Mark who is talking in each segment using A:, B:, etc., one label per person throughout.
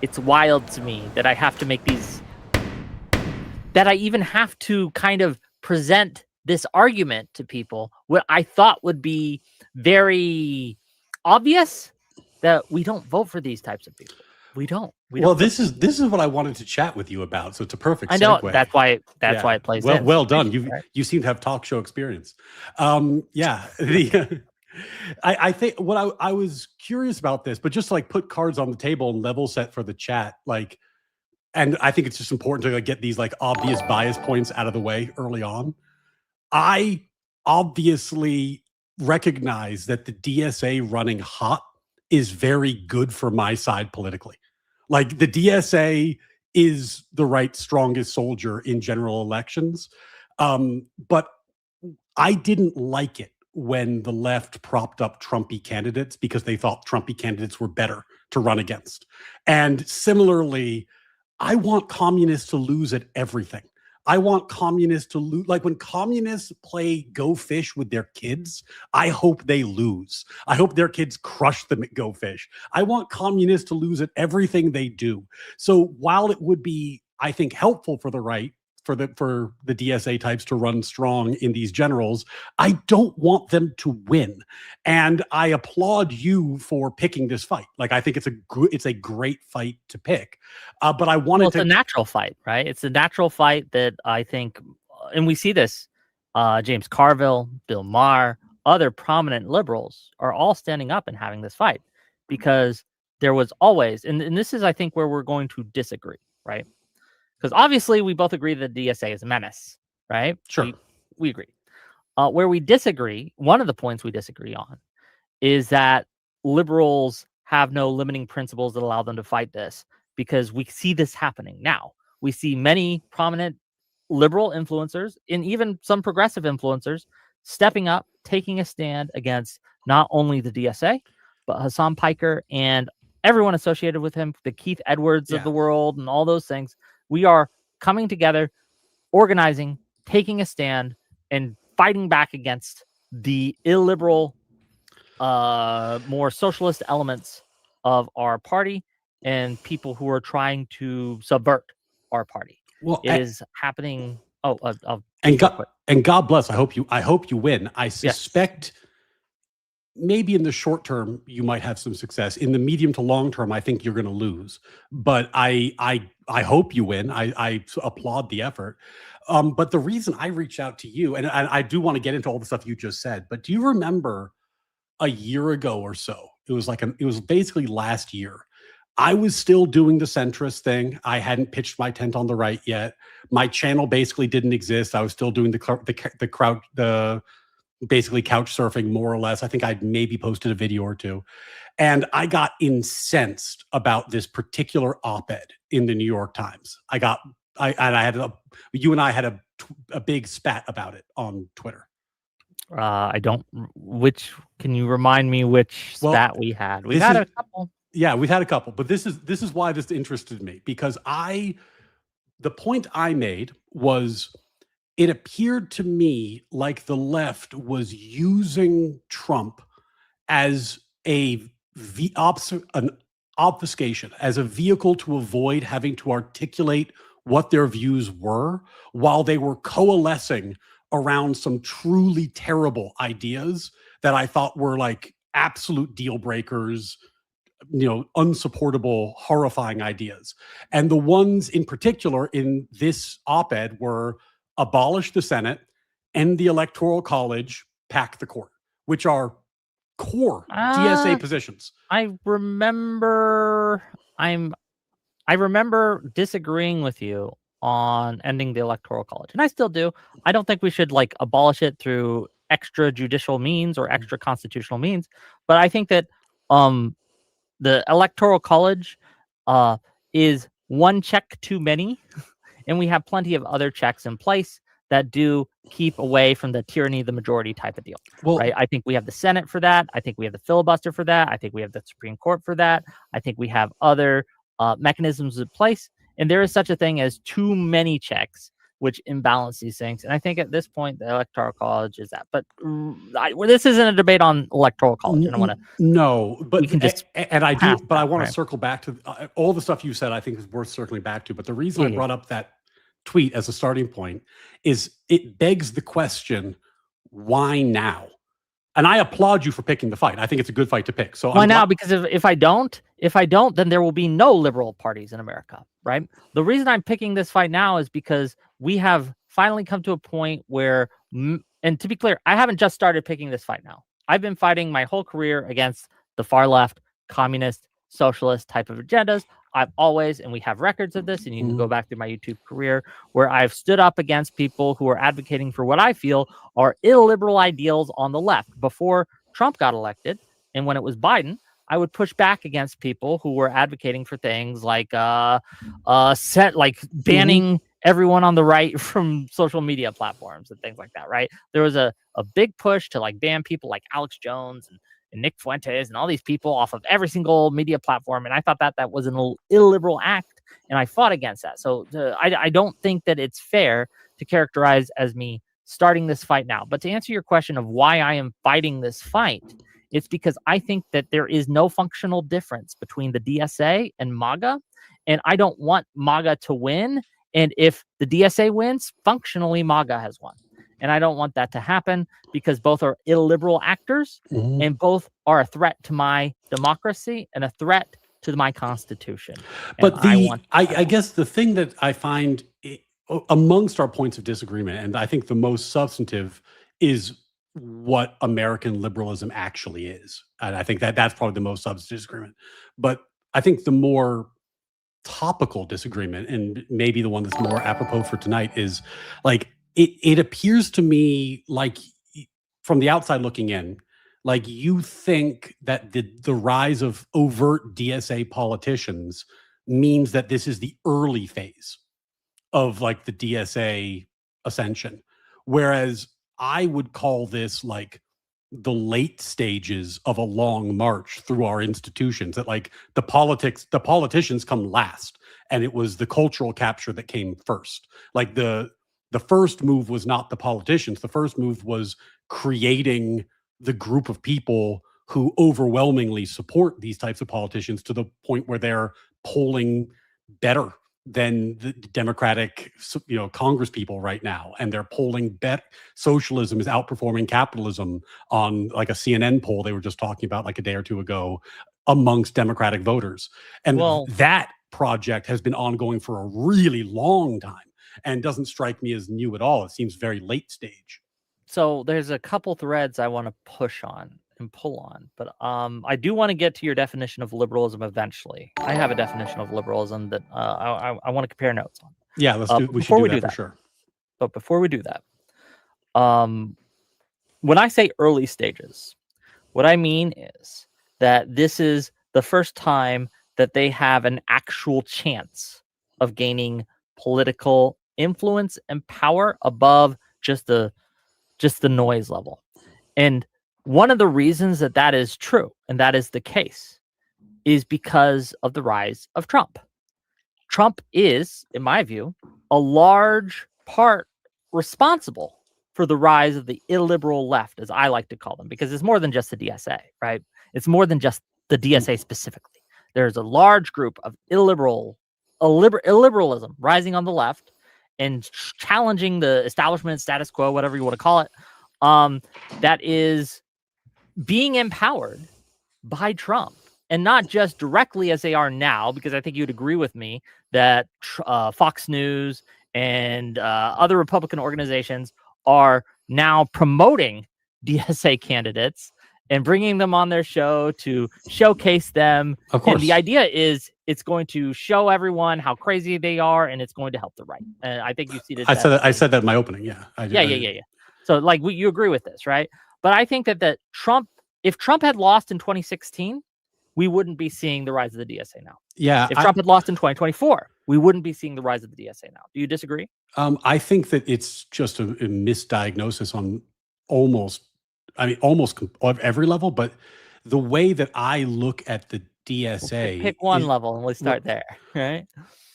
A: it's wild to me that I have to make these, that I even have to kind of present this argument to people, what I thought would be very obvious, that we don't vote for these types of people. We don't.
B: Well, this is what I wanted to chat with you about. So it's a perfect
A: I know
B: segue.
A: that's why it plays in.
B: Well done. You seem to have talk show experience. Yeah. I think what I was curious about this, but just to, like, put cards on the table and level set for the chat, like, and I think it's just important to, like, get these, like, obvious bias points out of the way early on. I obviously recognize that the DSA running hot is very good for my side politically. Like, the DSA is the right strongest soldier in general elections. But I didn't like it when the left propped up Trumpy candidates because they thought Trumpy candidates were better to run against. And similarly, I want communists to lose at everything. I want communists to lose. Like, when communists play Go Fish with their kids, I hope they lose. I hope their kids crush them at Go Fish. I want communists to lose at everything they do. So while it would be, I think, helpful for the right, for the DSA types to run strong in these generals, I don't want them to win. And I applaud you for picking this fight. Like, I think it's a great fight to pick. But I wanted
A: it's a natural fight, right? It's a natural fight that I think, and we see this, James Carville, Bill Maher, other prominent liberals are all standing up and having this fight, because there was always, and this is, I think, where we're going to disagree, right? Because obviously we both agree that DSA is a menace, right?
B: Sure.
A: We agree. Where we disagree, one of the points we disagree on, is that liberals have no limiting principles that allow them to fight this, because we see this happening now. We see many prominent liberal influencers and even some progressive influencers stepping up, taking a stand against not only the DSA, but Hassan Piker and everyone associated with him, the Keith Edwards of the world and all those things. We are coming together, organizing, taking a stand, and fighting back against the illiberal, more socialist elements of our party and people who are trying to subvert our party. Well, it is happening.
B: And God bless. I hope you win. I suspect maybe in the short term you might have some success. In the medium to long term, I think you're going to lose. But I hope you win. I applaud the effort. But the reason I reached out to you, and I do want to get into all the stuff you just said, but do you remember a year ago or so? It was basically last year. I was still doing the centrist thing. I hadn't pitched my tent on the right yet. My channel basically didn't exist. I was still doing basically couch surfing, more or less. I think I'd maybe posted a video or two. And I got incensed about this particular op-ed in the New York Times. You and I had a big spat about it on Twitter.
A: Can you remind me which spat we had? We've had a couple.
B: Yeah, we've had a couple, but this is why this interested me, because the point I made was, it appeared to me like the left was using Trump as an obfuscation, as a vehicle to avoid having to articulate what their views were, while they were coalescing around some truly terrible ideas that I thought were like absolute deal breakers, unsupportable, horrifying ideas. And the ones in particular in this op-ed were: abolish the Senate, end the Electoral College, pack the court, which are core DSA positions.
A: I remember disagreeing with you on ending the Electoral College, and I still do. I don't think we should abolish it through extrajudicial means or extra constitutional means, but I think that the Electoral College is one check too many, and we have plenty of other checks in place that do keep away from the tyranny of the majority type of deal. Right? I think we have the Senate for that. I think we have the filibuster for that. I think we have the Supreme Court for that. I think we have other mechanisms in place. And there is such a thing as too many checks which imbalance these things. And I think at this point, the Electoral College is that. But this isn't a debate on Electoral College. And I want to.
B: No, but
A: we can just
B: and I do, but I want
A: right?
B: to circle back to all the stuff you said. I think is worth circling back to. But the reason I
A: Yeah.
B: brought up that tweet as a starting point is it begs the question, why now? And I applaud you for picking the fight. I think it's a good fight to pick. So
A: why now? Because if I don't, then there will be no liberal parties in America, right? The reason I'm picking this fight now is because we have finally come to a point where, and to be clear, I haven't just started picking this fight now. I've been fighting my whole career against the far left, communist, socialist type of agendas. I've always, and we have records of this, and you can go back through my YouTube career where I've stood up against people who are advocating for what I feel are illiberal ideals on the left. Before Trump got elected, and when it was Biden, I would push back against people who were advocating for things like banning everyone on the right from social media platforms and things like that, right? There was a big push to like ban people like Alex Jones and Nick Fuentes and all these people off of every single media platform. And I thought that was an illiberal act, and I fought against that. So I don't think that it's fair to characterize as me starting this fight now. But to answer your question of why I am fighting this fight, it's because I think that there is no functional difference between the DSA and MAGA, and I don't want MAGA to win. And if the DSA wins, functionally MAGA has won. And I don't want that to happen because both are illiberal actors and both are a threat to my democracy and a threat to my Constitution.
B: But I guess the thing that I find amongst our points of disagreement, and I think the most substantive, is what American liberalism actually is. And I think that's probably the most substantive disagreement. But I think the more topical disagreement, and maybe the one that's more apropos for tonight, is like, it appears to me like, from the outside looking in, like you think that the rise of overt DSA politicians means that this is the early phase of like the DSA ascension. Whereas I would call this like the late stages of a long march through our institutions, that like the politicians come last, and it was the cultural capture that came first. Like the first move was not the politicians. The first move was creating the group of people who overwhelmingly support these types of politicians to the point where they're polling better than the Democratic, Congress people right now. And they're polling better. Socialism is outperforming capitalism on like a CNN poll they were just talking about like a day or two ago amongst Democratic voters. And that project has been ongoing for a really long time and doesn't strike me as new at all. It seems very late stage.
A: So there's a couple threads I want to push on and pull on, but I do want to get to your definition of liberalism eventually. I have a definition of liberalism that I want to compare notes on.
B: Yeah, we should do that for sure.
A: But before we do that, when I say early stages, what I mean is that this is the first time that they have an actual chance of gaining political influence and power above just the noise level. And one of the reasons that is true, and that is the case, is because of the rise of Trump. Trump is, in my view, a large part responsible for the rise of the illiberal left, as I like to call them, because it's more than just the DSA, right? It's more than just the DSA specifically. There's a large group of illiberalism rising on the left and challenging the establishment, status quo, whatever you want to call it, that is being empowered by Trump. And not just directly as they are now, because I think you'd agree with me that Fox News and other Republican organizations are now promoting DSA candidates and bringing them on their show to showcase them.
B: Of course.
A: And the idea is it's going to show everyone how crazy they are, and it's going to help the right. And I think you see this.
B: I said that in my opening. Yeah.
A: Yeah. So like you agree with this, right? But I think that if Trump had lost in 2016, we wouldn't be seeing the rise of the DSA now.
B: Yeah.
A: If Trump had lost in 2024, we wouldn't be seeing the rise of the DSA now. Do you disagree?
B: I think that it's just a misdiagnosis on almost every level, but the way that I look at the DSA,
A: pick one level and let's start there, right?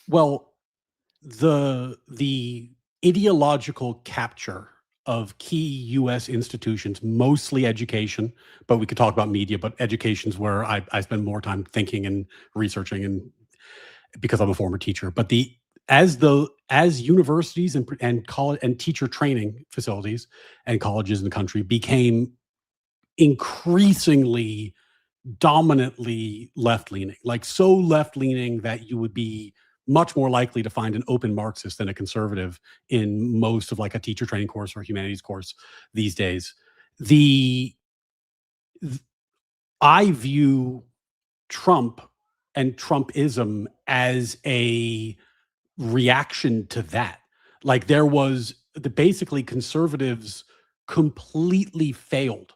B: Well, the ideological capture of key US institutions, mostly education, but we could talk about media, but education's where I spend more time thinking and researching, and because I'm a former teacher. But as universities and college and teacher training facilities and colleges in the country became increasingly dominantly left-leaning, like so left-leaning that you would be much more likely to find an open Marxist than a conservative in most of like a teacher training course or humanities course these days. The I view Trump and Trumpism as a reaction to that. Like there was basically conservatives completely failed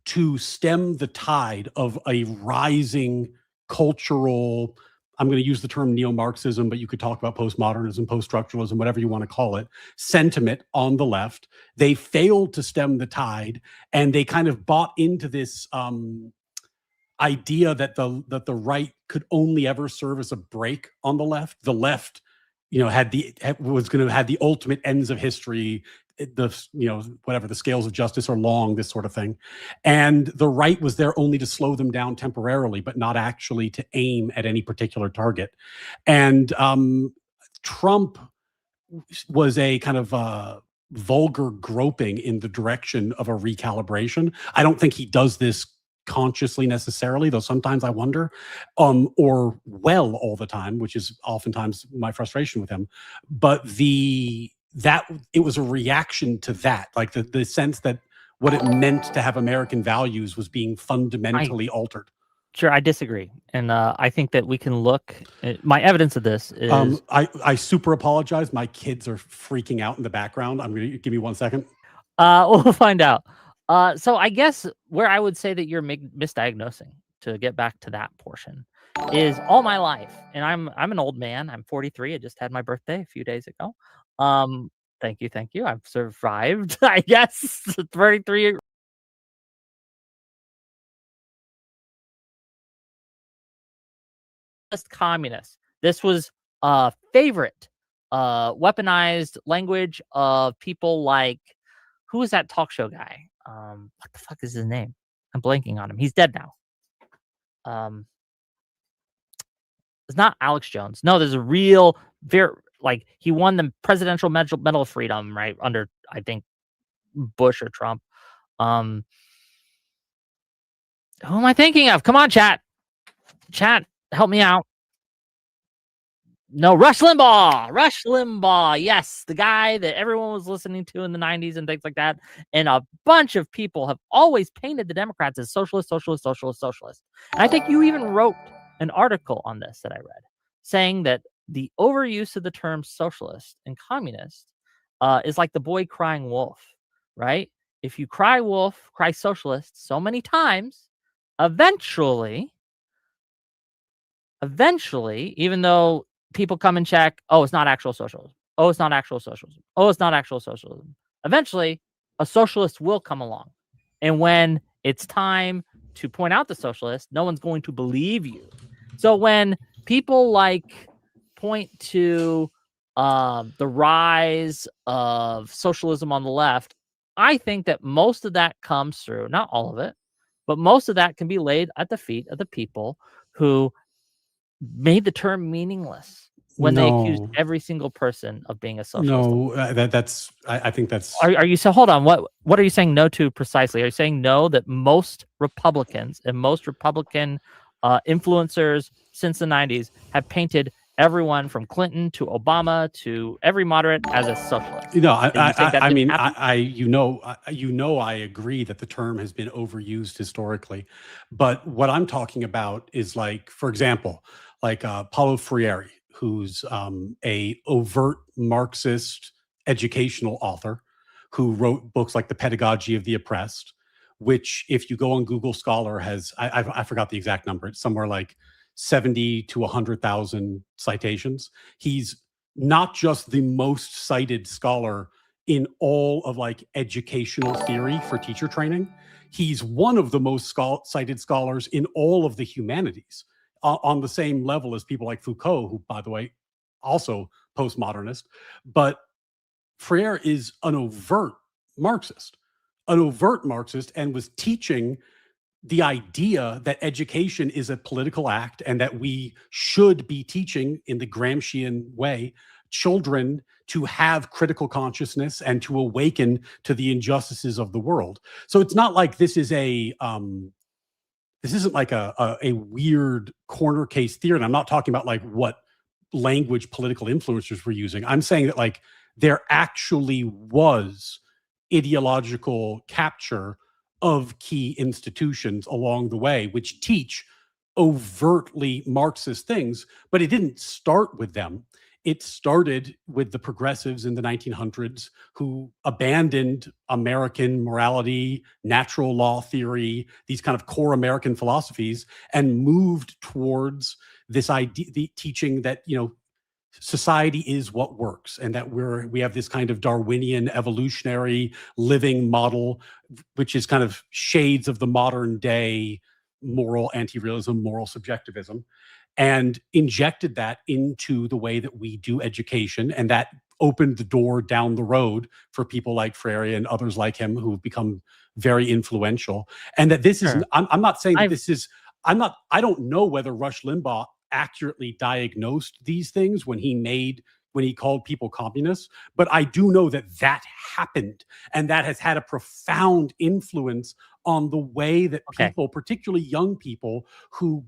B: to stem the tide of a rising cultural, I'm going to use the term neo-Marxism, but you could talk about postmodernism, post-structuralism, whatever you want to call it, sentiment on the left. They failed to stem the tide, and they kind of bought into this idea that the right could only ever serve as a brake on the left. The left, was going to have the ultimate ends of history, whatever, the scales of justice are long, this sort of thing. And the right was there only to slow them down temporarily, but not actually to aim at any particular target. And Trump was a kind of vulgar groping in the direction of a recalibration. I don't think he does this consciously necessarily, though sometimes I wonder, or well all the time, which is oftentimes my frustration with him. But it was a reaction to that, like the sense that what it meant to have American values was being fundamentally altered.
A: Sure, I disagree, and I think that we can look. My evidence of this is.
B: I super apologize. My kids are freaking out in the background. I'm gonna give me 1 second.
A: We'll find out. So I guess where I would say that you're misdiagnosing, to get back to that portion, is all my life, and I'm an old man. I'm 43. I just had my birthday a few days ago. Thank you. I've survived, I guess. 33. Communists. This was a favorite weaponized language of people like, who is that talk show guy? What the fuck is his name? I'm blanking on him. He's dead now. It's not Alex Jones. No, there's a real, he won the Presidential Medal of Freedom, right, under, I think, Bush or Trump. Who am I thinking of? Come on, chat. Chat, help me out. No, Rush Limbaugh. Yes, the guy that everyone was listening to in the 90s and things like that. And a bunch of people have always painted the Democrats as socialist. And I think you even wrote an article on this that I read, saying that the overuse of the term socialist and communist is like the boy crying wolf, right? If you cry wolf, cry socialist so many times, eventually, even though people come and check, oh, it's not actual socialism. Oh, it's not actual socialism. Oh, it's not actual socialism. Eventually, a socialist will come along. And when it's time to point out the socialist, no one's going to believe you. So when people point to the rise of socialism on the left, I think that most of that comes through, not all of it, but most of that can be laid at the feet of the people who made the term meaningless when they accused every single person of being a socialist.
B: No, I think that's.
A: Are you so? Hold on. What are you saying no to precisely? Are you saying no that most Republicans and most Republican influencers since the 90s have painted everyone from Clinton to Obama to every moderate as a socialist?
B: I agree that the term has been overused historically, but what I'm talking about is, like, for example, Paulo Freire, who's a overt Marxist educational author who wrote books like The Pedagogy of the Oppressed, which, if you go on Google Scholar, has, I forgot the exact number, it's somewhere like 70 to 100,000 citations. He's not just the most cited scholar in all of educational theory for teacher training. He's one of the most cited scholars in all of the humanities, on the same level as people like Foucault, who, by the way, also postmodernist, but Freire is an overt Marxist, and was teaching the idea that education is a political act and that we should be teaching, in the Gramscian way, children to have critical consciousness and to awaken to the injustices of the world. So it's not like this is this isn't like a weird corner case theory. And I'm not talking about like what language political influencers were using. I'm saying that like there actually was ideological capture of key institutions along the way, which teach overtly Marxist things, but it didn't start with them. It started with the progressives in the 1900s who abandoned American morality, natural law theory, these kind of core American philosophies, and moved towards this idea, the teaching that, you know, society is what works, and that we have this kind of Darwinian evolutionary living model, which is kind of shades of the modern day moral anti-realism, moral subjectivism, and injected that into the way that we do education. And that opened the door down the road for people like Freire and others like him who've become very influential. And that this is,
A: Sure.
B: I'm not saying that
A: I've-
B: this is, I don't know whether Rush Limbaugh accurately diagnosed these things when he called people communists, but I do know that that happened, and that has had a profound influence on the way that
A: Okay.
B: people, particularly young people who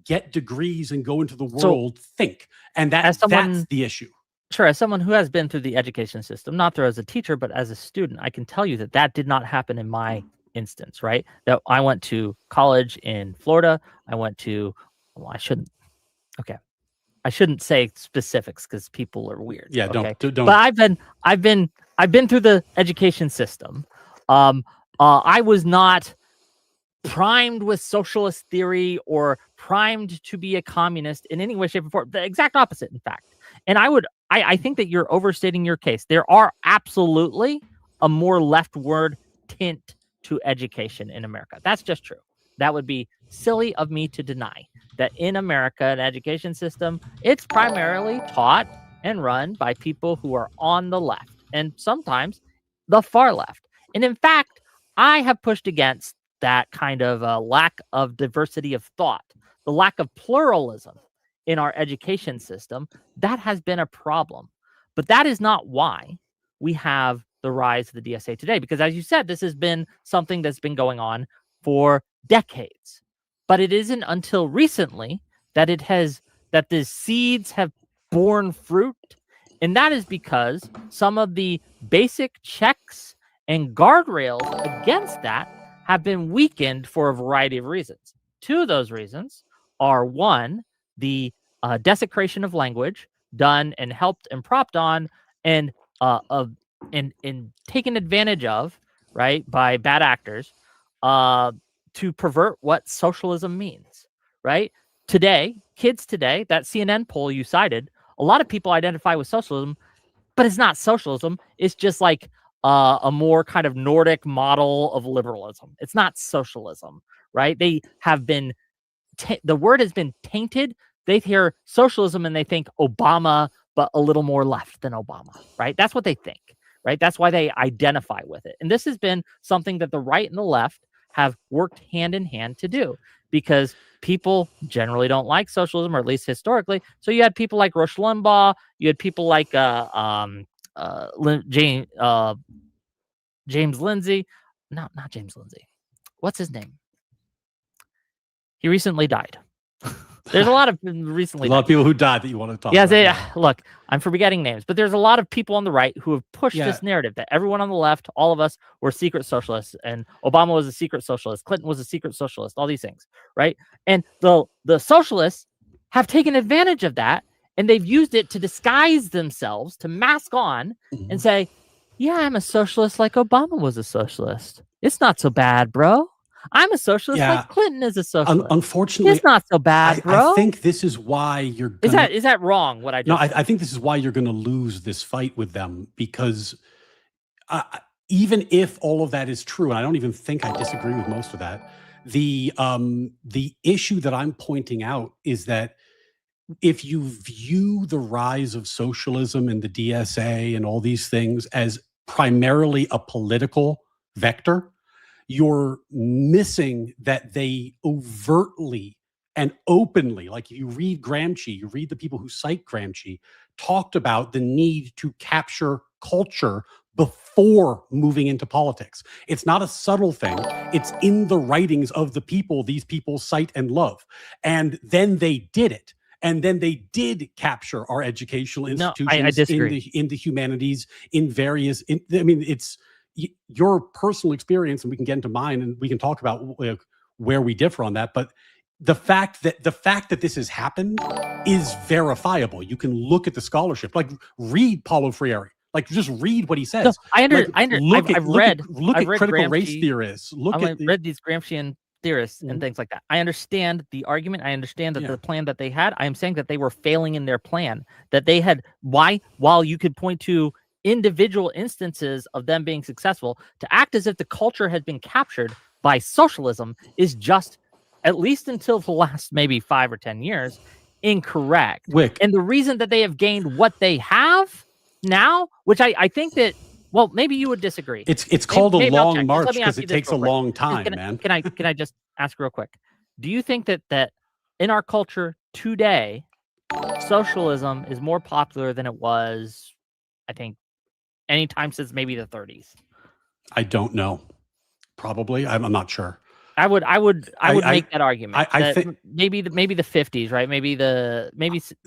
B: get degrees and go into the
A: So,
B: world, think. And
A: as
B: that's
A: someone-
B: the issue.
A: Sure, as someone who has been through the education system, not through as a teacher, but as a student, I can tell you that that did not happen in my instance, right? That I went to college in Florida. I went to, well, I shouldn't say specifics because people are weird.
B: Yeah,
A: okay?
B: don't.
A: But I've been through the education system. I was not primed with socialist theory or primed to be a communist in any way, shape, or form. The exact opposite, in fact. And I think that you're overstating your case. There are absolutely a more leftward tint to education in America. That's just true. That would be silly of me to deny that in America, an education system, it's primarily taught and run by people who are on the left and sometimes the far left. And in fact, I have pushed against that kind of lack of diversity of thought, the lack of pluralism in our education system. That has been a problem. But that is not why we have the rise of the DSA today. Because as you said, this has been something that's been going on for decades. But it isn't until recently that the seeds have borne fruit. And that is because some of the basic checks and guardrails against that have been weakened for a variety of reasons. Two of those reasons are, one, the desecration of language done and helped and propped on and taken advantage of, right, by bad actors to pervert what socialism means, right? Today, kids today, that CNN poll you cited, a lot of people identify with socialism, but it's not socialism. It's just like a more kind of Nordic model of liberalism. It's not socialism, right? They have been, the word has been tainted. They hear socialism and they think Obama, but a little more left than Obama, right? That's what they think, right? That's why they identify with it. And this has been something that the right and the left have worked hand in hand to do, because people generally don't like socialism, or at least historically. So you had people like Rush Limbaugh, you had people like James Lindsay, not James Lindsay. What's his name? He recently died. There's a lot of recently.
B: A lot of people who died that you want to talk about.
A: Yeah, look, I'm forgetting names, but there's a lot of people on the right who have pushed this narrative that everyone on the left, all of us, were secret socialists, and Obama was a secret socialist, Clinton was a secret socialist, all these things, right? And the socialists have taken advantage of that, and they've used it to disguise themselves, to mask on and say, yeah, I'm a socialist like Obama was a socialist. It's not so bad, bro. I'm a socialist like Clinton is a socialist.
B: Unfortunately,
A: it's not so bad, bro.
B: I think this is why you're gonna,
A: is that wrong, what I just said?
B: I think this is why you're going to lose this fight with them, because even if all of that is true, and I don't even think I disagree with most of that, the issue that I'm pointing out is that if you view the rise of socialism and the DSA and all these things as primarily a political vector, you're missing that they overtly and openly, like you read Gramsci, you read the people who cite Gramsci, talked about the need to capture culture before moving into politics. It's not a subtle thing. It's in the writings of the people these people cite and love. And then they did it. And then they did capture our educational
A: No,
B: institutions
A: I disagree.
B: in the humanities, in various. I mean, it's your personal experience, and we can get into mine, and we can talk about where we differ on that. But the fact that this has happened is verifiable. You can look at the scholarship, like read Paulo Freire. Like just read what he says.
A: No,
B: Like,
A: I've read
B: critical race
A: Gramsci.
B: theorists.
A: I've read these Gramscian theorists and
B: Mhm.
A: things like that. I understand the argument. I understand that
B: Yeah.
A: the plan that they had. I am saying that they were failing in their plan. That they had while you could point to individual instances of them being successful, to act as if the culture had been captured by socialism is just, at least until the last maybe 5 or 10 years, incorrect.
B: Wick,
A: And the reason that they have gained what they have now, which I think that, well, maybe you would disagree.
B: it's called a
A: Maybe I'll
B: long
A: check. Just
B: march
A: let me ask
B: because
A: you
B: it
A: this
B: takes a
A: real quick.
B: long time, man.
A: Can I just ask real quick? Do you think that in our culture today, socialism is more popular than it was, I think, anytime since maybe the 30s?
B: I don't know. Probably, I'm not sure.
A: I would
B: I
A: make that argument
B: I
A: that
B: think
A: maybe the 50s, right? Maybe in
B: the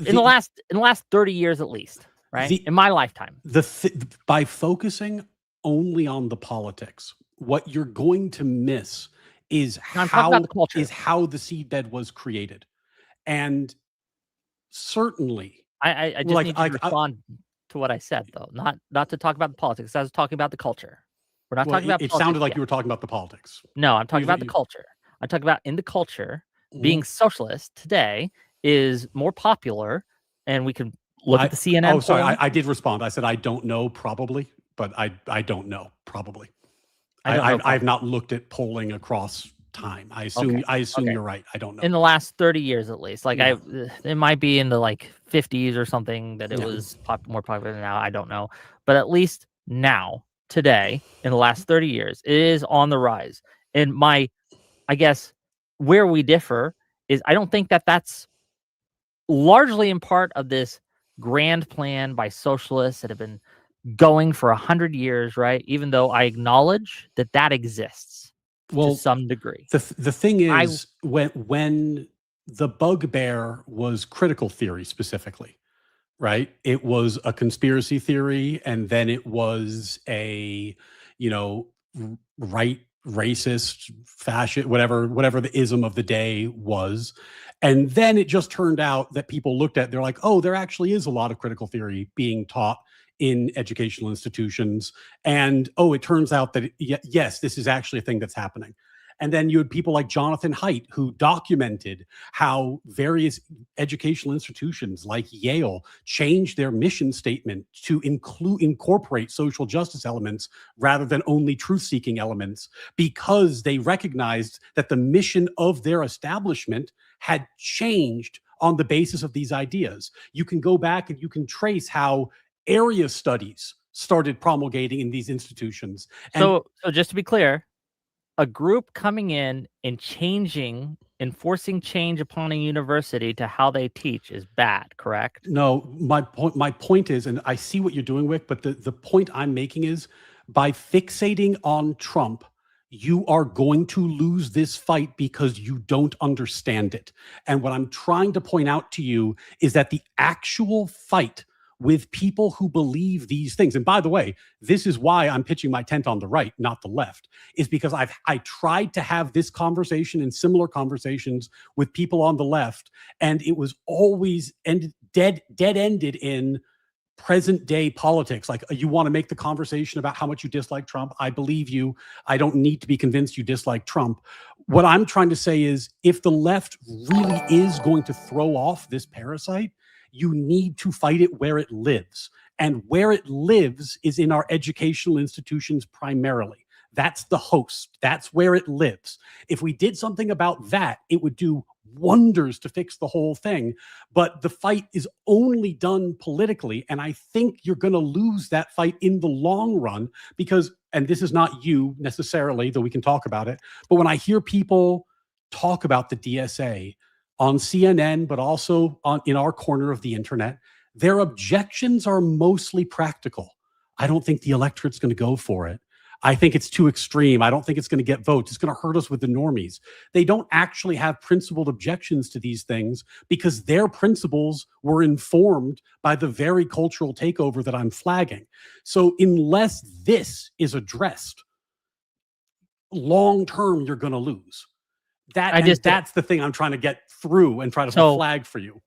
A: the last 30 years at least, right?
B: the
A: In my lifetime.
B: by focusing only on the politics, what you're going to miss is
A: Now I'm talking about the culture.
B: how the seedbed was created. And certainly,
A: I just need you to respond to what I said, though, not to talk about the politics. I was talking about the culture. We're not
B: well,
A: talking about
B: it
A: politics
B: sounded like
A: yet.
B: you were talking about the politics.
A: No, I'm talking
B: You
A: about the
B: you
A: culture. I'm talking about in the culture,
B: Mhm.
A: being socialist today is more popular, and we can look at the
B: Oh,
A: CNN
B: sorry,
A: polling.
B: I did respond. I said, "I don't know, probably," but I don't know, probably.
A: I don't know.
B: I've not looked at polling across time.
A: Okay.
B: I assume
A: Okay.
B: you're right. I don't know.
A: In the last 30 years, at least, like
B: Yeah.
A: it might be in the like 50s or something that it
B: Yeah.
A: was more popular than now. I don't know, but at least now, today, in the last 30 years, it is on the rise. And I guess where we differ is I don't think that that's largely in part of this grand plan by socialists that have been going for 100 years, right? Even though I acknowledge that that exists to
B: Well,
A: some degree.
B: the thing
A: I
B: is, when the bugbear was critical theory specifically, right? It was a conspiracy theory, and then it was a, you know, right, racist, fascist, whatever the ism of the day was. And then it just turned out that people looked at, they're like, oh, there actually is a lot of critical theory being taught in educational institutions. And oh, it turns out that, yes, this is actually a thing that's happening. And then you had people like Jonathan Haidt, who documented how various educational institutions like Yale changed their mission statement to incorporate social justice elements rather than only truth-seeking elements, because they recognized that the mission of their establishment had changed on the basis of these ideas. You can go back and you can trace how area studies started promulgating in these institutions. And
A: so just to be clear, a group coming in and enforcing change upon a university to how they teach is bad, correct?
B: no, my point is, and I see what you're doing, Wick, but the point I'm making is, by fixating on Trump, you are going to lose this fight because you don't understand it. And what I'm trying to point out to you is that the actual fight with people who believe these things, and by the way, this is why I'm pitching my tent on the right, not the left, is because I tried to have this conversation and similar conversations with people on the left, and it was always dead ended in present day politics. Like, you want to make the conversation about how much you dislike Trump. I believe you. I don't need to be convinced you dislike Trump. What I'm trying to say is, if the left really is going to throw off this parasite, you need to fight it where it lives. And where it lives is in our educational institutions primarily. That's the host. That's where it lives. If we did something about that, it would do wonders to fix the whole thing. But the fight is only done politically. And I think you're going to lose that fight in the long run because, and this is not you necessarily, though we can talk about it, but when I hear people talk about the DSA on CNN, but also in our corner of the internet, their objections are mostly practical. I don't think the electorate's going to go for it. I think it's too extreme. I don't think it's going to get votes. It's going to hurt us with the normies. They don't actually have principled objections to these things because their principles were informed by the very cultural takeover that I'm flagging. So unless this is addressed, long term, you're going to lose. That's the thing I'm trying to get through and try to flag for you.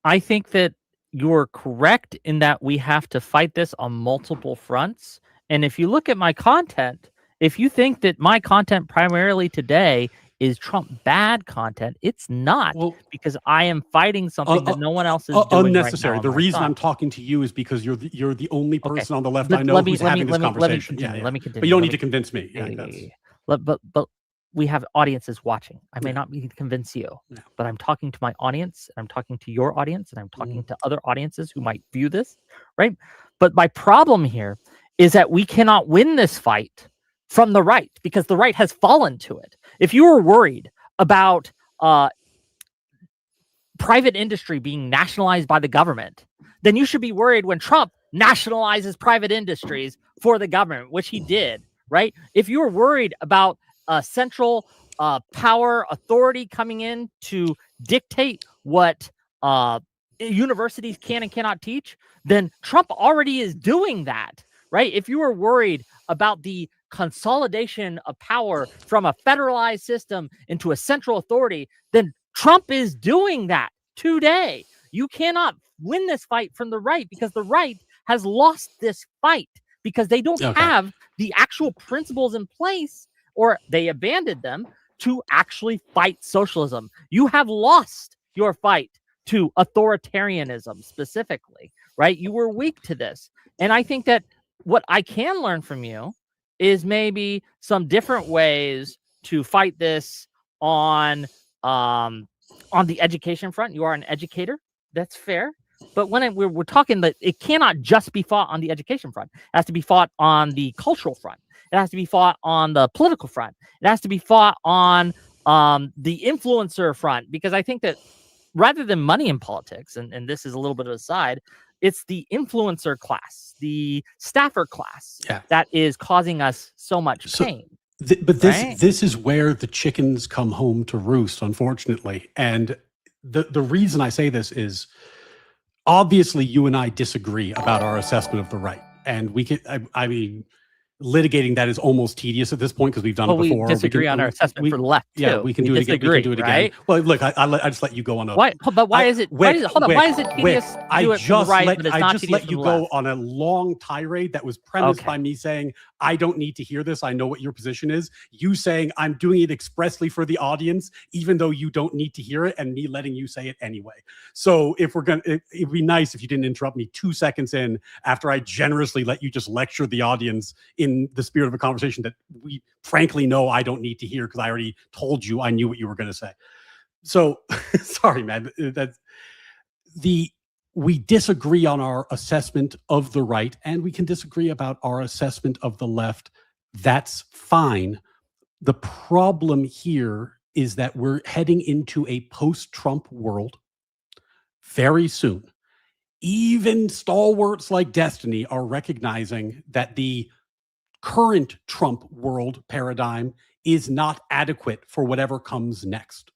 A: I think that you're correct in that we have to fight this on multiple fronts. And if you look at my content, if you think that my content primarily today is Trump bad content, it's not, because I am fighting something that no one else is doing
B: unnecessary.
A: Right now.
B: The reason I'm talking to you is because you're the only person on the left I know who's having this conversation.
A: Let me continue.
B: But you don't need to convince me.
A: But we have audiences watching. I may not need to convince you, but I'm talking to my audience, and I'm talking to your audience, and I'm talking to other audiences who might view this, right? But my problem here is that we cannot win this fight from the right because the right has fallen to it. If you were worried about private industry being nationalized by the government, then you should be worried when Trump nationalizes private industries for the government, which he did, right? If you were worried about central power authority coming in to dictate what universities can and cannot teach, then Trump already is doing that, right? If you were worried about the consolidation of power from a federalized system into a central authority, then Trump is doing that today. You cannot win this fight from the right because the right has lost this fight because they don't have the actual principles in place, or they abandoned them to actually fight socialism. You have lost your fight to authoritarianism specifically, right? You were weak to this. And I think that what I can learn from you is maybe some different ways to fight this on the education front. You are an educator. That's fair. But when we're talking that it cannot just be fought on the education front. It has to be fought on the cultural front. It has to be fought on the political front. It has to be fought on the influencer front, because I think that rather than money in politics, and this is a little bit of a side, it's the influencer class, the staffer class that is causing us so much pain.
B: This is where the chickens come home to roost, unfortunately. And the reason I say this is obviously you and I disagree about our assessment of the right. And we can, I mean, litigating that is almost tedious at this point because we've done it before.
A: We disagree on our assessment for the left too.
B: Yeah, we can do it again. We can do it again. Well, look, I just let you go on a.
A: Why? But why is it? Why is it tedious?
B: I just let you go on a long tirade that was premised by me saying I don't need to hear this. I know what your position is. You saying I'm doing it expressly for the audience, even though you don't need to hear it, and me letting you say it anyway. So if we're gonna, it'd be nice if you didn't interrupt me 2 seconds in after I generously let you just lecture the audience in the spirit of a conversation that we frankly know I don't need to hear because I already told you I knew what you were going to say. So sorry, man. We disagree on our assessment of the right, and we can disagree about our assessment of the left. That's fine. The problem here is that we're heading into a post-Trump world very soon. Even stalwarts like Destiny are recognizing that the current Trump world paradigm is not adequate for whatever comes next.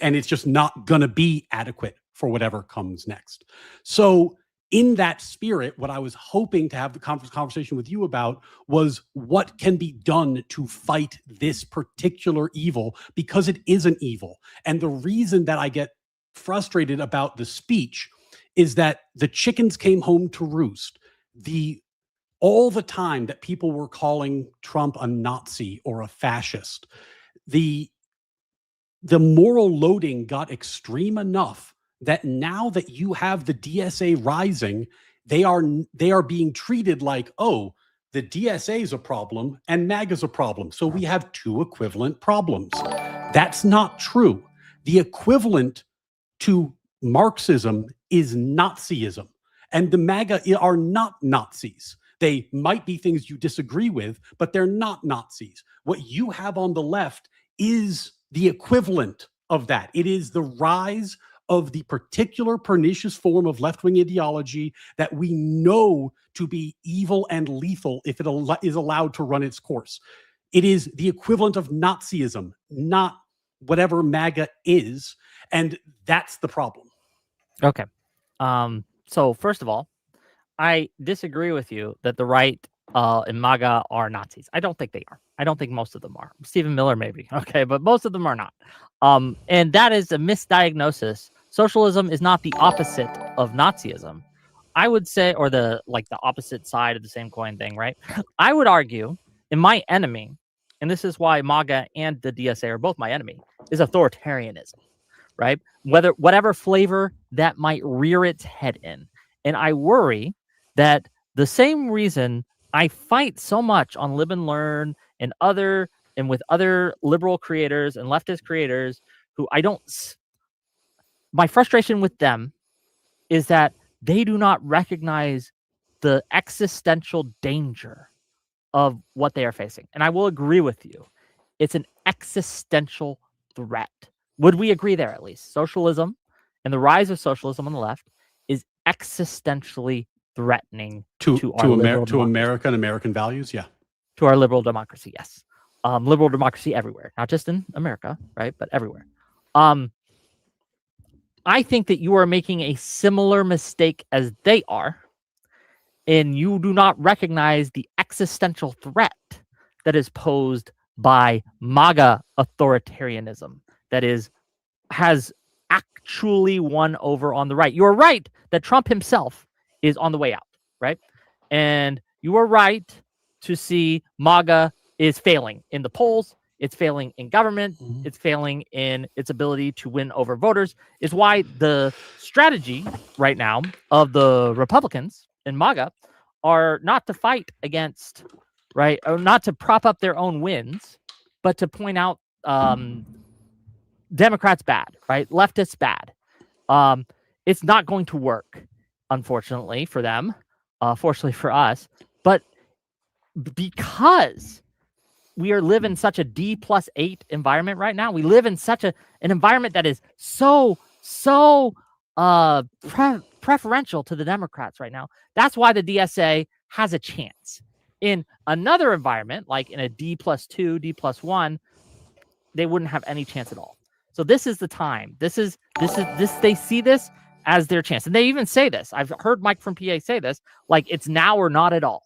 B: And it's just not going to be adequate for whatever comes next. So in that spirit, what I was hoping to have the conversation with you about was what can be done to fight this particular evil, because it is an evil. And the reason that I get frustrated about the speech is that the chickens came home to roost. All the time that people were calling Trump a Nazi or a fascist, the moral loading got extreme enough that now that you have the DSA rising, they are being treated like, oh, the DSA is a problem and MAGA is a problem. So we have two equivalent problems. That's not true. The equivalent to Marxism is Nazism. And the MAGA are not Nazis. They might be things you disagree with, but they're not Nazis. What you have on the left is the equivalent of that. It is the rise of the particular pernicious form of left-wing ideology that we know to be evil and lethal if it is allowed to run its course. It is the equivalent of Nazism, not whatever MAGA is, and that's the problem.
A: Okay. So first of all, I disagree with you that the right and MAGA are Nazis. I don't think they are. I don't think most of them are. Stephen Miller maybe, okay, but most of them are not. And that is a misdiagnosis. Socialism is not the opposite of Nazism. I would say, or the opposite side of the same coin thing, right? I would argue, in my enemy, and this is why MAGA and the DSA are both my enemy, is authoritarianism, right? Whatever flavor that might rear its head in. And I worry that the same reason I fight so much on Live and Learn and with other liberal creators and leftist creators who my frustration with them is that they do not recognize the existential danger of what they are facing. And I will agree with you. It's an existential threat. Would we agree there at least? Socialism and the rise of socialism on the left is existentially threatening to
B: America and American values. Yeah.
A: To our liberal democracy. Yes. Liberal democracy everywhere, not just in America, right? But everywhere. I think that you are making a similar mistake as they are, and you do not recognize the existential threat that is posed by MAGA authoritarianism that has actually won over on the right. You're right that Trump himself is on the way out, right? And you are right to see MAGA is failing in the polls. It's failing in government. Mm-hmm. It's failing in its ability to win over voters. Is why the strategy right now of the Republicans and MAGA are not to fight against, right, or not to prop up their own wins, but to point out Democrats bad, right? Leftists bad. It's not going to work, unfortunately for them, fortunately for us, but because we live in such a D+8 environment right now. We live in such an environment that is so preferential to the Democrats right now. That's why the DSA has a chance. In another environment, like in a D+2, D+1, they wouldn't have any chance at all. So this is the time. This. They see this as their chance, and they even say this. I've heard Mike from PA say this, like it's now or not at all.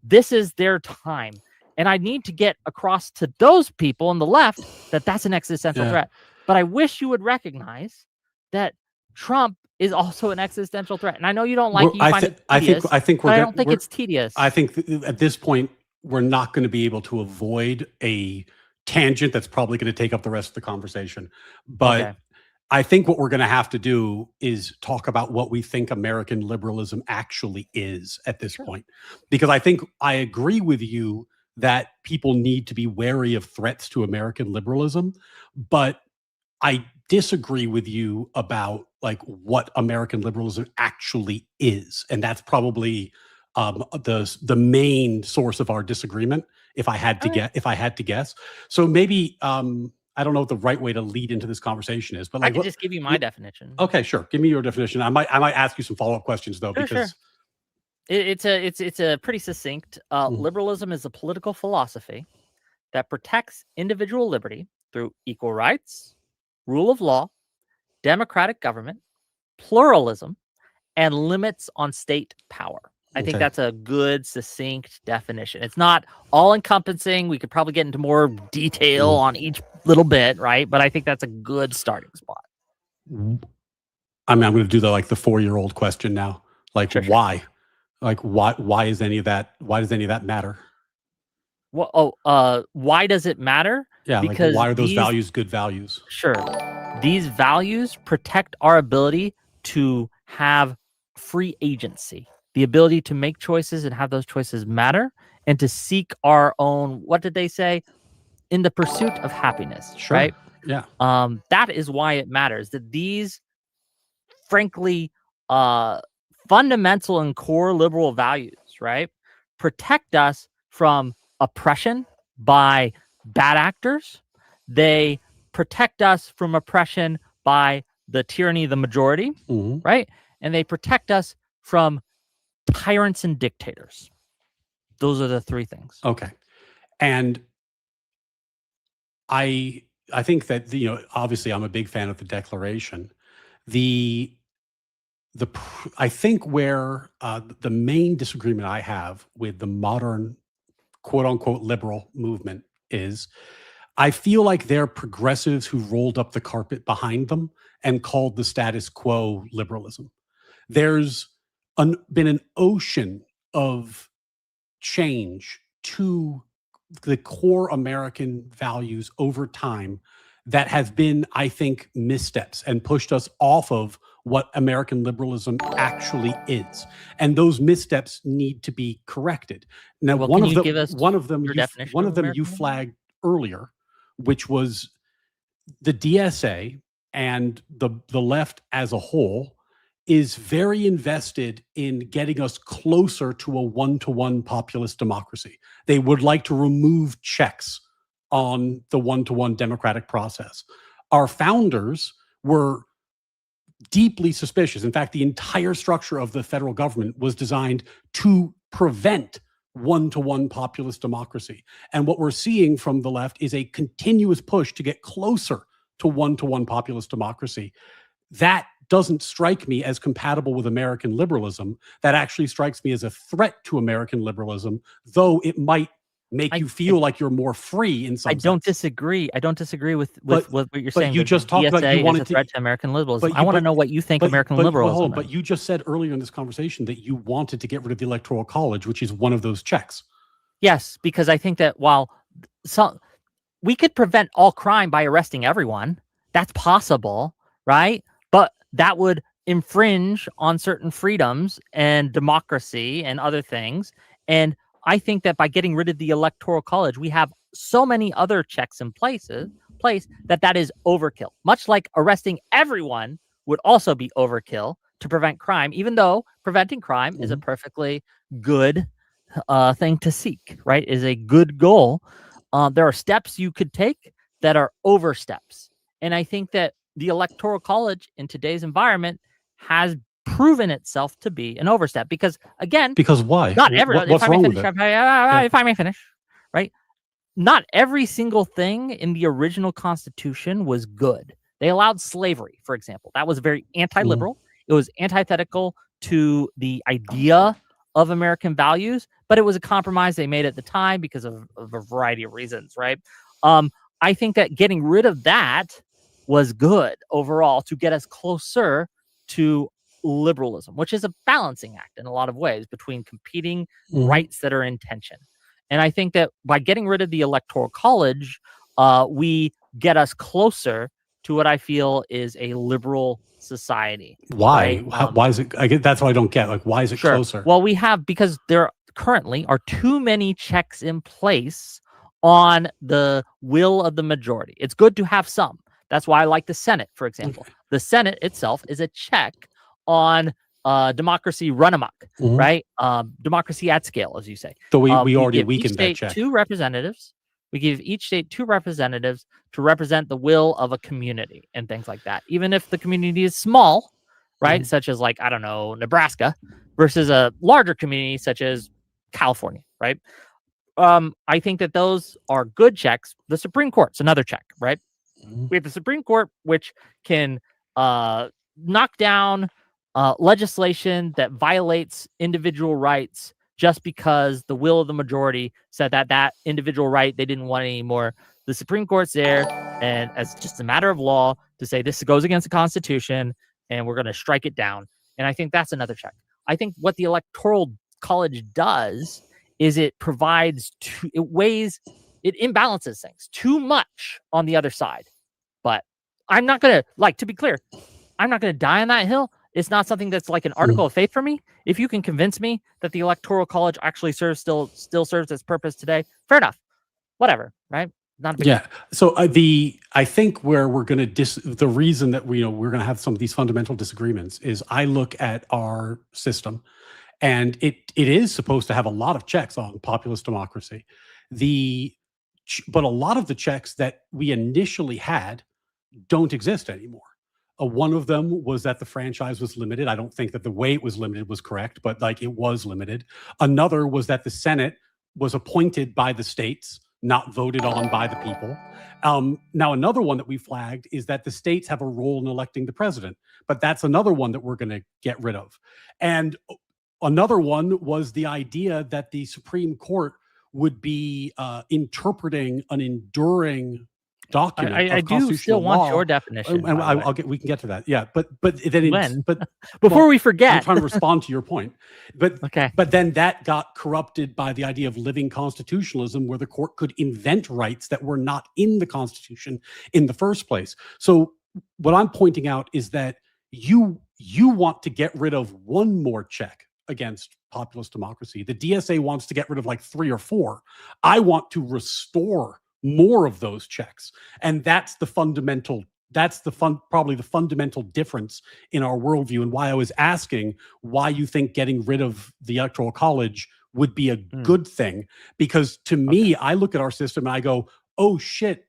A: This is their time. And I need to get across to those people on the left that that's an existential threat. But I wish you would recognize that Trump is also an existential threat. And I know you don't like it. You find it tedious,
B: I think
A: I don't think it's tedious.
B: I think at this point, we're not going to be able to avoid a tangent that's probably going to take up the rest of the conversation. But okay. I think what we're going to have to do is talk about what we think American liberalism actually is at this point. Because I think I agree with you that people need to be wary of threats to American liberalism, but I disagree with you about like what American liberalism actually is, and that's probably the main source of our disagreement. If I had to guess, so maybe I don't know what the right way to lead into this conversation is, but like,
A: I can just give you my definition.
B: Okay, sure. Give me your definition. I might ask you some follow-up questions though, because.
A: Sure. It's a pretty succinct. Liberalism is a political philosophy that protects individual liberty through equal rights, rule of law, democratic government, pluralism, and limits on state power. I think that's a good, succinct definition. It's not all-encompassing. We could probably get into more detail on each little bit, right? But I think that's a good starting spot.
B: I mean, I'm going to do the 4-year-old question now. Why? Like why is any of that? Why does any of that matter?
A: Well, why does it matter?
B: Yeah, because why are those values good values?
A: Sure, these values protect our ability to have free agency the ability to make choices and have those choices matter, and to seek our own, what did they say? In the pursuit of happiness,
B: Sure.
A: right?
B: Yeah.
A: That is why it matters that these, frankly, fundamental and core liberal values, right, protect us from oppression by bad actors. They protect us from oppression by the tyranny of the majority,
B: Mhm.
A: right? And they protect us from tyrants and dictators. Those are the three things.
B: Okay. And I think that, obviously I'm a big fan of the Declaration. The I think where the main disagreement I have with the modern quote unquote liberal movement is, I feel like they're progressives who rolled up the carpet behind them and called the status quo liberalism. There's been an ocean of change to the core American values over time that have been, I think, missteps and pushed us off of what American liberalism actually is. And those missteps need to be corrected. Now,
A: Well, can you give us
B: one of them
A: your definition
B: one
A: of
B: of them you
A: American liberalism?
B: flagged earlier, which was the DSA and the left as a whole is very invested in getting us closer to a one-to-one populist democracy. They would like to remove checks on the one-to-one democratic process. Our founders were deeply suspicious. In fact, the entire structure of the federal government was designed to prevent one-to-one populist democracy. And what we're seeing from the left is a continuous push to get closer to one-to-one populist democracy. That doesn't strike me as compatible with American liberalism. That actually strikes me as a threat to American liberalism, though it might make you feel like you're more free in some
A: I don't
B: sense.
A: disagree. I don't disagree with
B: But-
A: what you're
B: but
A: saying.
B: you
A: that
B: just
A: the
B: talked about you
A: DSA is
B: wanted
A: a
B: to-
A: threat to American liberalism.
B: but
A: I
B: you-
A: want to
B: but-
A: know what you think American
B: hold
A: liberalism
B: on,
A: is.
B: but you just said earlier in this conversation that you wanted to get rid of the Electoral College, which is one of those checks.
A: Yes, because I think that while we could prevent all crime by arresting everyone, that's possible, right? But that would infringe on certain freedoms and democracy and other things. And I think that by getting rid of the Electoral College, we have so many other checks in place that is overkill. Much like arresting everyone would also be overkill to prevent crime, even though preventing crime is a perfectly good thing to seek, right? Is a good goal. There are steps you could take that are oversteps. And I think that the Electoral College in today's environment has proven itself to be an overstep because, again,
B: Because why?
A: not every,
B: What's wrong with it?
A: if I may finish, right? Not every single thing in the original Constitution was good. They allowed slavery, for example. That was very anti-liberal. It was antithetical to the idea of American values, but it was a compromise they made at the time because of a variety of reasons, right? I think that getting rid of that was good overall to get us closer to liberalism, which is a balancing act in a lot of ways between competing rights that are in tension. And I think that by getting rid of the Electoral College, we get us closer to what I feel is a liberal society.
B: Why?
A: Right?
B: Why is it? That's what I don't get. Like, why is it closer?
A: Well, because there currently are too many checks in place on the will of the majority. It's good to have some. That's why I like the Senate, for example. The Senate itself is a check on democracy run amok, right? Democracy at scale, as you say.
B: So we already weakened that check.
A: Two representatives. We give each state two representatives to represent the will of a community and things like that. Even if the community is small, right? Such as, like, I don't know, Nebraska versus a larger community such as California, right? I think that those are good checks. The Supreme Court's another check, right? We have the Supreme Court, which can knock down legislation that violates individual rights just because the will of the majority said that individual right they didn't want anymore. The Supreme Court's there, and as just a matter of law, to say this goes against the Constitution, and we're going to strike it down. And I think that's another check. I think what the Electoral College does is it provides it imbalances things too much on the other side. But I'm not going to, to be clear, I'm not going to die on that hill. It's not something that's like an article of faith for me. If you can convince me that the Electoral College actually still serves its purpose today, fair enough. Whatever, right? Not a big deal.
B: So I think where we're going to the reason that we're going to have some of these fundamental disagreements is I look at our system, and it is supposed to have a lot of checks on populist democracy. But a lot of the checks that we initially had don't exist anymore. One of them was that the franchise was limited. I don't think that the way it was limited was correct, but like it was limited. Another was that the Senate was appointed by the states, not voted on by the people. Now, another one that we flagged is that the states have a role in electing the president, but that's another one that we're going to get rid of. And another one was the idea that the Supreme Court would be interpreting an enduring document
A: I do still want your definition.
B: And we can get to that. Yeah, but then
A: before we forget,
B: I'm trying to respond to your point. But
A: okay.
B: But then that got corrupted by the idea of living constitutionalism, where the court could invent rights that were not in the Constitution in the first place. So what I'm pointing out is that you want to get rid of one more check against populist democracy. The DSA wants to get rid of like 3 or 4. I want to restore more of those checks, and that's probably the fundamental difference in our worldview, and why I was asking why you think getting rid of the Electoral College would be a good thing. Because to me, I look at our system and I go, oh shit,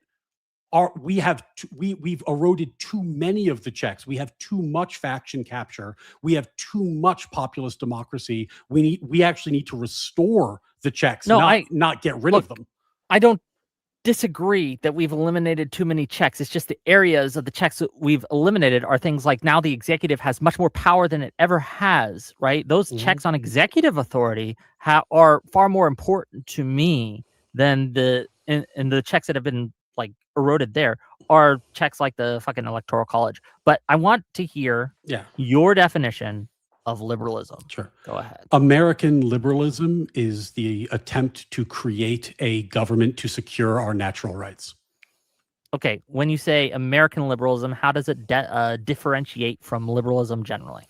B: we've eroded too many of the checks. We have too much faction capture. We have too much populist democracy. We actually need to restore the checks, not get rid of them.
A: I don't disagree that we've eliminated too many checks. It's just the areas of the checks that we've eliminated are things like now the executive has much more power than it ever has, right? Those checks on executive authority are far more important to me than the checks that have been like eroded there are checks like the fucking Electoral College. But I want to hear your definition of liberalism.
B: Sure.
A: Go ahead.
B: American liberalism is the attempt to create a government to secure our natural rights.
A: Okay. When you say American liberalism, how does it differentiate from liberalism generally?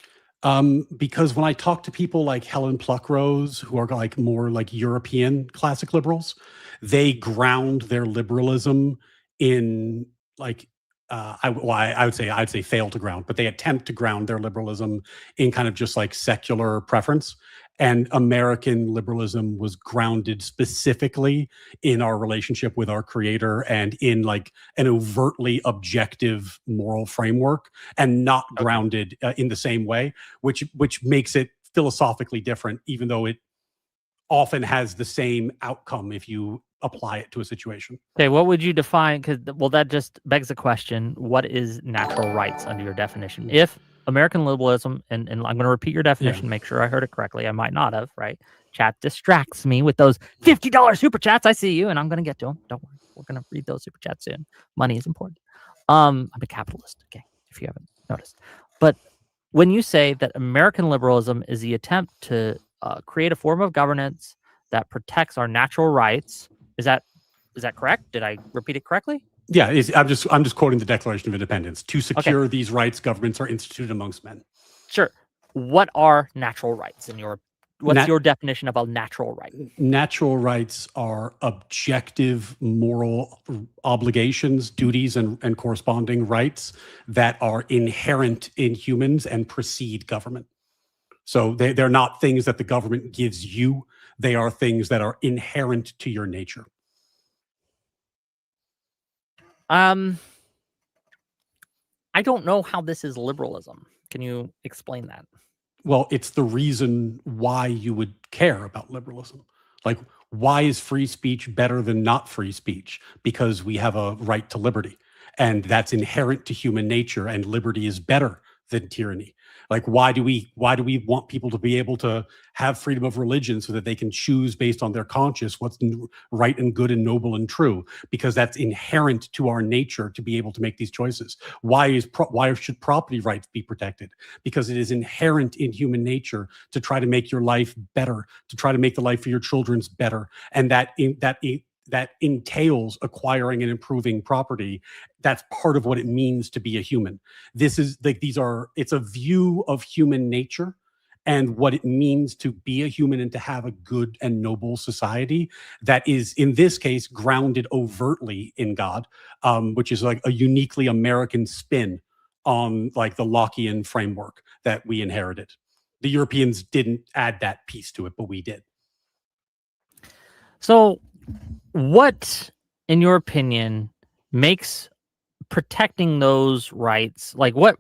B: Because when I talk to people like Helen Pluckrose, who are like more like European classic liberals, they ground their liberalism in like I'd say fail to ground, but they attempt to ground their liberalism in kind of just like secular preference. And American liberalism was grounded specifically in our relationship with our creator and in like an overtly objective moral framework, and not grounded in the same way, which makes it philosophically different, even though it often has the same outcome if you apply it to a situation.
A: Okay, what would you define? Because that just begs the question: what is natural rights under your definition? If American liberalism, and I'm going to repeat your definition, make sure I heard it correctly. I might not have. Right? Chat distracts me with those $50 super chats. I see you, and I'm going to get to them. Don't worry, we're going to read those super chats soon. Money is important. I'm a capitalist. Okay, if you haven't noticed. But when you say that American liberalism is the attempt to create a form of governance that protects our natural rights. Is that correct? Did I repeat it correctly?
B: Yeah, I'm just quoting the Declaration of Independence. To secure these rights, governments are instituted amongst men.
A: Sure. What are natural rights in what's your definition of a natural right?
B: Natural rights are objective moral obligations, duties, and corresponding rights that are inherent in humans and precede government. So they're not things that the government gives you. They are things that are inherent to your nature.
A: I don't know how this is liberalism. Can you explain that?
B: Well, it's the reason why you would care about liberalism. Like, why is free speech better than not free speech? Because we have a right to liberty, and that's inherent to human nature, and liberty is better than tyranny. Like, why do we want people to be able to have freedom of religion so that they can choose based on their conscience what's right and good and noble and true? Because that's inherent to our nature to be able to make these choices. Why should property rights be protected? Because it is inherent in human nature to try to make your life better, to try to make the life of your children's better, and that that entails acquiring and improving property. That's part of what it means to be a human. This is like it's a view of human nature and what it means to be a human and to have a good and noble society that is, in this case, grounded overtly in God, which is like a uniquely American spin on like the Lockean framework that we inherited. The Europeans didn't add that piece to it, but we did.
A: So, what, in your opinion, makes protecting those rights, like what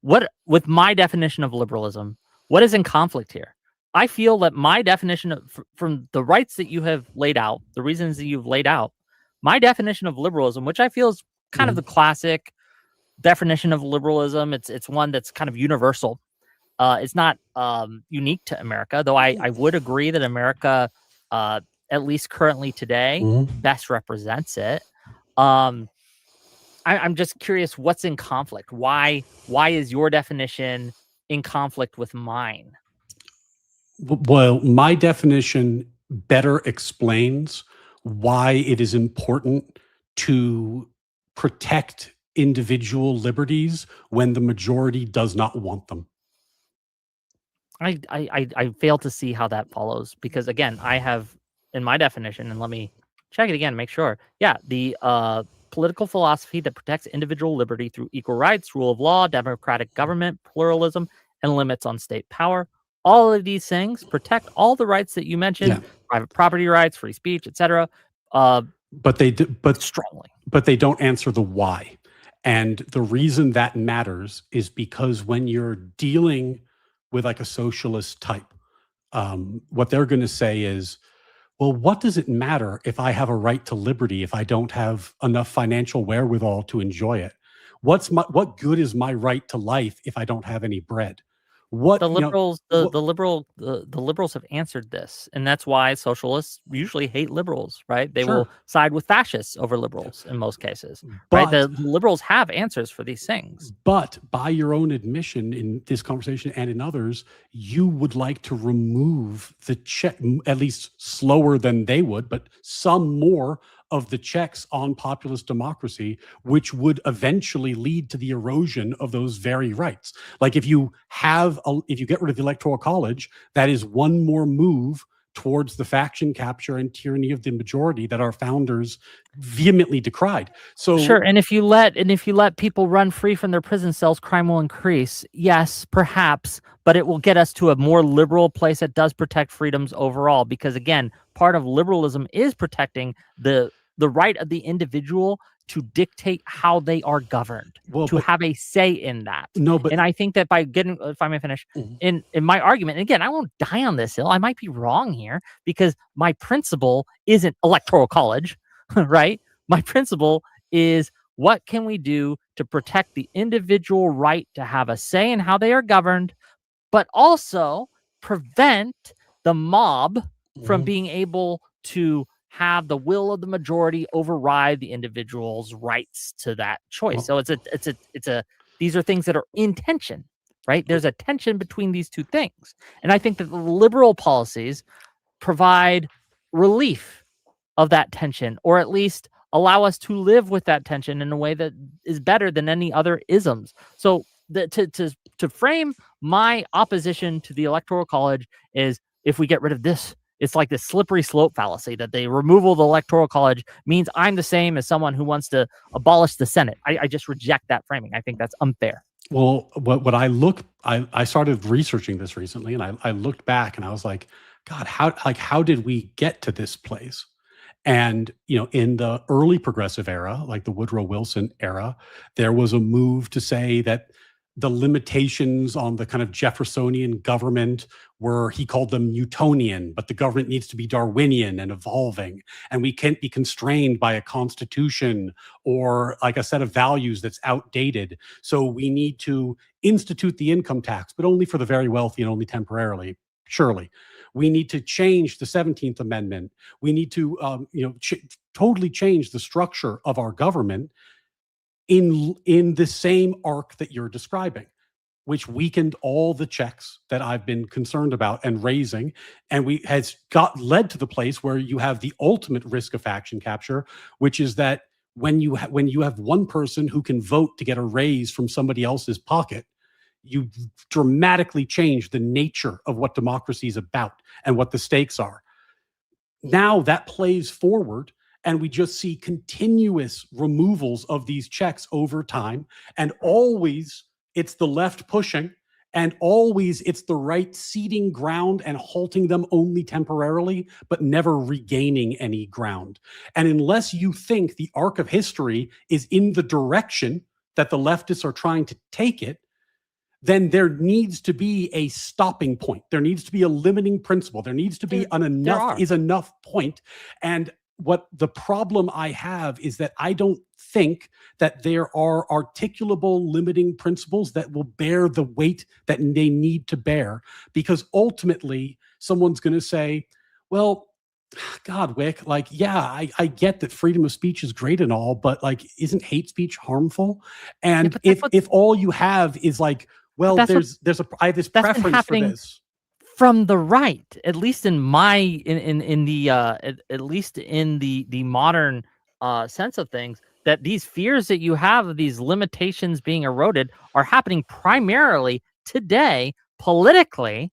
A: with my definition of liberalism, what is in conflict here? I feel that my definition of from the rights that you have laid out, the reasons that you've laid out, my definition of liberalism, which I feel is kind of the classic definition of liberalism, it's one that's kind of universal. It's not unique to America, though I would agree that America, at least currently today, best represents it. I'm just curious what's in conflict. Why is your definition in conflict with mine?
B: Well, my definition better explains why it is important to protect individual liberties when the majority does not want them.
A: I fail to see how that follows, because again, I have in my definition, and let me check it again, make sure. Yeah, the political philosophy that protects individual liberty through equal rights, rule of law, democratic government, pluralism, and limits on state power. All of these things protect all the rights that you mentioned, private property rights, free speech, etc.
B: But they do,
A: strongly.
B: But they don't answer the why. And the reason that matters is because when you're dealing with like a socialist type, what they're going to say is, well, what does it matter if I have a right to liberty if I don't have enough financial wherewithal to enjoy it? What good is my right to life if I don't have any bread?
A: The liberals, the liberals have answered this, and that's why socialists usually hate liberals, right? They will side with fascists over liberals in most cases, right? The liberals have answers for these things.
B: But by your own admission in this conversation and in others, you would like to remove the check, at least slower than they would, but some more of the checks on populist democracy, which would eventually lead to the erosion of those very rights. Like if you get rid of the Electoral College, that is one more move towards the faction capture and tyranny of the majority that our founders vehemently decried. So
A: sure, and if you let people run free from their prison cells, crime will increase. Yes, perhaps, but it will get us to a more liberal place that does protect freedoms overall. Because again, part of liberalism is protecting the right of the individual to dictate how they are governed, to have a say in that. And I think that by getting, if I may finish, in my argument, and again, I won't die on this hill. I might be wrong here because my principle isn't Electoral College, right? My principle is what can we do to protect the individual right to have a say in how they are governed, but also prevent the mob from being able to have the will of the majority override the individual's rights to that choice. So these are things that are in tension, right? There's a tension between these two things. And I think that the liberal policies provide relief of that tension, or at least allow us to live with that tension in a way that is better than any other isms. So to frame my opposition to the Electoral College is, if we get rid of this, it's like this slippery slope fallacy that the removal of the Electoral College means I'm the same as someone who wants to abolish the Senate. I just reject that framing. I think that's unfair.
B: Well, I started researching this recently, and I looked back and I was like, God, how did we get to this place? And, in the early progressive era, like the Woodrow Wilson era, there was a move to say that the limitations on the kind of Jeffersonian government were, he called them Newtonian, but the government needs to be Darwinian and evolving. And we can't be constrained by a constitution or like a set of values that's outdated. So we need to institute the income tax, but only for the very wealthy and only temporarily, surely. We need to change the 17th Amendment. We need to, totally change the structure of our government in the same arc that you're describing. which weakened all the checks that I've been concerned about and raising, and we has got led to the place where you have the ultimate risk of faction capture, which is that when you have one person who can vote to get a raise from somebody else's pocket, you dramatically change the nature of what democracy is about and what the stakes are. Now that plays forward, and we just see continuous removals of these checks over time, and always it's the left pushing, and always it's the right ceding ground and halting them only temporarily, but never regaining any ground. And unless you think the arc of history is in the direction that the leftists are trying to take it, then there needs to be a stopping point. There needs to be a limiting principle. There needs to be an enough is enough point. And what the problem I have is that I don't think that there are articulable limiting principles that will bear the weight that they need to bear, because ultimately someone's going to say, well, God, Wick, like, yeah, I get that freedom of speech is great and all, but like, isn't hate speech harmful? And if all you have is like, well, I have this preference for this
A: from the right, at least in my in the at least in the modern sense of things, that these fears that you have of these limitations being eroded are happening primarily today politically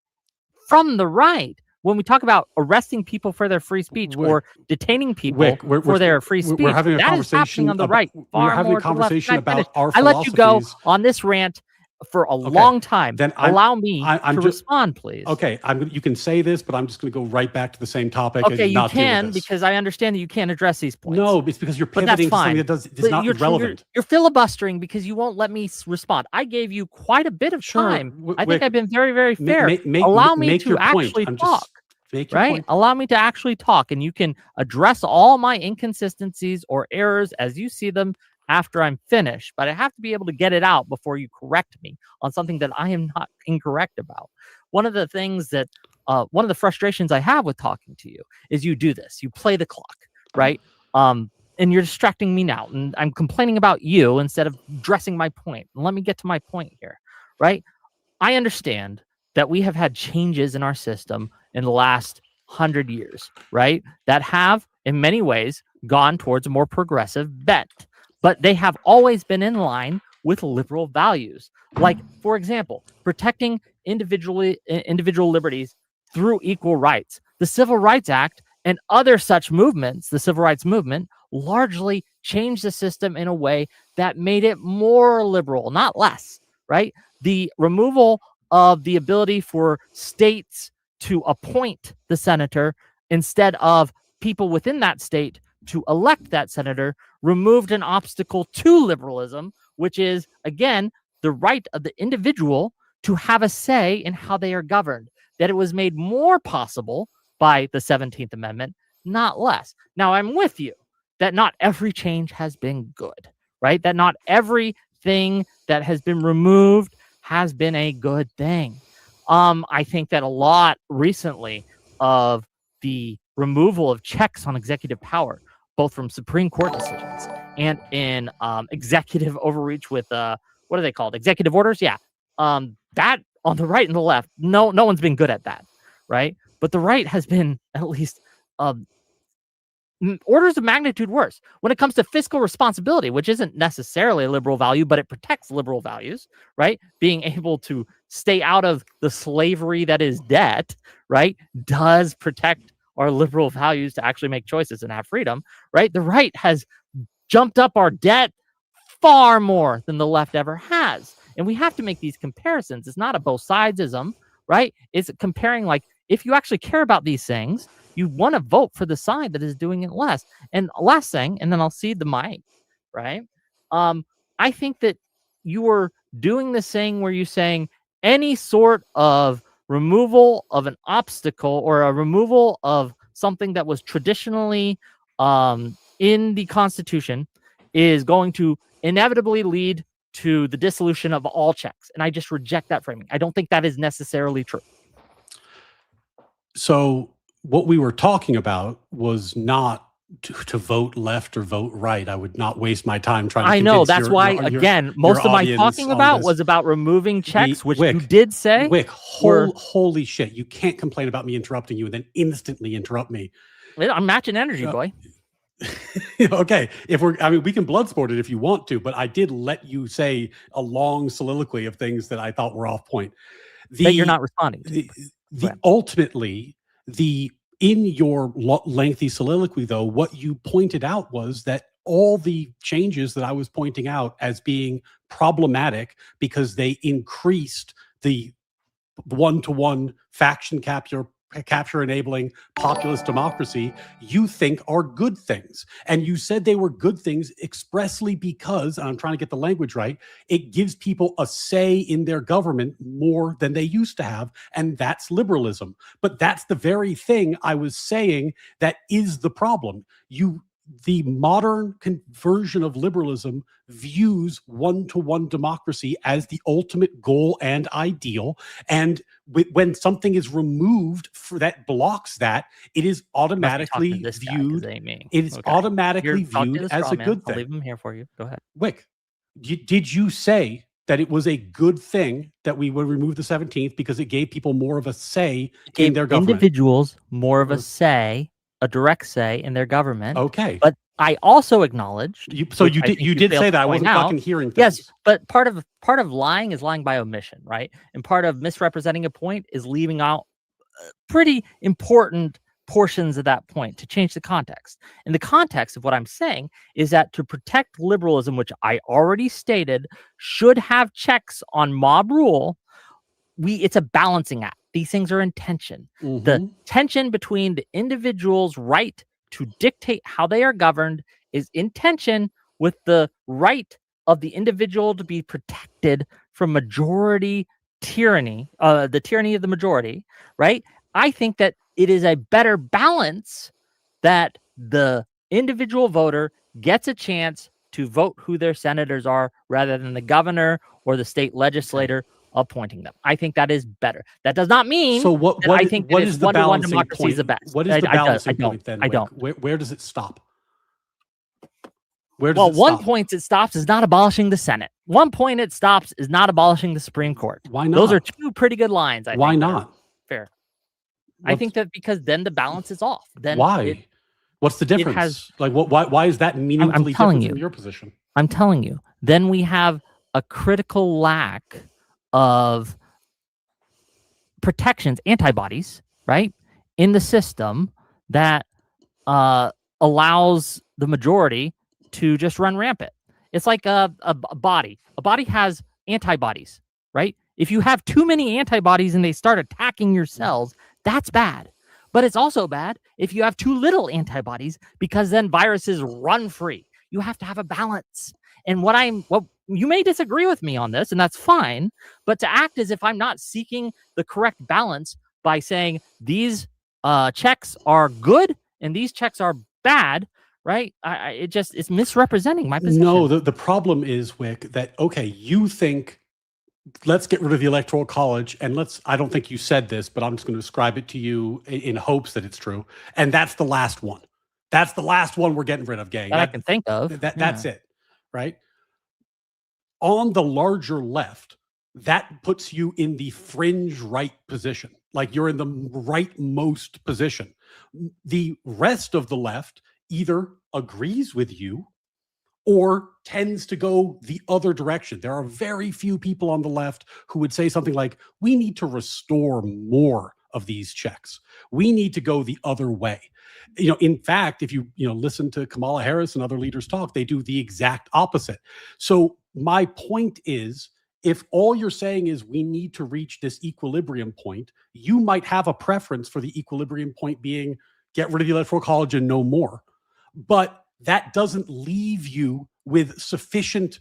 A: from the right. When we talk about arresting people for their free speech or detaining people for their free speech,
B: we're having a
A: that
B: conversation
A: is happening on the right.
B: We're having a conversation about our
A: I let you go
B: philosophies.
A: on this rant for a long time.
B: Then
A: allow me to respond, please.
B: Okay, you can say this, but I'm just going to go right back to the same topic.
A: Okay,
B: and
A: you
B: not
A: can,
B: deal with this.
A: because I understand that you can't address these points.
B: No, it's because you're pivoting to something that is not relevant.
A: You're filibustering because you won't let me respond. I gave you quite a bit of time. I think I've been very, very fair. Allow me to actually talk. Right? Allow me to actually talk, and you can address all my inconsistencies or errors as you see them after I'm finished, but I have to be able to get it out before you correct me on something that I am not incorrect about. One of the things that, one of the frustrations I have with talking to you is you do this. You play the clock, right? And you're distracting me now, and I'm complaining about you instead of addressing my point. And let me get to my point here, right? I understand that we have had changes in our system in the last 100 years, right? That have, in many ways, gone towards a more progressive bent. But they have always been in line with liberal values. Like, for example, protecting individual liberties through equal rights. The Civil Rights Act and other such movements, the Civil Rights Movement, largely changed the system in a way that made it more liberal, not less, right? The removal of the ability for states to appoint the senator instead of people within that state to elect that senator removed an obstacle to liberalism, which is, again, the right of the individual to have a say in how they are governed. That it was made more possible by the 17th Amendment, not less. Now, I'm with you that not every change has been good, right? That not everything that has been removed has been a good thing. I think that a lot recently of the removal of checks on executive power, both from Supreme Court decisions and in executive overreach with what are they called? Executive orders? Yeah. That on the right and the left, no one's been good at that, right? But the right has been at least orders of magnitude worse when it comes to fiscal responsibility, which isn't necessarily a liberal value, but it protects liberal values, right? Being able to stay out of the slavery that is debt, right, does protect our liberal values to actually make choices and have freedom, right? The right has jumped up our debt far more than the left ever has. And we have to make these comparisons. It's not a both sidesism, right? It's comparing, like, if you actually care about these things, you want to vote for the side that is doing it less. And last thing, and then I'll cede the mic, right? I think that you are doing this thing where you're saying any sort of removal of an obstacle or a removal of something that was traditionally in the Constitution is going to inevitably lead to the dissolution of all checks. And I just reject that framing. I don't think that is necessarily true.
B: So what we were talking about was not to vote left or vote right. I would not waste my time trying to
A: I know.
B: convince
A: That's why, again, most of my talking about was about removing checks, which you did say.
B: Whick, holy shit. You can't complain about me interrupting you and then instantly interrupt me.
A: I'm matching energy, boy.
B: Okay. We can blood sport it if you want to, but I did let you say a long soliloquy of things that I thought were off point.
A: That you're not responding to.
B: Ultimately, in your lengthy soliloquy, though, what you pointed out was that all the changes that I was pointing out as being problematic because they increased the one-to-one faction capture enabling populist democracy, you think are good things. And you said they were good things expressly because, and I'm trying to get the language right, it gives people a say in their government more than they used to have. And that's liberalism. But that's the very thing I was saying that is the problem. The modern version of liberalism views one-to-one democracy as the ultimate goal and ideal. And when something is removed that blocks that, it is automatically viewed. It is automatically viewed as a good thing.
A: I'll leave them here for you. Go ahead.
B: Whick, did you say that it was a good thing that we would remove the 17th because it gave people more of a say in their government?
A: Individuals more of a say, a direct say in their government.
B: Okay.
A: But I also acknowledged.
B: You did say that. I wasn't fucking hearing things.
A: Yes, but part of lying is lying by omission, right? And part of misrepresenting a point is leaving out pretty important portions of that point to change the context. And the context of what I'm saying is that to protect liberalism, which I already stated should have checks on mob rule, it's a balancing act. These things are in tension.
B: Mm-hmm.
A: The tension between the individual's right to dictate how they are governed is in tension with the right of the individual to be protected from majority tyranny, the tyranny of the majority, right? I think that it is a better balance that the individual voter gets a chance to vote who their senators are rather than the governor or the state legislator appointing them. I think that is better. That does not mean I think what is the balancing democracy
B: point?
A: is the best.
B: What is the balancing point then?
A: I don't.
B: Where does it stop?
A: One point it stops is not abolishing the Senate. One point it stops is not abolishing the Supreme Court.
B: Why not?
A: Those are two pretty good lines. I think.
B: Why not?
A: Fair. I think that because then the balance is off. Then
B: why? What's the difference? Why is that meaningfully different from your position?
A: I'm telling you. Then we have a critical lack of protections, antibodies, right, in the system that allows the majority to just run rampant. It's like a body. A body has antibodies, right? If you have too many antibodies and they start attacking your cells, that's bad. But it's also bad if you have too little antibodies because then viruses run free. You have to have a balance. And you may disagree with me on this, and that's fine, but to act as if I'm not seeking the correct balance by saying these checks are good and these checks are bad, right? It's misrepresenting my position.
B: No, the problem is, Whick, that, okay, you think, let's get rid of the Electoral College, and I don't think you said this, but I'm just going to ascribe it to you in hopes that it's true, and that's the last one. That's the last one we're getting rid of, gang.
A: That I can think of.
B: That's it, right? On the larger left, that puts you in the fringe right position. Like you're in the rightmost position. The rest of the left either agrees with you or tends to go the other direction. There are very few people on the left who would say something like, we need to restore more of these checks. We need to go the other way. In fact, if you listen to Kamala Harris and other leaders talk, they do the exact opposite. So my point is, if all you're saying is we need to reach this equilibrium point, you might have a preference for the equilibrium point being get rid of the Electoral College and no more. But that doesn't leave you with sufficient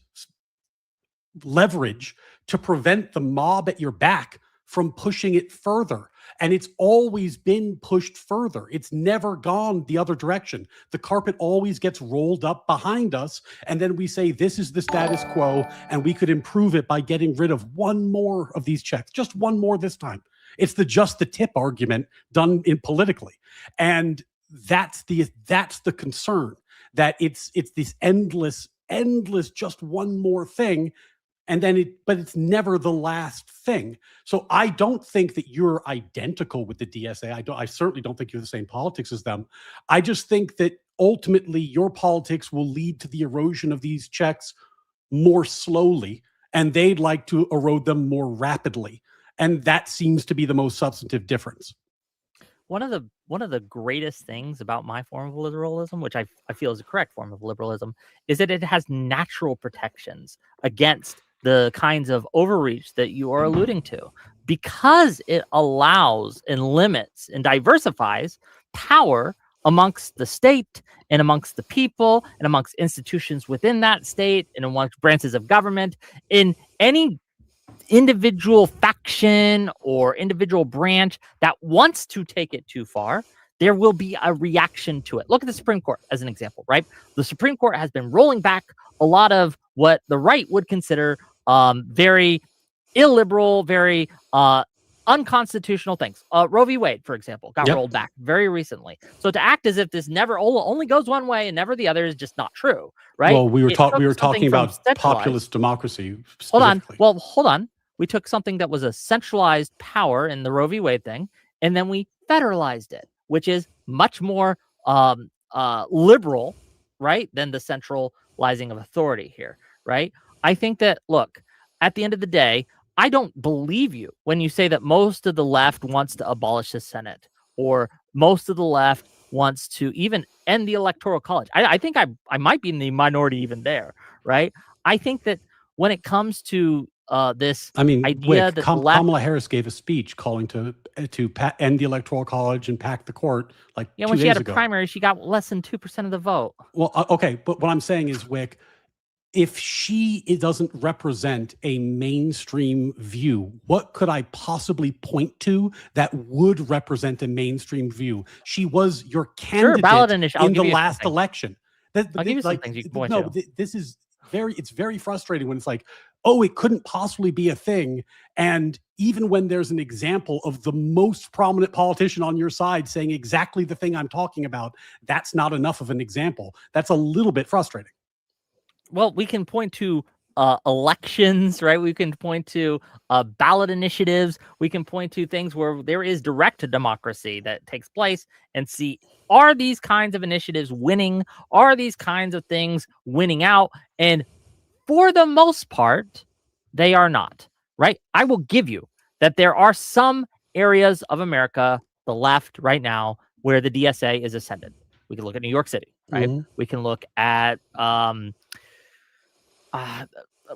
B: leverage to prevent the mob at your back from pushing it further. And it's always been pushed further. It's never gone the other direction. The carpet always gets rolled up behind us. And then we say, this is the status quo, and we could improve it by getting rid of one more of these checks, just one more this time. It's just the tip argument done politically. And that's the concern, that it's this endless just one more thing, and then but it's never the last thing. So I don't think that you're identical with the DSA. I certainly don't think you're the same politics as them. I just think that ultimately your politics will lead to the erosion of these checks more slowly, and they'd like to erode them more rapidly. And that seems to be the most substantive difference.
A: One of the greatest things about my form of liberalism, which I feel is a correct form of liberalism, is that it has natural protections against the kinds of overreach that you are alluding to, because it allows and limits and diversifies power amongst the state and amongst the people and amongst institutions within that state and amongst branches of government. In any individual faction or individual branch that wants to take it too far, there will be a reaction to it. Look at the Supreme Court as an example, right? The Supreme Court has been rolling back a lot of what the right would consider very illiberal, very unconstitutional things. Roe v. Wade, for example, got rolled back very recently. So to act as if this never only goes one way and never the other is just not true, right?
B: Well, we were talking about populist democracy.
A: Hold on. We took something that was a centralized power in the Roe v. Wade thing, and then we federalized it, which is much more liberal, right, than the centralizing of authority here, right? I think that, look, at the end of the day, I don't believe you when you say that most of the left wants to abolish the Senate, or most of the left wants to even end the Electoral College. I think I might be in the minority even there, right? I think that when it comes to this idea
B: Whick,
A: that
B: Kamala Harris gave a speech calling to end the Electoral College and pack the court like 2 days ago.
A: When she had a primary, she got less than 2% of the vote.
B: Well, okay, but what I'm saying is, Whick, if it doesn't represent a mainstream view, what could I possibly point to that would represent a mainstream view? She was your candidate in the last election.
A: I'll give you some things you can point to.
B: This is it's very frustrating when it's like, oh, it couldn't possibly be a thing. And even when there's an example of the most prominent politician on your side saying exactly the thing I'm talking about, that's not enough of an example. That's a little bit frustrating.
A: Well, we can point to elections, right? We can point to ballot initiatives. We can point to things where there is direct democracy that takes place and see, are these kinds of initiatives winning? Are these kinds of things winning out? And for the most part, they are not, right? I will give you that there are some areas of America, the left right now, where the DSA is ascendant. We can look at New York City, right? Mm-hmm. We can look at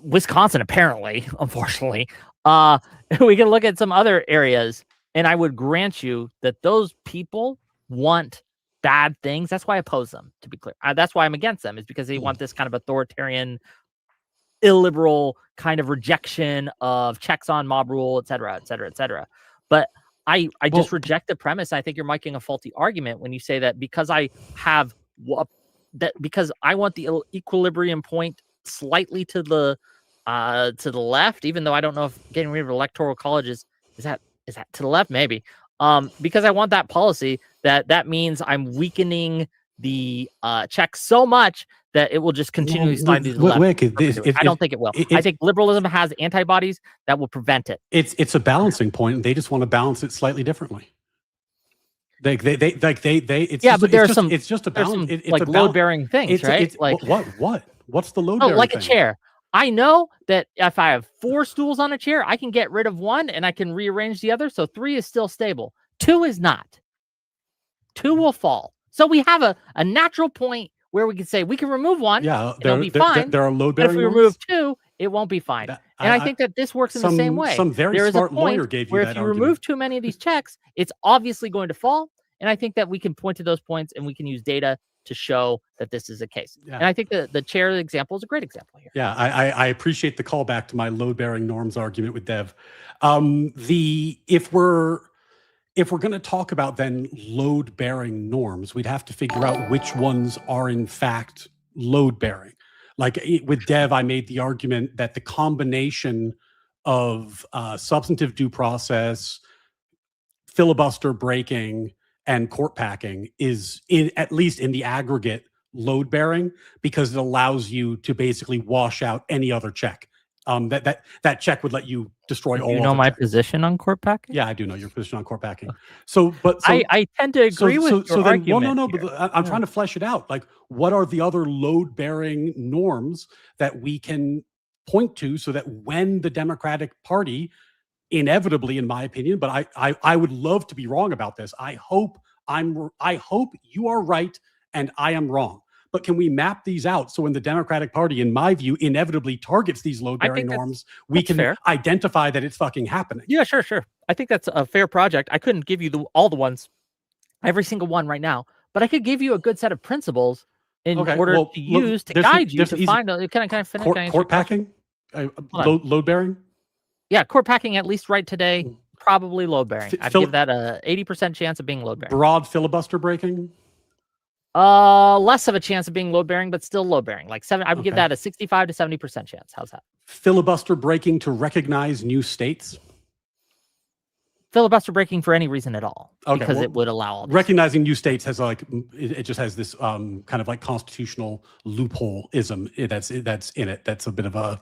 A: Wisconsin, apparently, unfortunately. We can look at some other areas, and I would grant you that those people want bad things. That's why I oppose them, to be clear. That's why I'm against them, is because they want this kind of authoritarian, illiberal kind of rejection of checks on mob rule, et cetera, et cetera, et cetera. But I just reject the premise. I think you're making a faulty argument when you say that because I have because I want the equilibrium point slightly to the left, even though I don't know if getting rid of Electoral College is that to the left, maybe. Because I want that policy, that means I'm weakening the check so much that it will just continually slide to the left. I don't think it will. I think liberalism has antibodies that will prevent it.
B: It's a balancing point, and they just want to balance it slightly differently. It's just a balance. It's
A: like load-bearing things, right?
B: What's the load-bearing
A: like
B: thing?
A: A chair. I know that if I have 4 stools on a chair, I can get rid of one and I can rearrange the other. So 3 is still stable. 2 is not. 2 will fall. So we have a natural point where we can say we can remove one.
B: Yeah,
A: it'll be fine.
B: There are load-bearing.
A: If we remove 2, it won't be fine. I think that this works in the same way.
B: Some very smart lawyer gave you that
A: if you remove too many of these checks, it's obviously going to fall. And I think that we can point to those points and we can use data to show that this is a case. Yeah. And I think the chair example is a great example here.
B: Yeah, I appreciate the callback to my load-bearing norms argument with Dev. If we're going to talk about then load-bearing norms, we'd have to figure out which ones are in fact load-bearing. Like with Dev, I made the argument that the combination of substantive due process, filibuster breaking, and court packing is at least in the aggregate load bearing, because it allows you to basically wash out any other check. That check would let you destroy all.
A: You know
B: other
A: my
B: checks.
A: position on court packing?
B: Yeah, I do know your position on court packing.
A: Okay.
B: So
A: I tend to agree with your
B: then, well,
A: argument.
B: but I'm trying to flesh it out. Like, what are the other load bearing norms that we can point to, so that when the Democratic Party, inevitably, in my opinion, but I would love to be wrong about this. I hope you are right and I am wrong. But can we map these out so when the Democratic Party, in my view, inevitably targets these load-bearing norms, we can identify that it's fucking happening?
A: Yeah, sure. I think that's a fair project. I couldn't give you all the ones, every single one right now, but I could give you a good set of principles in order to use to guide you to find. Can I finish?
B: Court packing, load bearing.
A: Yeah, court packing, at least right today, probably load bearing. I'd give that a 80% chance of being load bearing.
B: Broad filibuster breaking.
A: Less of a chance of being load bearing, but still load bearing. Like 7, I would give that a 65 to 70% chance. How's that?
B: Filibuster breaking to recognize new states.
A: Filibuster breaking for any reason at all, because it would allow all this.
B: Recognizing new states has it just has this kind of like constitutional loophole-ism that's in it. That's a bit of an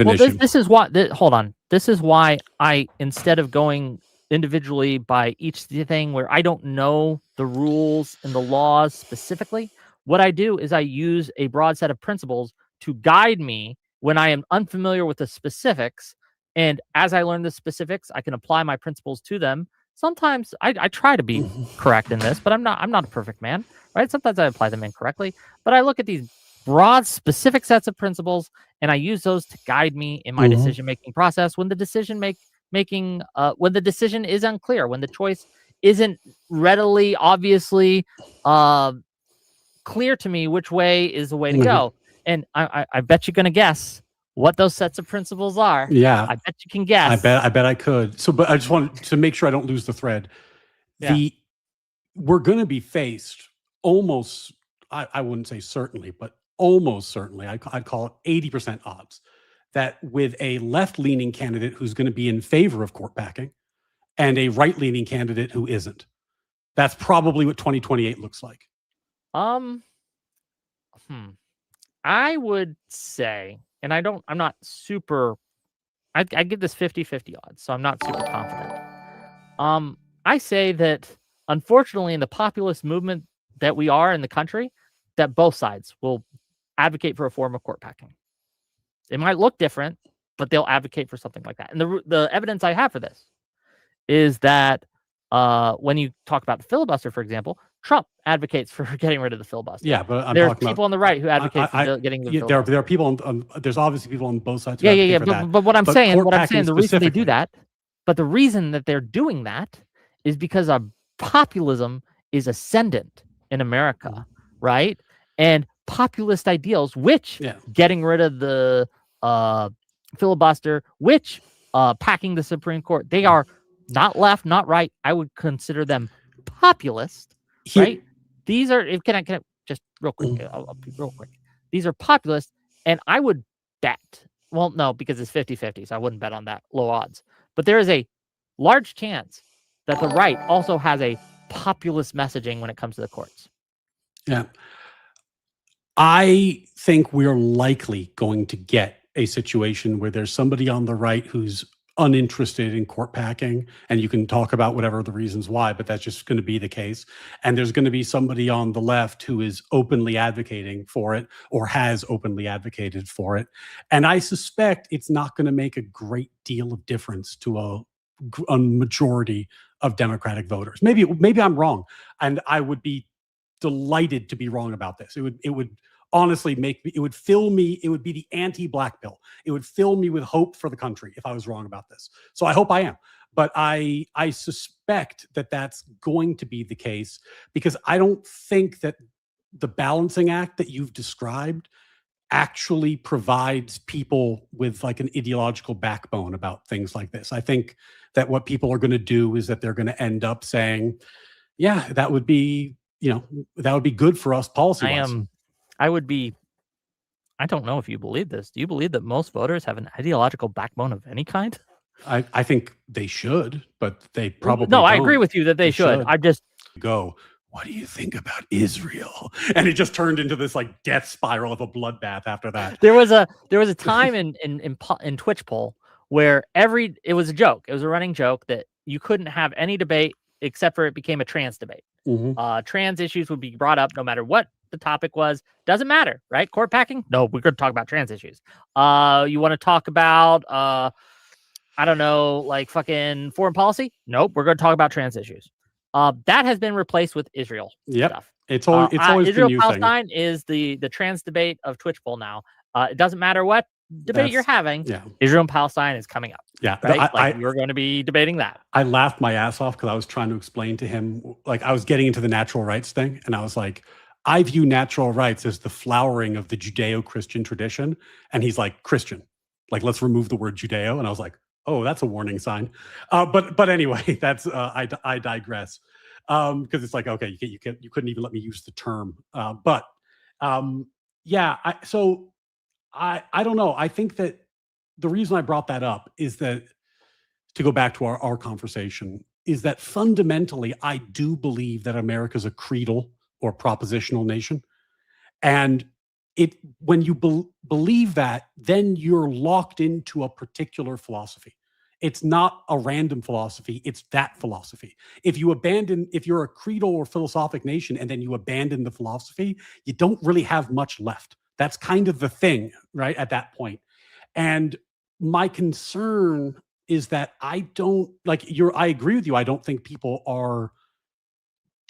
B: issue.
A: This is why. Hold on. This is why I, instead of going individually by each thing where I don't know the rules and the laws specifically, what I do is I use a broad set of principles to guide me when I am unfamiliar with the specifics. And as I learn the specifics, I can apply my principles to them. Sometimes I try to be correct in this, but I'm not a perfect man, right? Sometimes I apply them incorrectly, but I look at these broad, specific sets of principles, and I use those to guide me in my decision-making process when the decision when the decision is unclear, when the choice isn't readily, obviously clear to me which way is the way to go. And I bet you're going to guess what those sets of principles are.
B: Yeah.
A: I bet you can guess.
B: I bet I could. So, but I just want to make sure I don't lose the thread.
A: Yeah.
B: We're going to be faced almost, I wouldn't say certainly, but almost certainly, I'd call it 80% odds that with a left-leaning candidate who's going to be in favor of court packing and a right-leaning candidate who isn't. That's probably what 2028 looks like.
A: I would say, and I'm not super, I give this 50-50 odds, so I'm not super confident. I say that, unfortunately, in the populist movement that we are in the country, that both sides will advocate for a form of court packing. It might look different, but they'll advocate for something like that. And the evidence I have for this is that when you talk about the filibuster, for example, Trump advocates for getting rid of the filibuster.
B: Yeah, but
A: there's people on the right who advocate for getting rid of the filibuster.
B: There are people there's obviously people on both sides.
A: But what I'm saying, the reason they do that, but the reason that they're doing that is because populism is ascendant in America, right? And populist ideals, which getting rid of the filibuster, which packing the Supreme Court, they are not left, not right. I would consider them populist, right? These are, can I just real quick? I'll be real quick. These are populist, and I would bet, well, no, because it's 50-50, so I wouldn't bet on that, low odds. But there is a large chance that the right also has a populist messaging when it comes to the courts.
B: Yeah. I think we're likely going to get a situation where there's somebody on the right who's uninterested in court packing, and you can talk about whatever the reasons why, but that's just going to be the case. And there's going to be somebody on the left who is openly advocating for it or has openly advocated for it. And I suspect it's not going to make a great deal of difference to a majority of Democratic voters. Maybe I'm wrong, and I would be delighted to be wrong about this. It would honestly it would fill me, it would be the anti-black pill. It would fill me with hope for the country if I was wrong about this. So I hope I am. But I suspect that that's going to be the case, because I don't think that the balancing act that you've described actually provides people with like an ideological backbone about things like this. I think that what people are going to do is that they're going to end up saying, yeah, that would be good for us policy-wise.
A: I don't know if you believe this. Do you believe that most voters have an ideological backbone of any kind?
B: I think they should, but they probably
A: no.
B: don't.
A: I agree with you that they should.
B: go, what do you think about Israel? And it just turned into this like death spiral of a bloodbath after that.
A: There was a time in Twitch poll where it was a joke. It was a running joke that you couldn't have any debate except for it became a trans debate. Trans issues would be brought up no matter what the topic was. Doesn't matter, right? Court packing? No, we're going to talk about trans issues. You want to talk about I don't know, like fucking foreign policy? Nope, we're going to talk about trans issues. That has been replaced with Israel stuff.
B: It's always
A: Israel
B: been
A: Palestine is the trans debate of Twitch poll now. It doesn't matter what debate you're having.
B: Yeah.
A: Israel and Palestine is coming up.
B: Yeah,
A: right? You're going to be debating that.
B: I laughed my ass off because I was trying to explain to him, like I was getting into the natural rights thing, and I was like, I view natural rights as the flowering of the Judeo-Christian tradition, and he's like, Christian, like let's remove the word Judeo, and I was like, oh, that's a warning sign. But anyway, that's I digress. Because it's like, okay, you couldn't even let me use the term. Yeah, I don't know. I think that the reason I brought that up is that, to go back to our conversation, is that fundamentally I do believe that America's a creedal or propositional nation. And when you believe that, then you're locked into a particular philosophy. It's not a random philosophy, it's that philosophy. If you're a creedal or philosophic nation and then you abandon the philosophy, you don't really have much left. That's kind of the thing, right, at that point. And my concern is that I agree with you. I don't think people are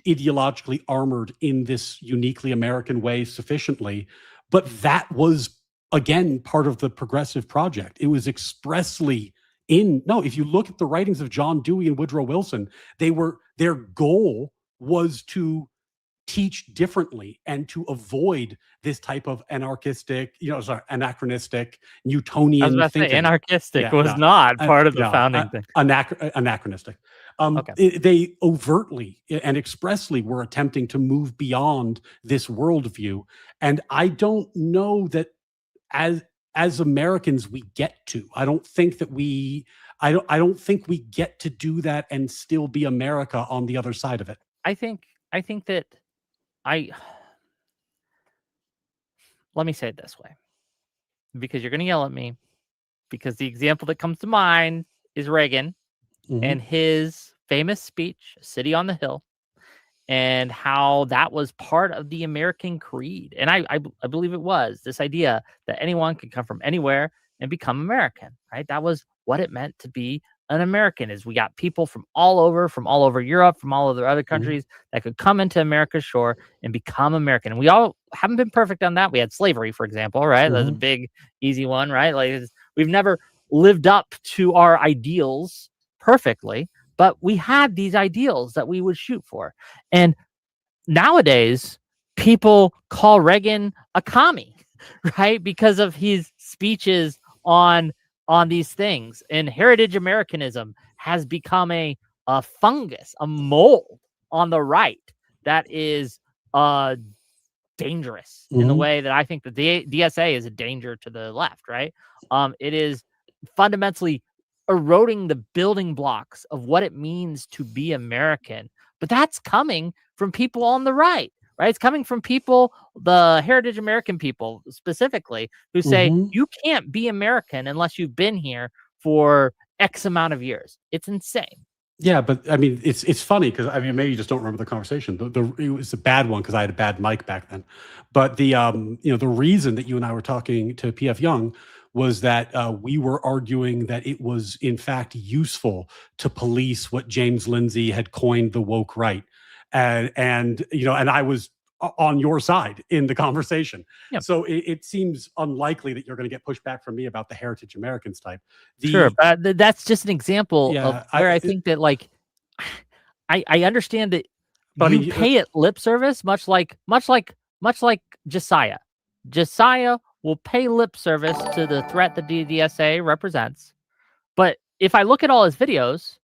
B: ideologically armored in this uniquely American way sufficiently, but that was, again, part of the progressive project. It was expressly if you look at the writings of John Dewey and Woodrow Wilson, their goal was to teach differently and to avoid this type of anachronistic, Newtonian thinking.
A: Anarchistic was not part of the founding thing.
B: Anachronistic. They overtly and expressly were attempting to move beyond this worldview. And I don't know that as Americans we get to. I don't think we get to do that and still be America on the other side of it.
A: I think that let me say it this way, because you're going to yell at me, because the example that comes to mind is Reagan and his famous speech, City on the Hill, and how that was part of the American creed. And I believe it was this idea that anyone could come from anywhere and become American, right? That was what it meant to be an American. Is we got people from all over Europe, from all other countries that could come into America's shore and become American. And we all haven't been perfect on that. We had slavery, for example, right? That's a big, easy one, right? Like we've never lived up to our ideals perfectly, but we had these ideals that we would shoot for. And nowadays, people call Reagan a commie, right? Because of his speeches on these things. And heritage Americanism has become a fungus, a mold on the right that is dangerous in the way that I think that the DSA is a danger to the left, right? It is fundamentally eroding the building blocks of what it means to be American. But that's coming from people on the right, right? It's coming from people, the heritage American people specifically, who say you can't be American unless you've been here for X amount of years. It's insane.
B: Yeah, but I mean, it's funny because I mean, maybe you just don't remember the conversation. It was a bad one because I had a bad mic back then. But the reason that you and I were talking to PF Young was that we were arguing that it was in fact useful to police what James Lindsay had coined the woke right, and I was on your side in the conversation. Yep. So it seems unlikely that you're going to get pushback from me about the heritage Americans type.
A: Sure, but that's just an example of where I think that, like, I understand that you pay it lip service, much like Josiah. Josiah will pay lip service to the threat that the DSA represents. But if I look at all his videos,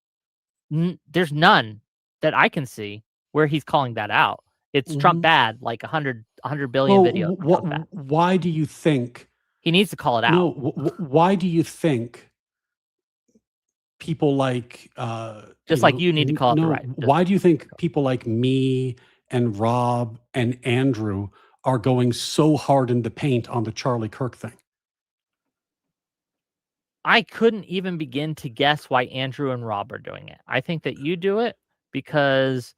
A: there's none that I can see where he's calling that out. It's Trump bad, like 100 billion videos.
B: Why do you think
A: he needs to call it out?
B: No, why do you think people like
A: Just like you need to call it the right.
B: why do you think people like me and Rob and Andrew are going so hard in the paint on the Charlie Kirk thing?
A: I couldn't even begin to guess why Andrew and Rob are doing it. I think that you do it because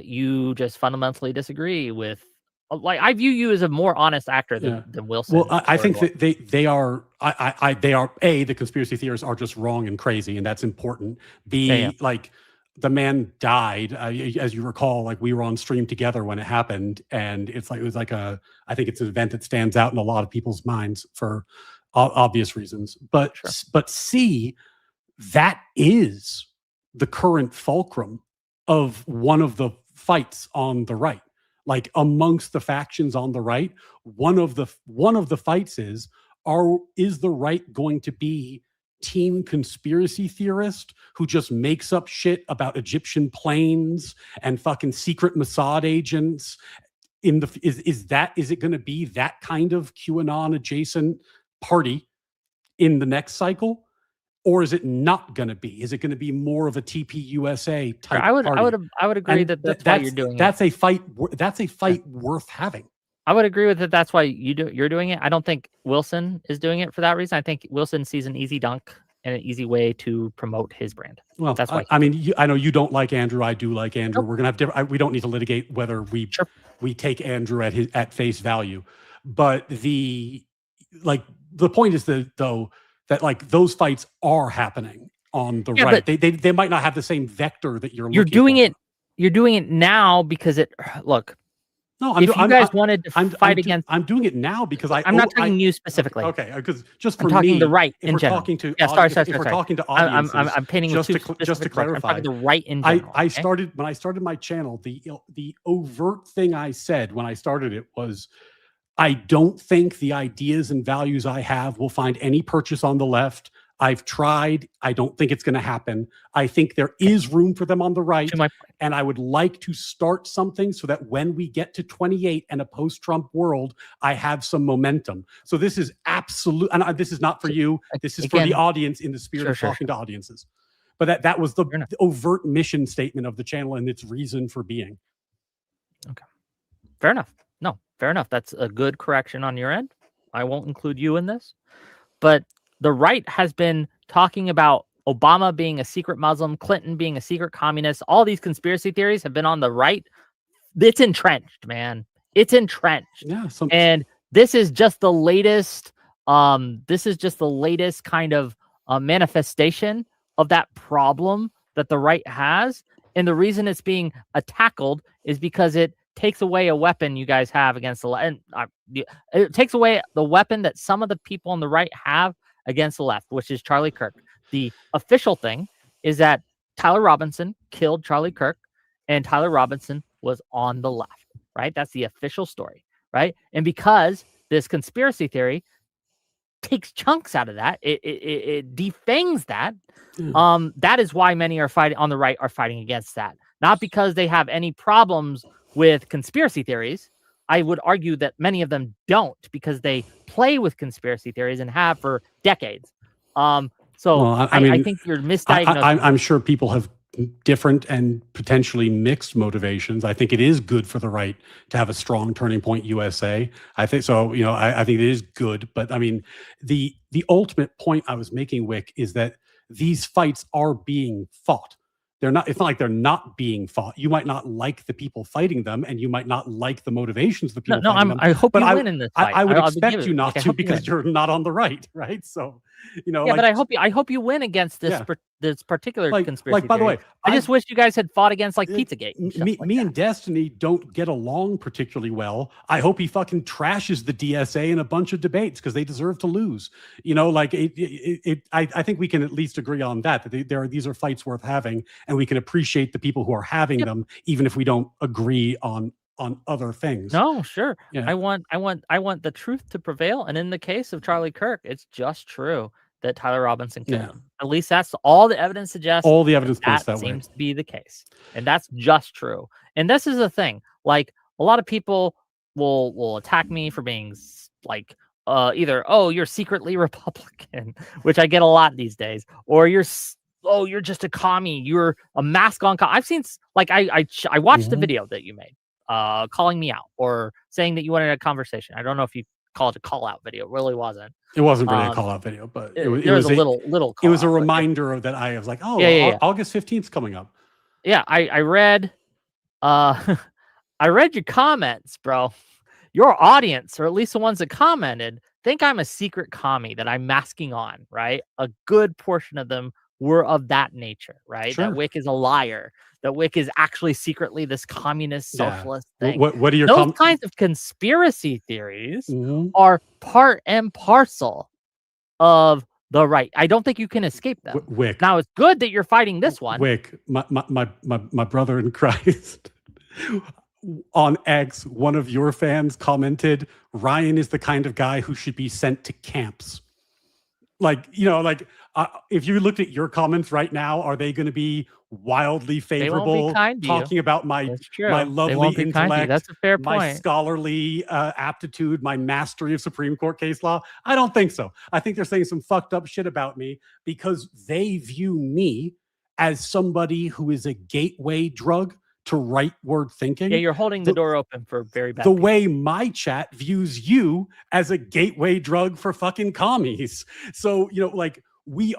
A: you just fundamentally disagree with. Like, I view you as a more honest actor than Wilson.
B: Well, I think that they are the conspiracy theorists are just wrong and crazy, and that's important. B, like the man died, as you recall, like we were on stream together when it happened, and it was like I think it's an event that stands out in a lot of people's minds for obvious reasons. But C, that is the current fulcrum of one of the fights on the right. Like amongst the factions on the right, one of the fights is the right going to be team conspiracy theorist who just makes up shit about Egyptian planes and fucking secret Mossad agents? Is it going to be that kind of QAnon adjacent party in the next cycle? Or is it not going to be? Is it going to be more of a TPUSA type party?
A: I would agree that's why you're doing
B: it. That's a fight worth having.
A: I would agree with it. That's why you're doing it. I don't think Wilson is doing it for that reason. I think Wilson sees an easy dunk and an easy way to promote his brand.
B: Well, that's why. I mean, I know you don't like Andrew. I do like Andrew. Nope. We're gonna have different. We don't need to litigate whether we take Andrew at face value, but the point is that like those fights are happening on the right. They might not have the same vector that you're
A: doing it. You're doing it now because look.
B: No,
A: if you guys wanted to fight against,
B: I'm doing it now because
A: I'm not talking you specifically.
B: Okay, because just for
A: I'm talking
B: me,
A: the right in general.
B: Talking to
A: if
B: we're talking to audiences,
A: I'm painting
B: just to clarify.
A: I'm talking the right in general.
B: I started when I started my channel. The overt thing I said when I started it was, I don't think the ideas and values I have will find any purchase on the left. I've tried. I don't think it's going to happen. I think there is room for them on the right. And I would like to start something so that when we get to 28 and a post-Trump world, I have some momentum. So this is absolute. And this is not for you. This is for the audience in the spirit of talking to audiences. But that was the overt mission statement of the channel and its reason for being.
A: Okay. Fair enough. No, fair enough. That's a good correction on your end. I won't include you in this. But the right has been talking about Obama being a secret Muslim, Clinton being a secret communist. All these conspiracy theories have been on the right. It's entrenched, man. It's entrenched.
B: Yeah.
A: And this is just the latest. This is just the latest kind of manifestation of that problem that the right has. And the reason it's being tackled is because it takes away a weapon you guys have against the left. It takes away the weapon that some of the people on the right have against the left, which is Charlie Kirk. The official thing is that Tyler Robinson killed Charlie Kirk and Tyler Robinson was on the left, right? That's the official story, right? And because this conspiracy theory takes chunks out of that, it defangs that. That is why many are fighting on the right are fighting against that. Not because they have any problems with conspiracy theories. I would argue that many of them don't, because they play with conspiracy theories and have for decades. I think you're misdiagnosing.
B: I'm sure people have different and potentially mixed motivations. I think it is good for the right to have a strong Turning Point USA. I think so. I think it is good. But I mean, the ultimate point I was making, Whick, is that these fights are being fought. It's not like they're not being fought. You might not like the people fighting them, and you might not like the motivations of the people fighting them.
A: I hope you win in this fight.
B: I would expect you not to, because you're not on the right, right? So,
A: but I hope you win against this this particular conspiracy.
B: By the way,
A: I just wish you guys had fought against Pizzagate.
B: Me and Destiny don't get along particularly well. I hope he fucking trashes the DSA in a bunch of debates because they deserve to lose. I think we can at least agree on that these are fights worth having, and we can appreciate the people who are having them, even if we don't agree on other things.
A: No, sure. Yeah. I want the truth to prevail. And in the case of Charlie Kirk, it's just true that Tyler Robinson killed him. At least that's all the evidence suggests.
B: All the evidence points that
A: seems to be the case. And that's just true. And this is the thing. Like, a lot of people will attack me for being like either, oh, you're secretly Republican, which I get a lot these days, or you're oh, you're just a commie. You're a mask on. I've seen like I watched the video that you made, calling me out or saying that you wanted a conversation. I don't know if you call it a call out video. It really wasn't.
B: It wasn't really a call out video, but it
A: there was
B: was
A: a little.
B: It was a
A: call out,
B: reminder of that. I was like, oh,
A: Yeah.
B: August 15th coming up.
A: Yeah, I read, I read your comments, bro. Your audience, or at least the ones that commented, think I'm a secret commie that I'm masking on, right? A good portion of them were of that nature, right?
B: Sure.
A: That Whick is a liar. That Whick is actually secretly this communist socialist thing.
B: What are your
A: Those kinds of conspiracy theories
B: Mhm.
A: are part and parcel of the right. I don't think you can escape them.
B: Whick.
A: Now it's good that you're fighting this one.
B: Whick, my brother in Christ. On X, one of your fans commented, Ryan is the kind of guy who should be sent to camps. Like, you know, like if you looked at your comments right now, are they going to be wildly favorable, talking about my lovely intellect,
A: that's a fair
B: my
A: point,
B: scholarly aptitude, my mastery of Supreme Court case law? I don't think so. I think they're saying some fucked up shit about me because they view me as somebody who is a gateway drug to rightward thinking.
A: Yeah, you're holding the door open for very bad
B: people. Way my chat views you as a gateway drug for fucking commies. So, you know, like we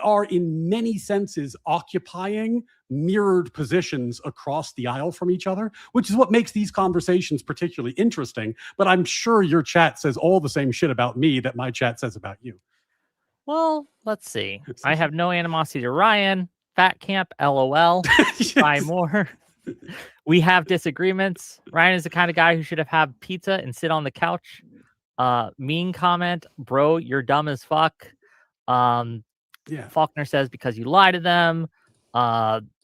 B: are in many senses occupying mirrored positions across the aisle from each other, which is what makes these conversations particularly interesting. But I'm sure your chat says all the same shit about me that my chat says about you.
A: Well, let's see. I have no animosity to Ryan. Fat camp, LOL.
B: Yes.
A: Try more. We have disagreements. Ryan is the kind of guy who should have had pizza and sit on the couch. Mean comment, bro, you're dumb as fuck. Faulkner says because you lie to them.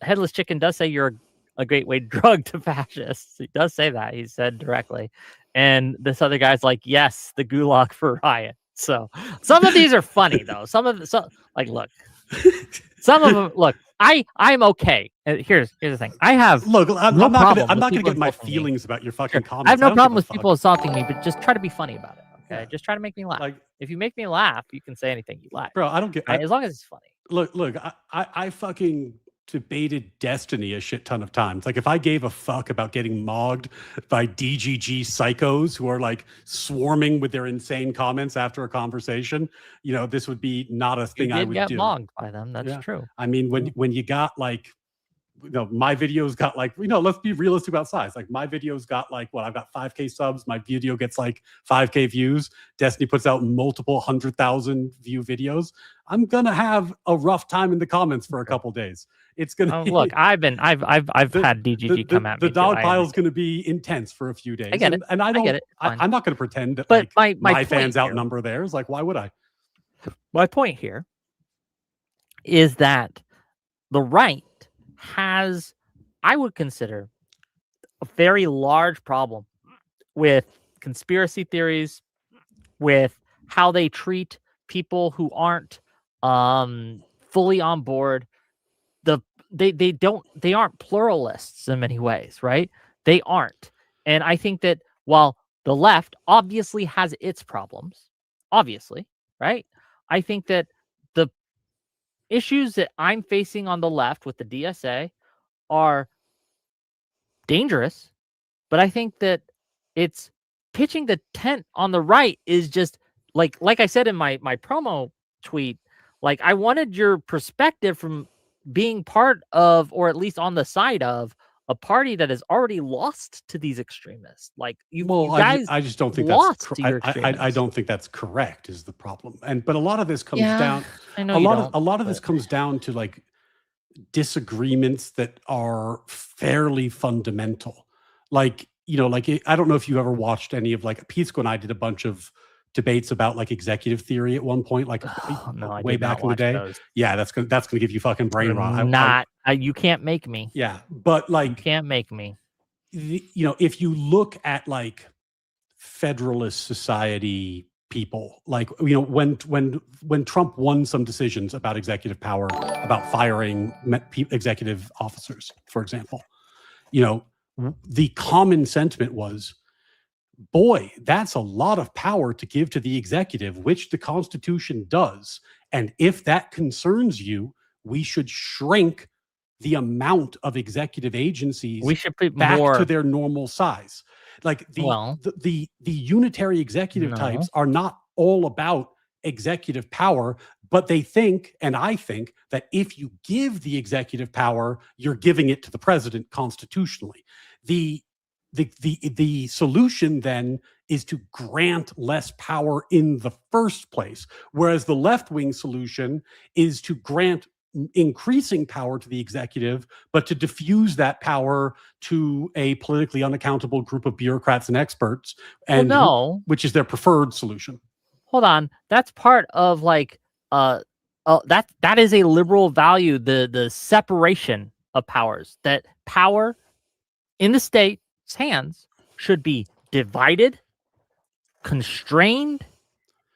A: Headless Chicken does say you're a gateway drug to fascists. He does say that. He said directly. And this other guy's like, yes, the gulag for Ryan. So some of these are funny though. Look. Some of them, look, I'm okay. Here's the thing. I have
B: I'm not gonna get my feelings about your fucking comments.
A: I have no problem with people assaulting me, but just try to be funny about it. Okay, just try to make me laugh.
B: Like,
A: if you make me laugh, you can say anything you like,
B: bro. I don't get
A: as long as it's funny.
B: Look, I fucking debated Destiny a shit ton of times. Like if I gave a fuck about getting mogged by DGG psychos who are like swarming with their insane comments after a conversation, you know, this would be not a thing I would
A: get
B: do.
A: Mogged by them. That's true.
B: I mean, when you got like, you know, my videos got like, you know, let's be realistic about size. Like my videos got like, what, I've got 5K subs. My video gets like 5K views. Destiny puts out multiple 100,000 view videos. I'm going to have a rough time in the comments for a couple days. It's going to
A: look, I've had DGG come at me.
B: The dog pile is going to be intense for a few days.
A: I get it.
B: And I don't get it. I'm not going to pretend that but like my fans outnumber theirs. Like, why would I?
A: My point here is that the right has, I would consider, a very large problem with conspiracy theories, with how they treat people who aren't fully on board. They aren't pluralists in many ways, right? They aren't. And I think that while the left obviously has its problems, obviously, right? I think that the issues that I'm facing on the left with the DSA are dangerous, but I think that it's pitching the tent on the right is just like I said in my promo tweet, like I wanted your perspective from being part of, or at least on the side of, a party that has already lost to these extremists. Like you guys,
B: I just don't think
A: that's
B: I don't think that's correct is the problem. But a lot of this comes down.
A: I know
B: a lot of this comes down to like disagreements that are fairly fundamental. Like, you know, like I don't know if you ever watched any of like Pizco and I did a bunch of debates about like executive theory at one point, like way back in the day. Those. Yeah, that's gonna give you fucking brain rot.
A: You can't make me.
B: Yeah, but like
A: you can't make me.
B: You know, if you look at like Federalist Society people, like, you know, when Trump won some decisions about executive power, about firing executive officers, for example, you know, the common sentiment was, boy, that's a lot of power to give to the executive, which the Constitution does. And if that concerns you, we should shrink the amount of executive agencies
A: We should put
B: back
A: more.
B: to their normal size. Like
A: Well,
B: the unitary executive
A: no.
B: types are not all about executive power, but they think, and I think, that if you give the executive power, you're giving it to the president constitutionally. The solution then is to grant less power in the first place, whereas the left-wing solution is to grant increasing power to the executive, but to diffuse that power to a politically unaccountable group of bureaucrats and experts, and
A: no.
B: which is their preferred solution.
A: Hold on. That's part of like that is a liberal value, the separation of powers. That power in the state's hands should be divided, constrained,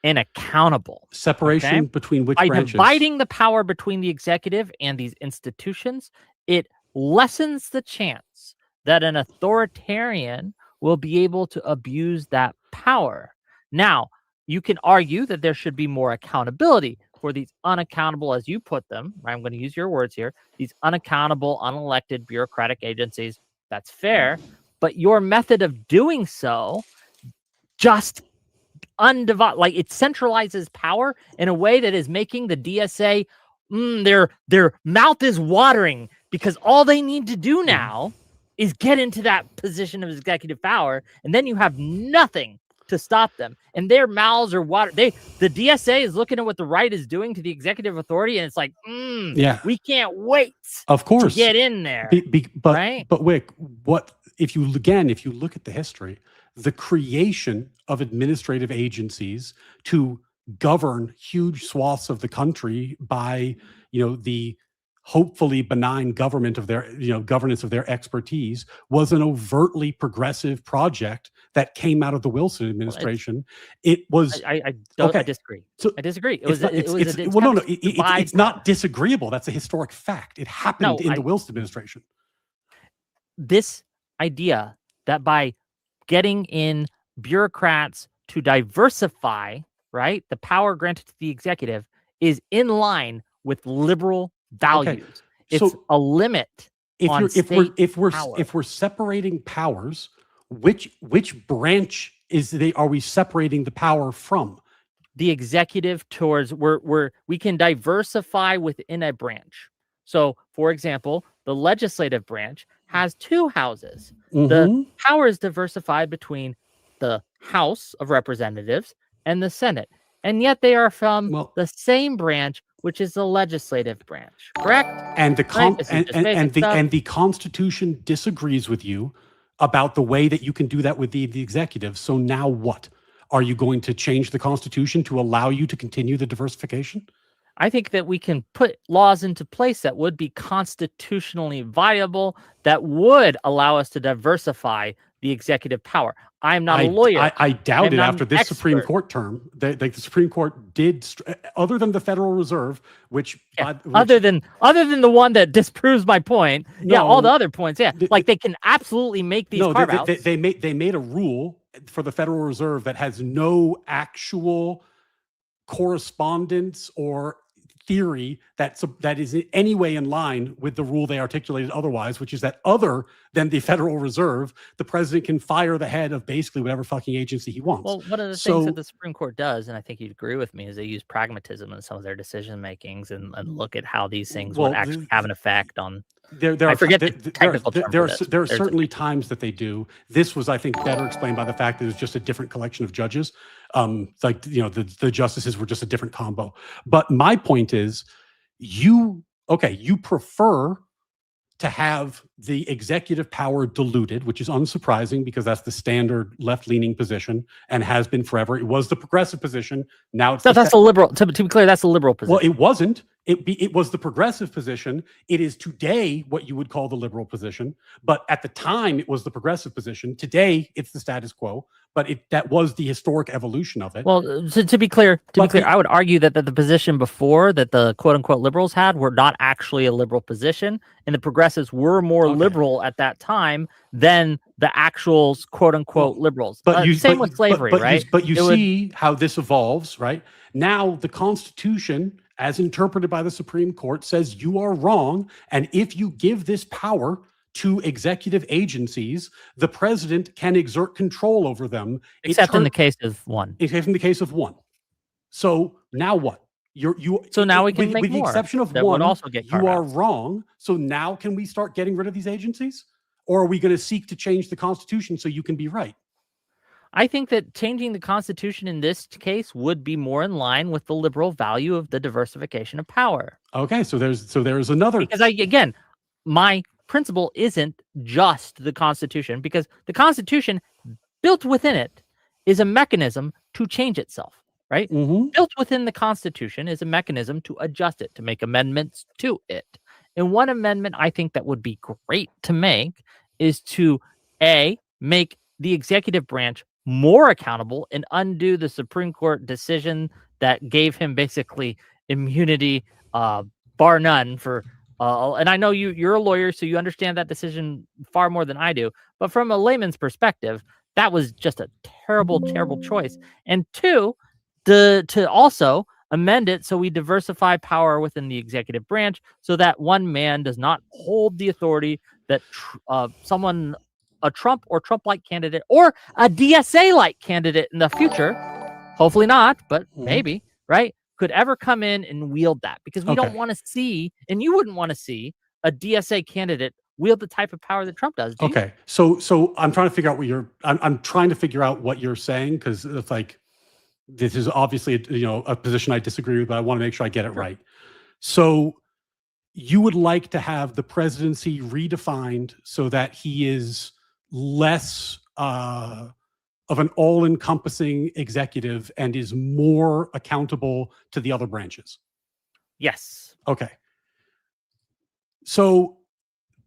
A: and accountable.
B: Separation between which
A: By
B: branches?
A: dividing the power between the executive and these institutions, it lessens the chance that an authoritarian will be able to abuse that power. Now, you can argue that there should be more accountability for these unaccountable, as you put them, right? I'm going to use your words here, these unaccountable, unelected bureaucratic agencies. That's fair. But your method of doing so just like it centralizes power in a way that is making the DSA their mouth is watering, because all they need to do now is get into that position of executive power, and then you have nothing to stop them. And their mouths are water. The DSA is looking at what the right is doing to the executive authority, and it's like, we can't wait.
B: Of course,
A: to get in there.
B: But
A: right?
B: But Whick, what if you look at the history, the creation of administrative agencies to govern huge swaths of the country by, the hopefully benign government of their, governance of their expertise, was an overtly progressive project that came out of the Wilson administration. It was.
A: I disagree.
B: So
A: I disagree.
B: It's not disagreeable. That's a historic fact. It happened in the Wilson administration.
A: This idea that by getting in bureaucrats to diversify, right, the power granted to the executive is in line with liberal values. Okay. It's a limit.
B: If we're separating powers, which branch are we separating the power from?
A: The executive towards we can diversify within a branch. So, for example, the legislative branch has two houses. The power is diversified between the House of Representatives and the Senate, and yet they are from the same branch, which is the legislative branch. Correct?
B: And the Constitution disagrees with you about the way that you can do that with the executive. So now what? Are you going to change the Constitution to allow you to continue the diversification?
A: I think that we can put laws into place that would be constitutionally viable, that would allow us to diversify the executive power. I'm not a lawyer.
B: I doubt it after this Supreme Court term. The Supreme Court did, other than the Federal Reserve, which
A: other than the one that disproves my point, all the other points, they can absolutely make these carve-outs.
B: They made a rule for the Federal Reserve that has no actual correspondence or theory that is in any way in line with the rule they articulated otherwise, which is that other than the Federal Reserve, the president can fire the head of basically whatever fucking agency he wants.
A: Well, one of the things that the Supreme Court does, and I think you'd agree with me, is they use pragmatism in some of their decision makings and look at how these things would actually have an effect on. I forget the technical term.
B: There are certainly times that they do. This was, I think, better explained by the fact that it was just a different collection of judges. The justices were just a different combo. But my point is, you prefer to have the executive power diluted, which is unsurprising because that's the standard left-leaning position and has been forever. It was the progressive position. Now it's
A: that's the liberal. To be clear, that's the liberal position.
B: Well, it wasn't. It was the progressive position. It is today what you would call the liberal position, but at the time it was the progressive position. Today it's the status quo, but that was the historic evolution of it.
A: Well, to be clear, I would argue that the position before that the quote unquote liberals had were not actually a liberal position, and the progressives were more liberal at that time than the actual quote unquote liberals. Same with slavery, right?
B: But you see how this evolves, right? Now the Constitution, as interpreted by the Supreme Court, says you are wrong. And if you give this power to executive agencies, the president can exert control over them.
A: Except in the case of one.
B: Except in the case of one. So now what?
A: So now we can make
B: with the
A: more
B: exception of
A: that would
B: one,
A: also get
B: you are
A: carve-outs.
B: wrong. So now can we start getting rid of these agencies? Or are we going to seek to change the Constitution so you can be right?
A: I think that changing the Constitution in this case would be more in line with the liberal value of the diversification of power.
B: Okay, so there's another.
A: Because again, my principle isn't just the Constitution, because the Constitution built within it is a mechanism to change itself, right?
B: Mhm.
A: Built within the Constitution is a mechanism to adjust it, to make amendments to it. And one amendment I think that would be great to make is to make the executive branch more accountable and undo the Supreme Court decision that gave him basically immunity, bar none for. And I know you're a lawyer, so you understand that decision far more than I do. But from a layman's perspective, that was just a terrible, terrible choice. And two, to also amend it so we diversify power within the executive branch so that one man does not hold the authority that someone, a Trump or Trump-like candidate or a DSA-like candidate in the future, hopefully not, but maybe, right, could ever come in and wield that, because we don't want to see, and you wouldn't want to see, a DSA candidate wield the type of power that Trump does. Do you?
B: Okay, so I'm trying to figure out what I'm trying to figure out what you're saying, because it's like, this is obviously a position I disagree with, but I want to make sure I get it right. So you would like to have the presidency redefined so that he is less of an all-encompassing executive and is more accountable to the other branches.
A: Yes.
B: Okay. So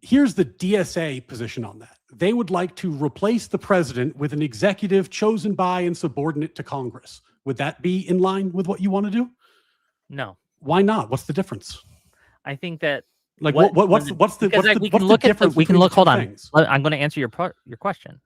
B: here's the DSA position on that. They would like to replace the president with an executive chosen by and subordinate to Congress. Would that be in line with what you want to do?
A: No.
B: Why not? What's the difference?
A: I think that
B: like what's the difference?
A: We can look. Hold on. I'm going to answer your question.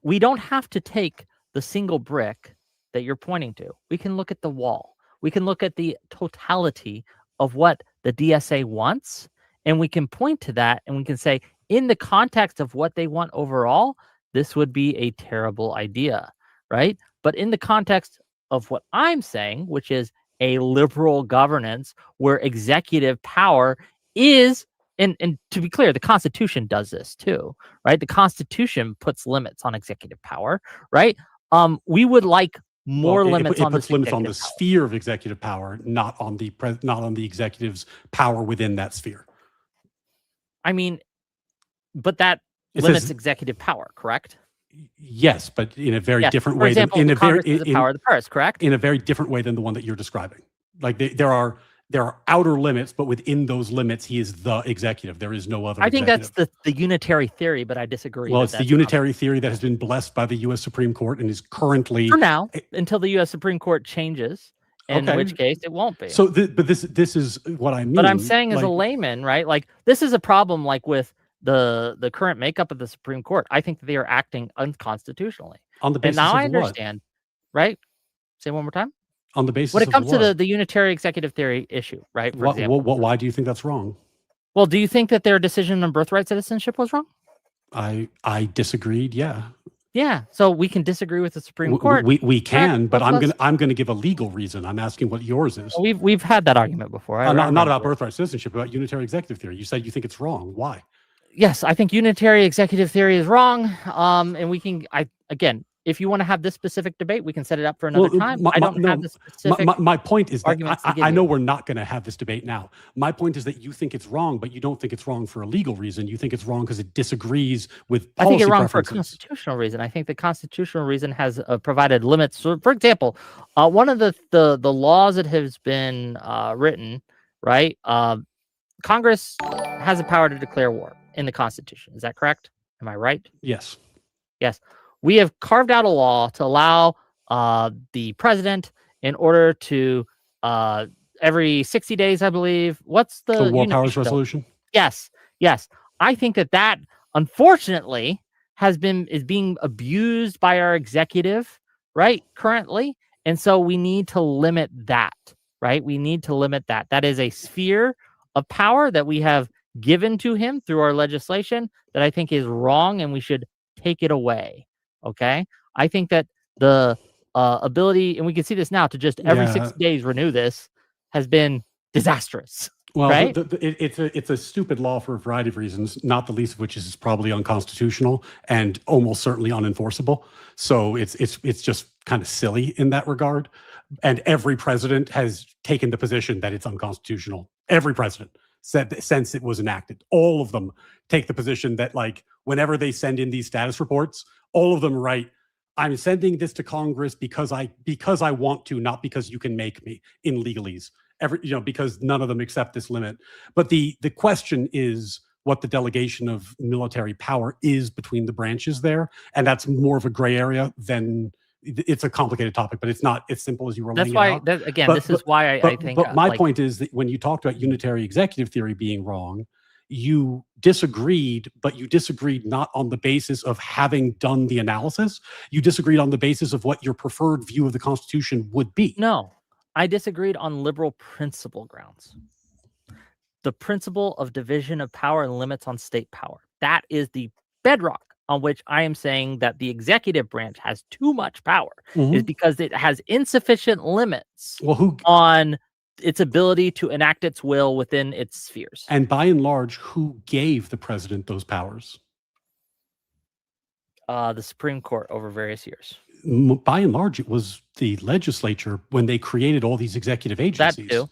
A: We don't have to take the single brick that you're pointing to. We can look at the wall. We can look at the totality of what the DSA wants, and we can point to that, and we can say, in the context of what they want overall, this would be a terrible idea, right? But in the context of what I'm saying, which is a liberal governance where executive power is, and to be clear, the Constitution does this too, right? The Constitution puts limits on executive power, right? We would like more limits on
B: puts limits on the sphere of executive power, not on the executive's power within that sphere.
A: I mean, but that limits executive power, correct?
B: Yes, but in a very different way.
A: For example, the power of the purse, correct?
B: In a very different way than the one that you're describing. Like there are outer limits, but within those limits, he is the executive. There is no other.
A: I think that's the unitary theory, but I disagree.
B: Well, it's the unitary theory that has been blessed by the U.S. Supreme Court and is currently,
A: for now, until the U.S. Supreme Court changes. In which case it won't be.
B: So, but this is what I mean.
A: But I'm saying, as a layman, right? Like, this is a problem. Like with the current makeup of the Supreme Court, I think that they are acting unconstitutionally.
B: On the basis
A: and now
B: of
A: I understand, right? Say it one more time.
B: On the basis
A: when it comes
B: of
A: to the unitary executive theory issue, right? For example,
B: why do you think that's wrong?
A: Well, do you think that their decision on birthright citizenship was wrong?
B: I disagreed. Yeah.
A: Yeah. So we can disagree with the Supreme Court.
B: We can, but I'm gonna give a legal reason. I'm asking what yours is.
A: We've had that argument before.
B: Not about birthright citizenship, about unitary executive theory. You said you think it's wrong. Why?
A: Yes, I think unitary executive theory is wrong. And we can, again, if you want to have this specific debate, we can set it up for another time. I don't have the specific.
B: My point is that I know we're not going to have this debate now. My point is that you think it's wrong, but you don't think it's wrong for a legal reason. You think it's wrong because it disagrees with policy
A: I think it's wrong
B: preferences.
A: For a constitutional reason. I think the constitutional reason has provided limits. So, for example, one of the laws that has been written, right? Congress has the power to declare war in the Constitution. Is that correct? Am I right?
B: Yes.
A: Yes. We have carved out a law to allow the president, in order to every 60 days, I believe. What's the
B: War Powers Resolution?
A: Yes. Yes. I think that unfortunately is being abused by our executive, right? Currently. And so we need to limit that. right? We need to limit that. That is a sphere of power that we have given to him through our legislation that I think is wrong, and we should take it away. Okay. I think that the ability, and we can see this now, to just every
B: Yeah.
A: 60 days renew this has been disastrous.
B: Well,
A: Right?
B: it's a stupid law for a variety of reasons, not the least of which is it's probably unconstitutional and almost certainly unenforceable. So it's just kind of silly in that regard. And every president has taken the position that it's unconstitutional. Every president said since it was enacted. All of them take the position that, like, whenever they send in these status reports, all of them write, "I'm sending this to Congress because I want to, not because you can make me," in legalese. Because none of them accept this limit. But the question is what the delegation of military power is between the branches there, and that's more of a gray area than it's a complicated topic, but it's not as simple as you were
A: That's
B: laying
A: why,
B: it out.
A: this is why I think.
B: But my point is that when you talked about unitary executive theory being wrong, you disagreed, but you disagreed not on the basis of having done the analysis. You disagreed on the basis of what your preferred view of the Constitution would be.
A: No, I disagreed on liberal principle grounds. The principle of division of power and limits on state power. That is the bedrock on which I am saying that the executive branch has too much power, is because it has insufficient limits on its ability to enact its will within its spheres.
B: And by and large, who gave the president those powers?
A: The Supreme Court over various years.
B: By and large, it was the legislature when they created all these executive agencies.
A: That too.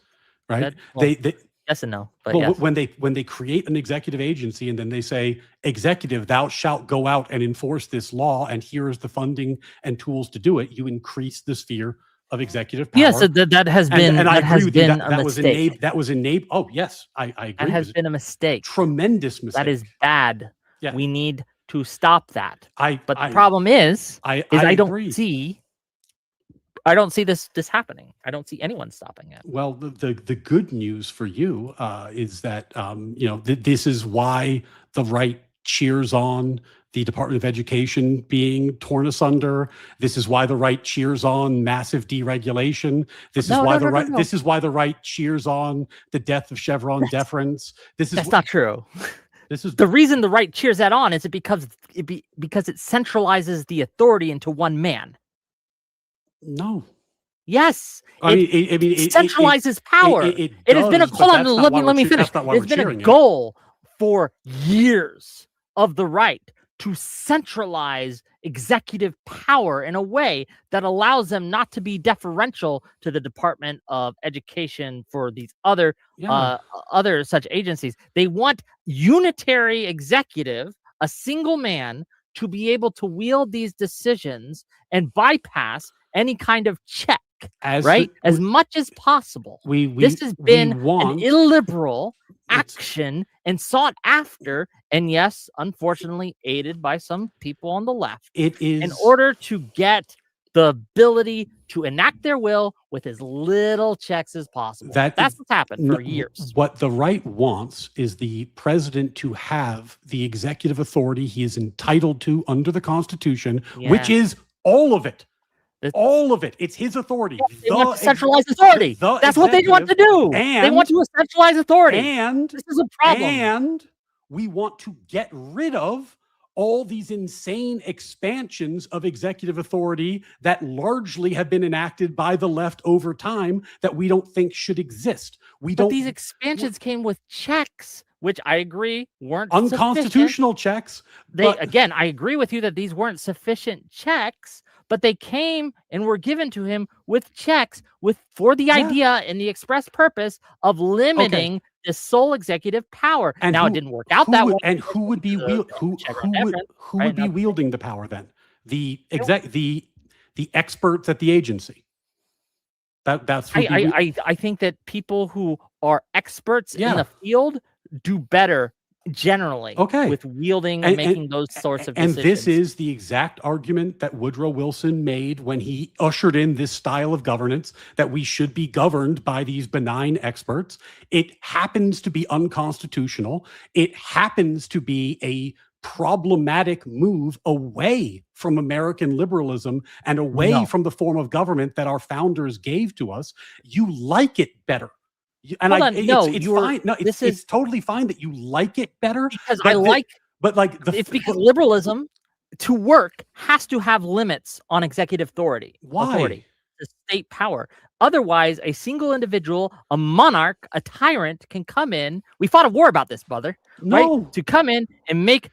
B: Right?
A: They yes and no. But yes.
B: When they create an executive agency and then they say, "Executive, thou shalt go out and enforce this law, and here is the funding and tools to do it," you increase the sphere of executive power.
A: Yes, that has been,
B: and I agree with you.
A: That was
B: enabled. That was enabled. Oh yes, I agree.
A: That has been a mistake.
B: Tremendous mistake.
A: That is bad.
B: Yeah.
A: We need to stop that. But the
B: I-
A: problem is
B: I
A: agree. I don't see this happening. I don't see anyone stopping it.
B: Well, the good news for you is that this is why the right cheers on the Department of Education being torn asunder. This is why the right cheers on massive deregulation. This is why This is why the right cheers on the death of Chevron deference. That's
A: not true.
B: This is
A: the reason the right cheers that on is because it centralizes the authority into one man.
B: No.
A: Yes. It centralizes power. It has been let me finish. It's been a goal for years of the right to centralize executive power in a way that allows them not to be deferential to the Department of Education for these other such agencies. They want unitary executive, a single man, to be able to wield these decisions and bypass any kind of check, as much as possible. This has been an illiberal action and sought after, and yes, unfortunately, aided by some people on the left.
B: It is
A: in order to get the ability to enact their will with as little checks as possible. That's what's happened for years.
B: What the right wants is the president to have the executive authority he is entitled to under the Constitution, which is all of it. All of it. It's his authority.
A: They want to centralize authority. That's what they want to do. They want to centralize authority.
B: And
A: this is a problem.
B: And we want to get rid of all these insane expansions of executive authority that largely have been enacted by the left over time that we don't think should exist.
A: But these expansions came with checks, which I agree weren't
B: unconstitutional checks.
A: Again, I agree with you that these weren't sufficient checks, but they came and were given to him with checks for the idea and the express purpose of limiting the sole executive power. And now it didn't work out that way.
B: And who would be wielding the power then? The experts at the agency.
A: I think that people who are experts in the field do better generally with wielding and making those sorts of decisions.
B: And this is the exact argument that Woodrow Wilson made when he ushered in this style of governance, that we should be governed by these benign experts. It happens to be unconstitutional. It happens to be a problematic move away from American liberalism and away
A: No.
B: from the form of government that our founders gave to us. You like it better. And
A: Hold on, no,
B: it's
A: you're
B: fine. No, it's totally fine that you like it better.
A: because I like
B: but like
A: it's because liberalism to work has to have limits on executive authority.
B: Why?
A: The state power. Otherwise, a single individual, a monarch, a tyrant can come in. We fought a war about this, brother.
B: No.
A: Right? To come in and make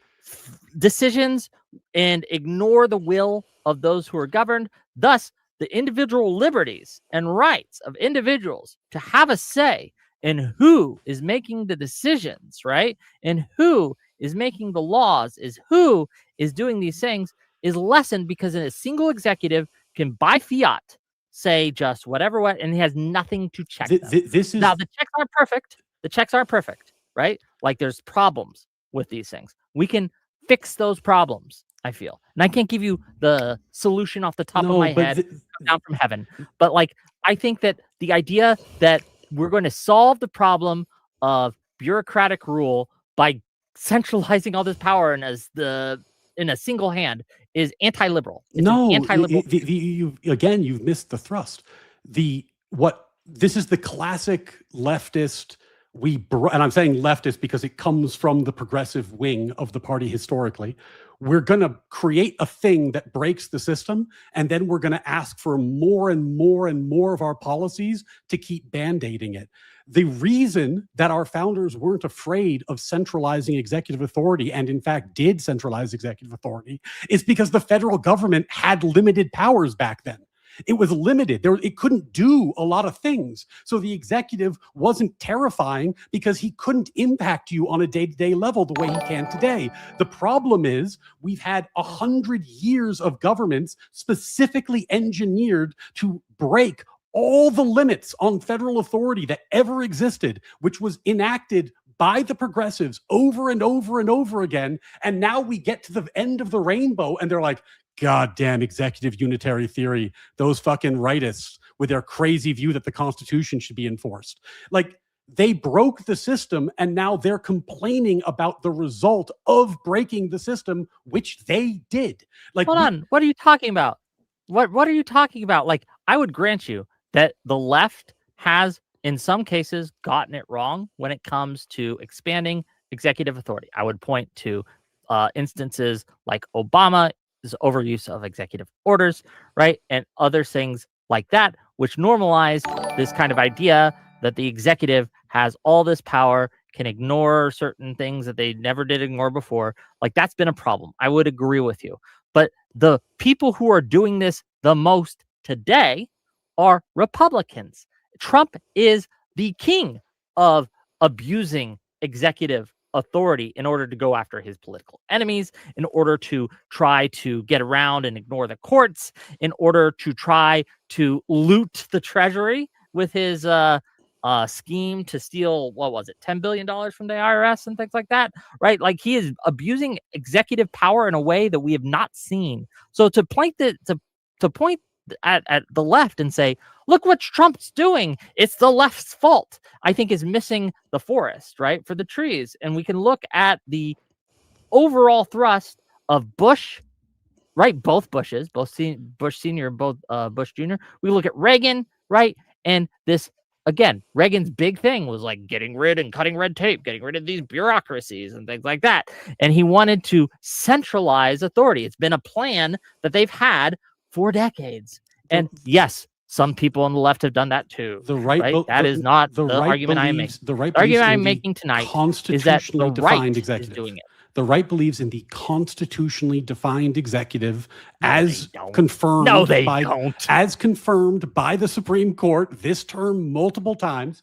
A: decisions and ignore the will of those who are governed. Thus, the individual liberties and rights of individuals to have a say in who is making the decisions, right? And who is making the laws, is who is doing these things, is lessened because a single executive can, by fiat, say just whatever, and he has nothing to check them.
B: This is
A: now the checks aren't perfect. The checks aren't perfect, right? Like there's problems with these things. We can fix those problems, I feel. And I can't give you the solution off the top of my head down from heaven. But like I think that the idea that we're going to solve the problem of bureaucratic rule by centralizing all this power in a single hand is anti-liberal. It's anti-liberal.
B: You've missed the thrust. This is the classic leftist. And I'm saying leftist because it comes from the progressive wing of the party historically. We're going to create a thing that breaks the system, and then we're going to ask for more and more and more of our policies to keep band-aiding it. The reason that our founders weren't afraid of centralizing executive authority, and in fact did centralize executive authority, is because the federal government had limited powers back then. It was limited. It couldn't do a lot of things. So the executive wasn't terrifying because he couldn't impact you on a day-to-day level the way he can today. The problem is we've had 100 years of governments specifically engineered to break all the limits on federal authority that ever existed, which was enacted by the progressives over and over and over again. And now we get to the end of the rainbow and they're like, goddamn executive unitary theory, those fucking rightists with their crazy view that the Constitution should be enforced. Like, they broke the system and now they're complaining about the result of breaking the system, which they did. Like,
A: hold on, what are you talking about? What are you talking about? Like, I would grant you that the left has, in some cases, gotten it wrong when it comes to expanding executive authority. I would point to instances like Obama's overuse of executive orders, right? And other things like that, which normalize this kind of idea that the executive has all this power, can ignore certain things that they never did ignore before. Like, that's been a problem. I would agree with you. But the people who are doing this the most today are Republicans. Trump is the king of abusing executive authority in order to go after his political enemies, in order to try to get around and ignore the courts, in order to try to loot the treasury with his scheme to steal, what was it, $10 billion from the IRS and things like that, right? Like, he is abusing executive power in a way that we have not seen. So to point at the left and say, look what Trump's doing, it's the left's fault, I think is missing the forest, right, for the trees. And we can look at the overall thrust of Bush, right, both Bushes, both Bush Sr., both Bush Jr. We look at Reagan, right, and this, again, Reagan's big thing was like getting rid and cutting red tape, getting rid of these bureaucracies and things like that. And he wanted to centralize authority. It's been a plan that they've had for decades. And yes, some people on the left have done that too.
B: The right,
A: that is not the argument I'm making.
B: The right,
A: the argument I'm making tonight is that the right is doing it.
B: The right believes in the constitutionally defined executive as confirmed as confirmed by the Supreme Court this term multiple times.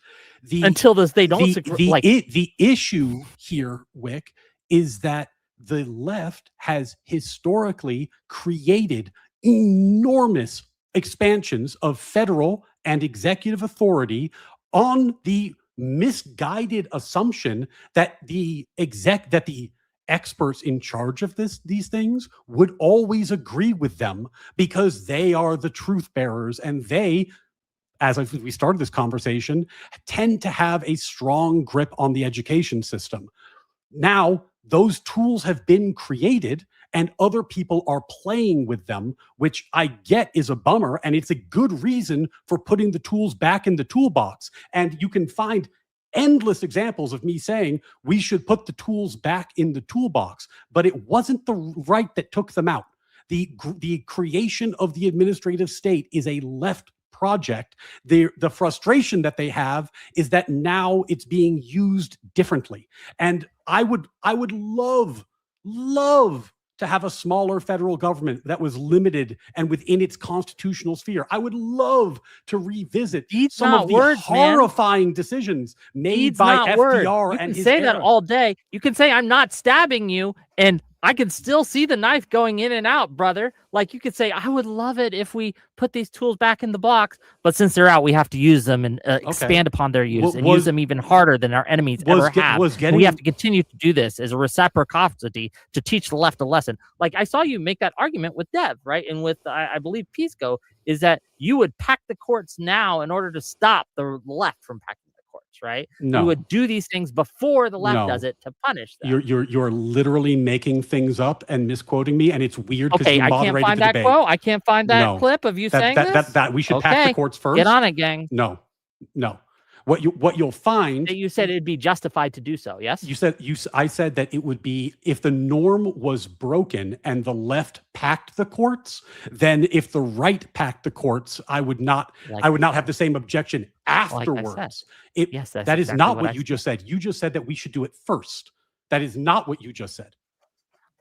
A: Until this, they don't.
B: The issue here, Whick, is that the left has historically created enormous expansions of federal and executive authority on the misguided assumption that the experts in charge of these things would always agree with them because they are the truth bearers, and they, as we started this conversation, tend to have a strong grip on the education system. Now, those tools have been created and other people are playing with them, which I get is a bummer. And it's a good reason for putting the tools back in the toolbox. And you can find endless examples of me saying we should put the tools back in the toolbox, but it wasn't the right that took them out. The creation of the administrative state is a left project. The frustration that they have is that now it's being used differently. And I would love to have a smaller federal government that was limited and within its constitutional sphere. I would love to revisit some of the horrifying decisions made by FDR and his era.
A: You can say that all day. You can say, I'm not stabbing you, and I can still see the knife going in and out, brother. Like, you could say, I would love it if we put these tools back in the box, but since they're out, we have to use them and expand upon their use and use them even harder than our enemies ever have. We have to continue to do this as a reciprocity to teach the left a lesson. Like, I saw you make that argument with Dev, right? And with, I believe, Pisco, is that you would pack the courts now in order to stop the left from packing the courts, right?
B: No.
A: You would do these things before the left does it to punish them.
B: You're literally making things up and misquoting me, and it's weird because you moderated the debate.
A: I can't find that quote. I can't find that clip of you saying this.
B: That we should pack the courts first.
A: Get on it, gang.
B: No. What you'll find
A: that you said it'd be justified to do so. Yes,
B: I said that it would be if the norm was broken and the left packed the courts. Then if the right packed the courts, I would not have the same objection afterwards. That is not what you just said. You just said that we should do it first. That is not what you just said.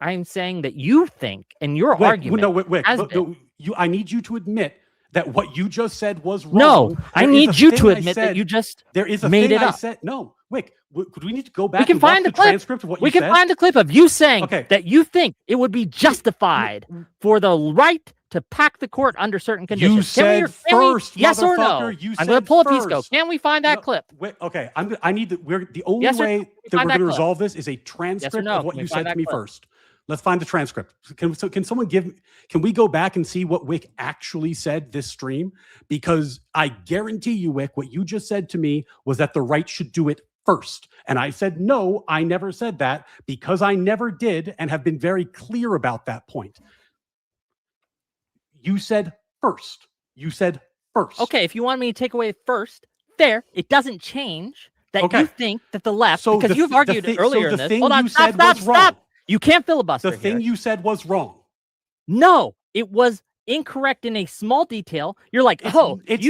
A: I'm saying that you think, and your argument.
B: I need you to admit that what you just said was wrong.
A: No, I need you to admit that you just made it up.
B: No, Whick, do we need to go back?
A: We can find the
B: transcript of what you said?
A: We can find the clip of you saying that you think it would be justified for the right to pack the court under certain conditions.
B: You said first,
A: yes or no? I'm going to pull a Pisco. Can we find that clip?
B: Okay, I need the only way that we're going to resolve this is a transcript of what you said to me first. Let's find the transcript. Can we go back and see what Whick actually said this stream? Because I guarantee you, Whick, what you just said to me was that the right should do it first. And I said, no, I never said that because I never did and have been very clear about that point. You said first. You said first.
A: Okay, if you want me to take away first, fair. It doesn't change that you think that the left, because you've argued earlier in this. Hold on, stop. You can't filibuster.
B: The thing you said was wrong.
A: No, it was incorrect in a small detail. You're like, you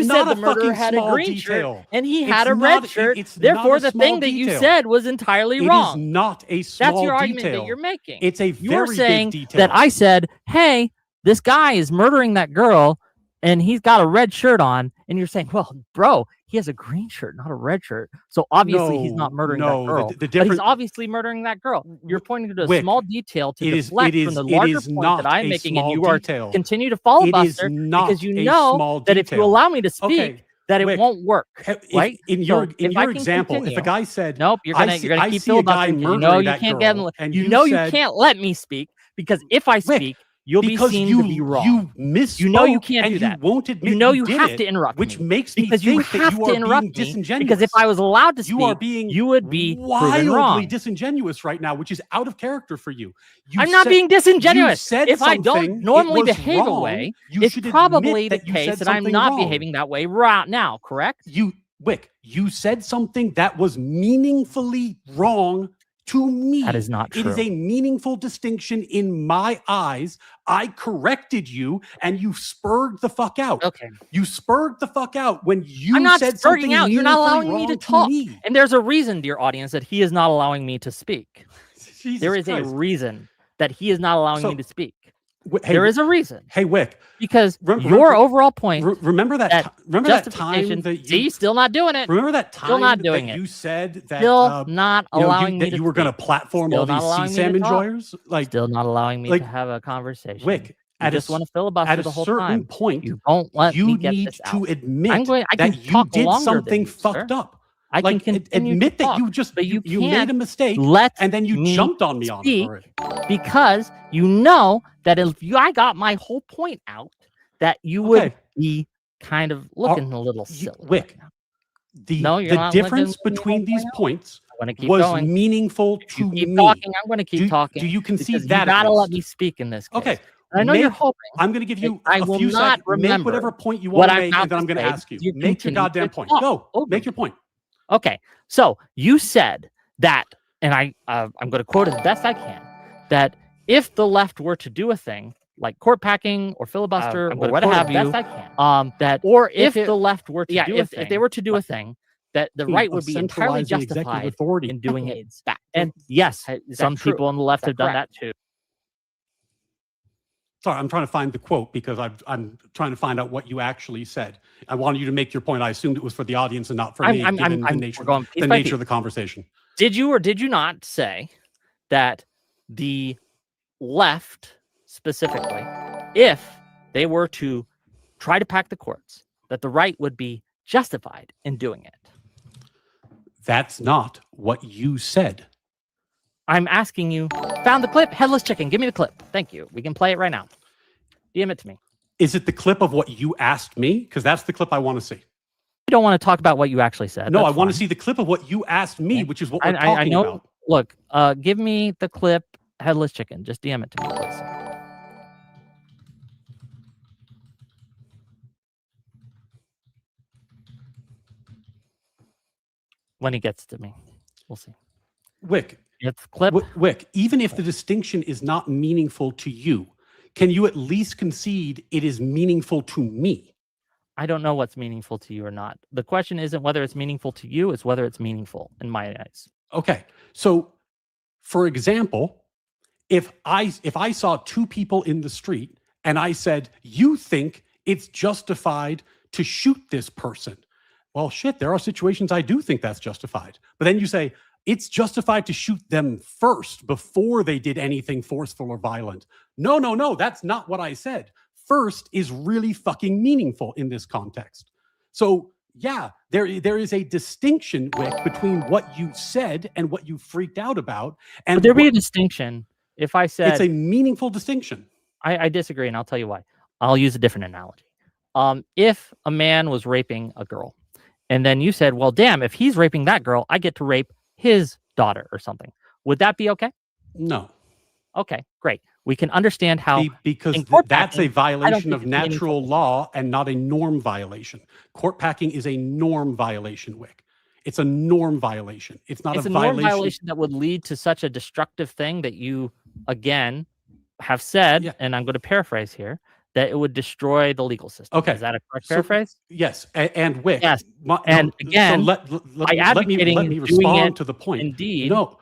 A: said the murderer had a green shirt and he had a red shirt. Therefore, the thing that you said was entirely wrong.
B: It is not a small detail.
A: That's your argument that you're making.
B: It's a very big detail.
A: That I said, hey, this guy is murdering that girl and he's got a red shirt on. And you're saying, well, bro, he has a green shirt, not a red shirt. So obviously he's not murdering that girl. But he's obviously murdering that girl. You're pointing to a small detail to deflect from the larger point that I'm making, and you are continue to follow Buster because you know that if you allow me to speak, that it won't work. Right?
B: In your example, if a guy said,
A: "Nope, you're gonna keep filibustering," you know you can't you can't let me speak because if I speak, you'll be seen to be wrong.
B: You misspoke.
A: You know you can't do that.
B: You won't admit
A: you have to interrupt
B: which
A: me.
B: Makes me
A: because
B: think
A: you have
B: that you
A: to
B: are
A: interrupt
B: being
A: me.
B: disingenuous.
A: Because if I was allowed to speak,
B: you
A: would be
B: wildly disingenuous right now, which is out of character for you.
A: I'm not being disingenuous. If I don't
B: something,
A: normally behave
B: wrong,
A: away,
B: you
A: it's
B: should
A: probably the
B: admit that you
A: case
B: said
A: that I'm
B: something
A: not
B: wrong.
A: behaving that way right now, correct?
B: Whick, you said something that was meaningfully wrong to me.
A: That is not true.
B: It is a meaningful distinction in my eyes. I corrected you and you spurred the fuck out.
A: Okay.
B: You spurred the fuck out when you
A: I'm not
B: said
A: spurring
B: something
A: out. You're not allowing me to talk.
B: Me.
A: And there's a reason, dear audience, that he is not allowing me to speak. There is a reason that he is not allowing me to speak. There is a reason.
B: Hey, Whick.
A: Because your overall point.
B: Remember that time that
A: you still not doing it.
B: Remember that time
A: still not doing
B: that
A: it.
B: you said that
A: still not allowing me
B: that you were going to platform all these CSAM enjoyers. Like
A: still not allowing me to have a conversation.
B: Whick,
A: I just want to filibuster the whole time.
B: At a certain point,
A: you don't let me get this out.
B: You need to admit that you did something fucked up.
A: I can continue
B: admit
A: to
B: that
A: talk,
B: you made a mistake and then you jumped on me on it already.
A: Because you know that if I got my whole point out, that you would be kind of looking a little silly.
B: Whick, the difference between these points, was
A: going.
B: meaningful
A: If you
B: to
A: keep
B: me.
A: talking, I'm going to keep talking.
B: Do you concede
A: because
B: that?
A: You gotta let me speak in this case.
B: Okay.
A: I know you're hoping.
B: I'm going to give you
A: I
B: a
A: will
B: few
A: not
B: seconds.
A: remember
B: Make whatever point you want to make, and then I'm going to
A: say
B: ask you.
A: you
B: Make your
A: continue
B: goddamn
A: to
B: point.
A: talk
B: Go.
A: over
B: Make
A: me.
B: your point.
A: Okay. So you said that, and I'm going to quote as best I can, that if the left were to do a thing like court packing or filibuster or what have you, that or if the left were to do a thing, if they were to do a thing, that the right would be entirely justified in doing it back. And yes, some people on the left have done that too.
B: Sorry, I'm trying to find the quote because I'm trying to find out what you actually said. I wanted you to make your point. I assumed it was for the audience and not for me, given the nature of the conversation.
A: Did you or did you not say that the left, specifically, if they were to try to pack the courts, that the right would be justified in doing it?
B: That's not what you said.
A: I'm asking you. Found the clip? Headless chicken. Give me the clip. Thank you. We can play it right now. DM it to me.
B: Is it the clip of what you asked me? Because that's the clip I want to see.
A: I don't want to talk about what you actually said.
B: No, I want to see the clip of what you asked me, which is what we're talking about.
A: Look, give me the clip, headless chicken. Just DM it to me, please. When he gets to me, we'll see.
B: Whick,
A: it's clip.
B: Whick, even if the distinction is not meaningful to you, can you at least concede it is meaningful to me?
A: I don't know what's meaningful to you or not. The question isn't whether it's meaningful to you, it's whether it's meaningful in my eyes.
B: Okay. So, for example, if I saw two people in the street and I said, you think it's justified to shoot this person. Well, shit, there are situations I do think that's justified. But then you say, it's justified to shoot them first before they did anything forceful or violent. No, that's not what I said. First is really fucking meaningful in this context. So yeah, there is a distinction, Whick, between what you said and what you freaked out about. And
A: would there be a distinction if I said...
B: It's a meaningful distinction.
A: I disagree, and I'll tell you why. I'll use a different analogy. If a man was raping a girl, and then you said, well, damn, if he's raping that girl, I get to rape his daughter or something. Would that be okay?
B: No.
A: Okay, great. We can understand how...
B: Because that's a violation of natural law and not a norm violation. Court packing is a norm violation, Whick. It's a norm violation. It's not a violation.
A: Norm violation that would lead to such a destructive thing that you, again, have said, and I'm going to paraphrase here, that it would destroy the legal system.
B: Okay.
A: Is that a correct paraphrase?
B: Yes. And Whick.
A: Yes. And again,
B: so
A: by advocating
B: let me respond to the point.
A: Indeed.
B: No.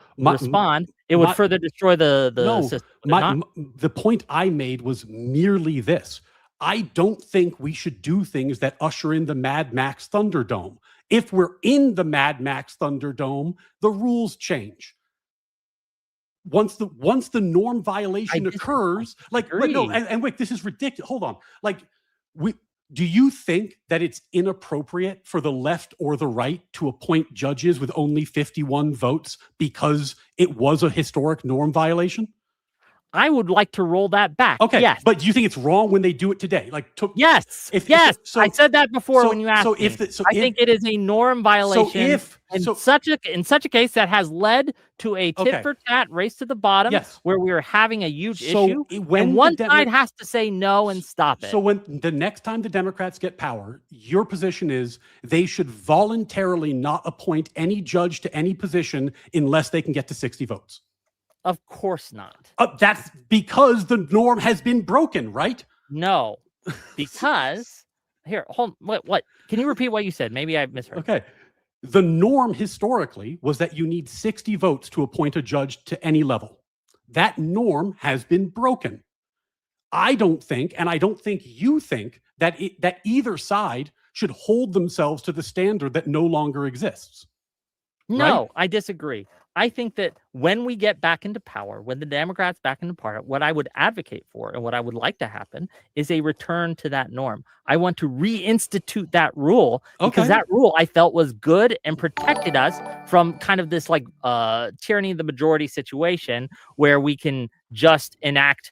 A: It would further destroy the system.
B: The point I made was merely this. I don't think we should do things that usher in the Mad Max Thunderdome. If we're in the Mad Max Thunderdome, the rules change. Once the norm violation occurs, and Whick, this is ridiculous. Hold on. Do you think that it's inappropriate for the left or the right to appoint judges with only 51 votes because it was a historic norm violation?
A: I would like to roll that back.
B: Okay,
A: yes.
B: But do you think it's wrong when they do it today?
A: Yes. I said that before when you asked me. I think it is a norm violation. In such a case that has led to a tit for tat race to the bottom, where we are having a huge issue, and one side has to say no and stop it.
B: So when the next time the Democrats get power, your position is they should voluntarily not appoint any judge to any position unless they can get to 60 votes.
A: Of course not.
B: That's because the norm has been broken, right?
A: No, because here, hold. What? Can you repeat what you said? Maybe I misheard.
B: Okay. The norm historically was that you need 60 votes to appoint a judge to any level. That norm has been broken. I don't think, and I don't think you think, that either side should hold themselves to the standard that no longer exists.
A: No,
B: right?
A: I disagree. I think that when we get back into power, when the Democrats back into power, what I would advocate for and what I would like to happen is a return to that norm. I want to reinstitute that rule because that rule I felt was good and protected us from kind of this tyranny of the majority situation where we can just enact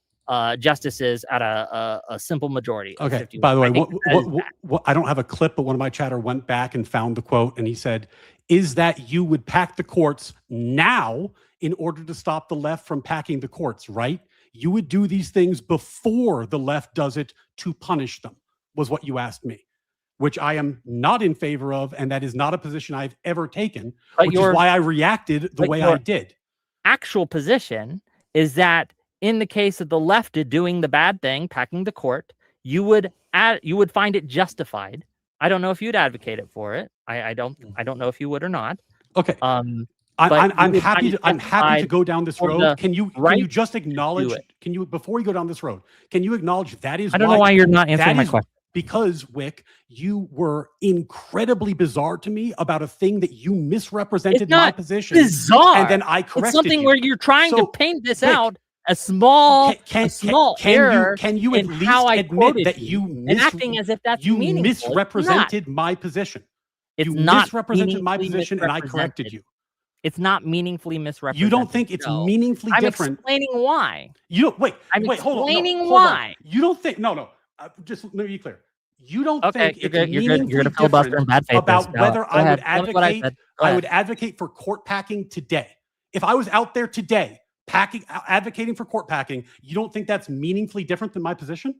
A: justices at a simple majority. Of
B: Okay.
A: 51.
B: By the way,
A: I think that is bad.
B: what I don't have a clip, but one of my chatter went back and found the quote, and he said, "Is that you would pack the courts now in order to stop the left from packing the courts, right? You would do these things before the left does it to punish them," was what you asked me, which I am not in favor of, and that is not a position I've ever taken,
A: But
B: which is why I reacted the way I did.
A: Actual position is that in the case of the left doing the bad thing, packing the court, you would find it justified. I don't know if you'd advocate it for it. I don't know if you would or not.
B: Okay.
A: But
B: I'm
A: you would find
B: happy
A: it
B: to
A: justified
B: go down this
A: for
B: road.
A: the
B: Can you
A: right
B: just
A: to
B: acknowledge?
A: do it.
B: Can you, before you go down this road, can you acknowledge that is
A: I don't know why you're not answering
B: that
A: my
B: is
A: question.
B: because, Whick, you were incredibly bizarre to me about a thing that you misrepresented
A: It's
B: my
A: not
B: position,
A: bizarre.
B: and then I corrected
A: It's something
B: you.
A: where you're trying to
B: So,
A: paint this
B: Whick,
A: out a small error
B: can you
A: in
B: at least
A: how I
B: admit
A: quoted
B: that you
A: and acting as if that's meaningful. It's not.
B: misrepresented my position?
A: It's
B: You
A: not
B: misrepresented my
A: meaningfully
B: position, and I corrected
A: misrepresented.
B: you.
A: It's not meaningfully misrepresented.
B: You don't think it's
A: No.
B: meaningfully
A: I'm
B: different?
A: explaining why.
B: You don't wait.
A: I'm
B: Wait. Hold on. No,
A: explaining
B: hold
A: why.
B: on. You don't think? No. Just let me be clear. You don't
A: Okay,
B: think
A: you're
B: it's
A: good. You're
B: meaningfully
A: gonna filibuster
B: different
A: in bad faith.
B: about whether
A: Go
B: I would
A: ahead. Tell me what I
B: advocate?
A: said. Go
B: I
A: ahead.
B: would advocate for court packing today. If I was out there today advocating for court packing, you don't think that's meaningfully different than my position?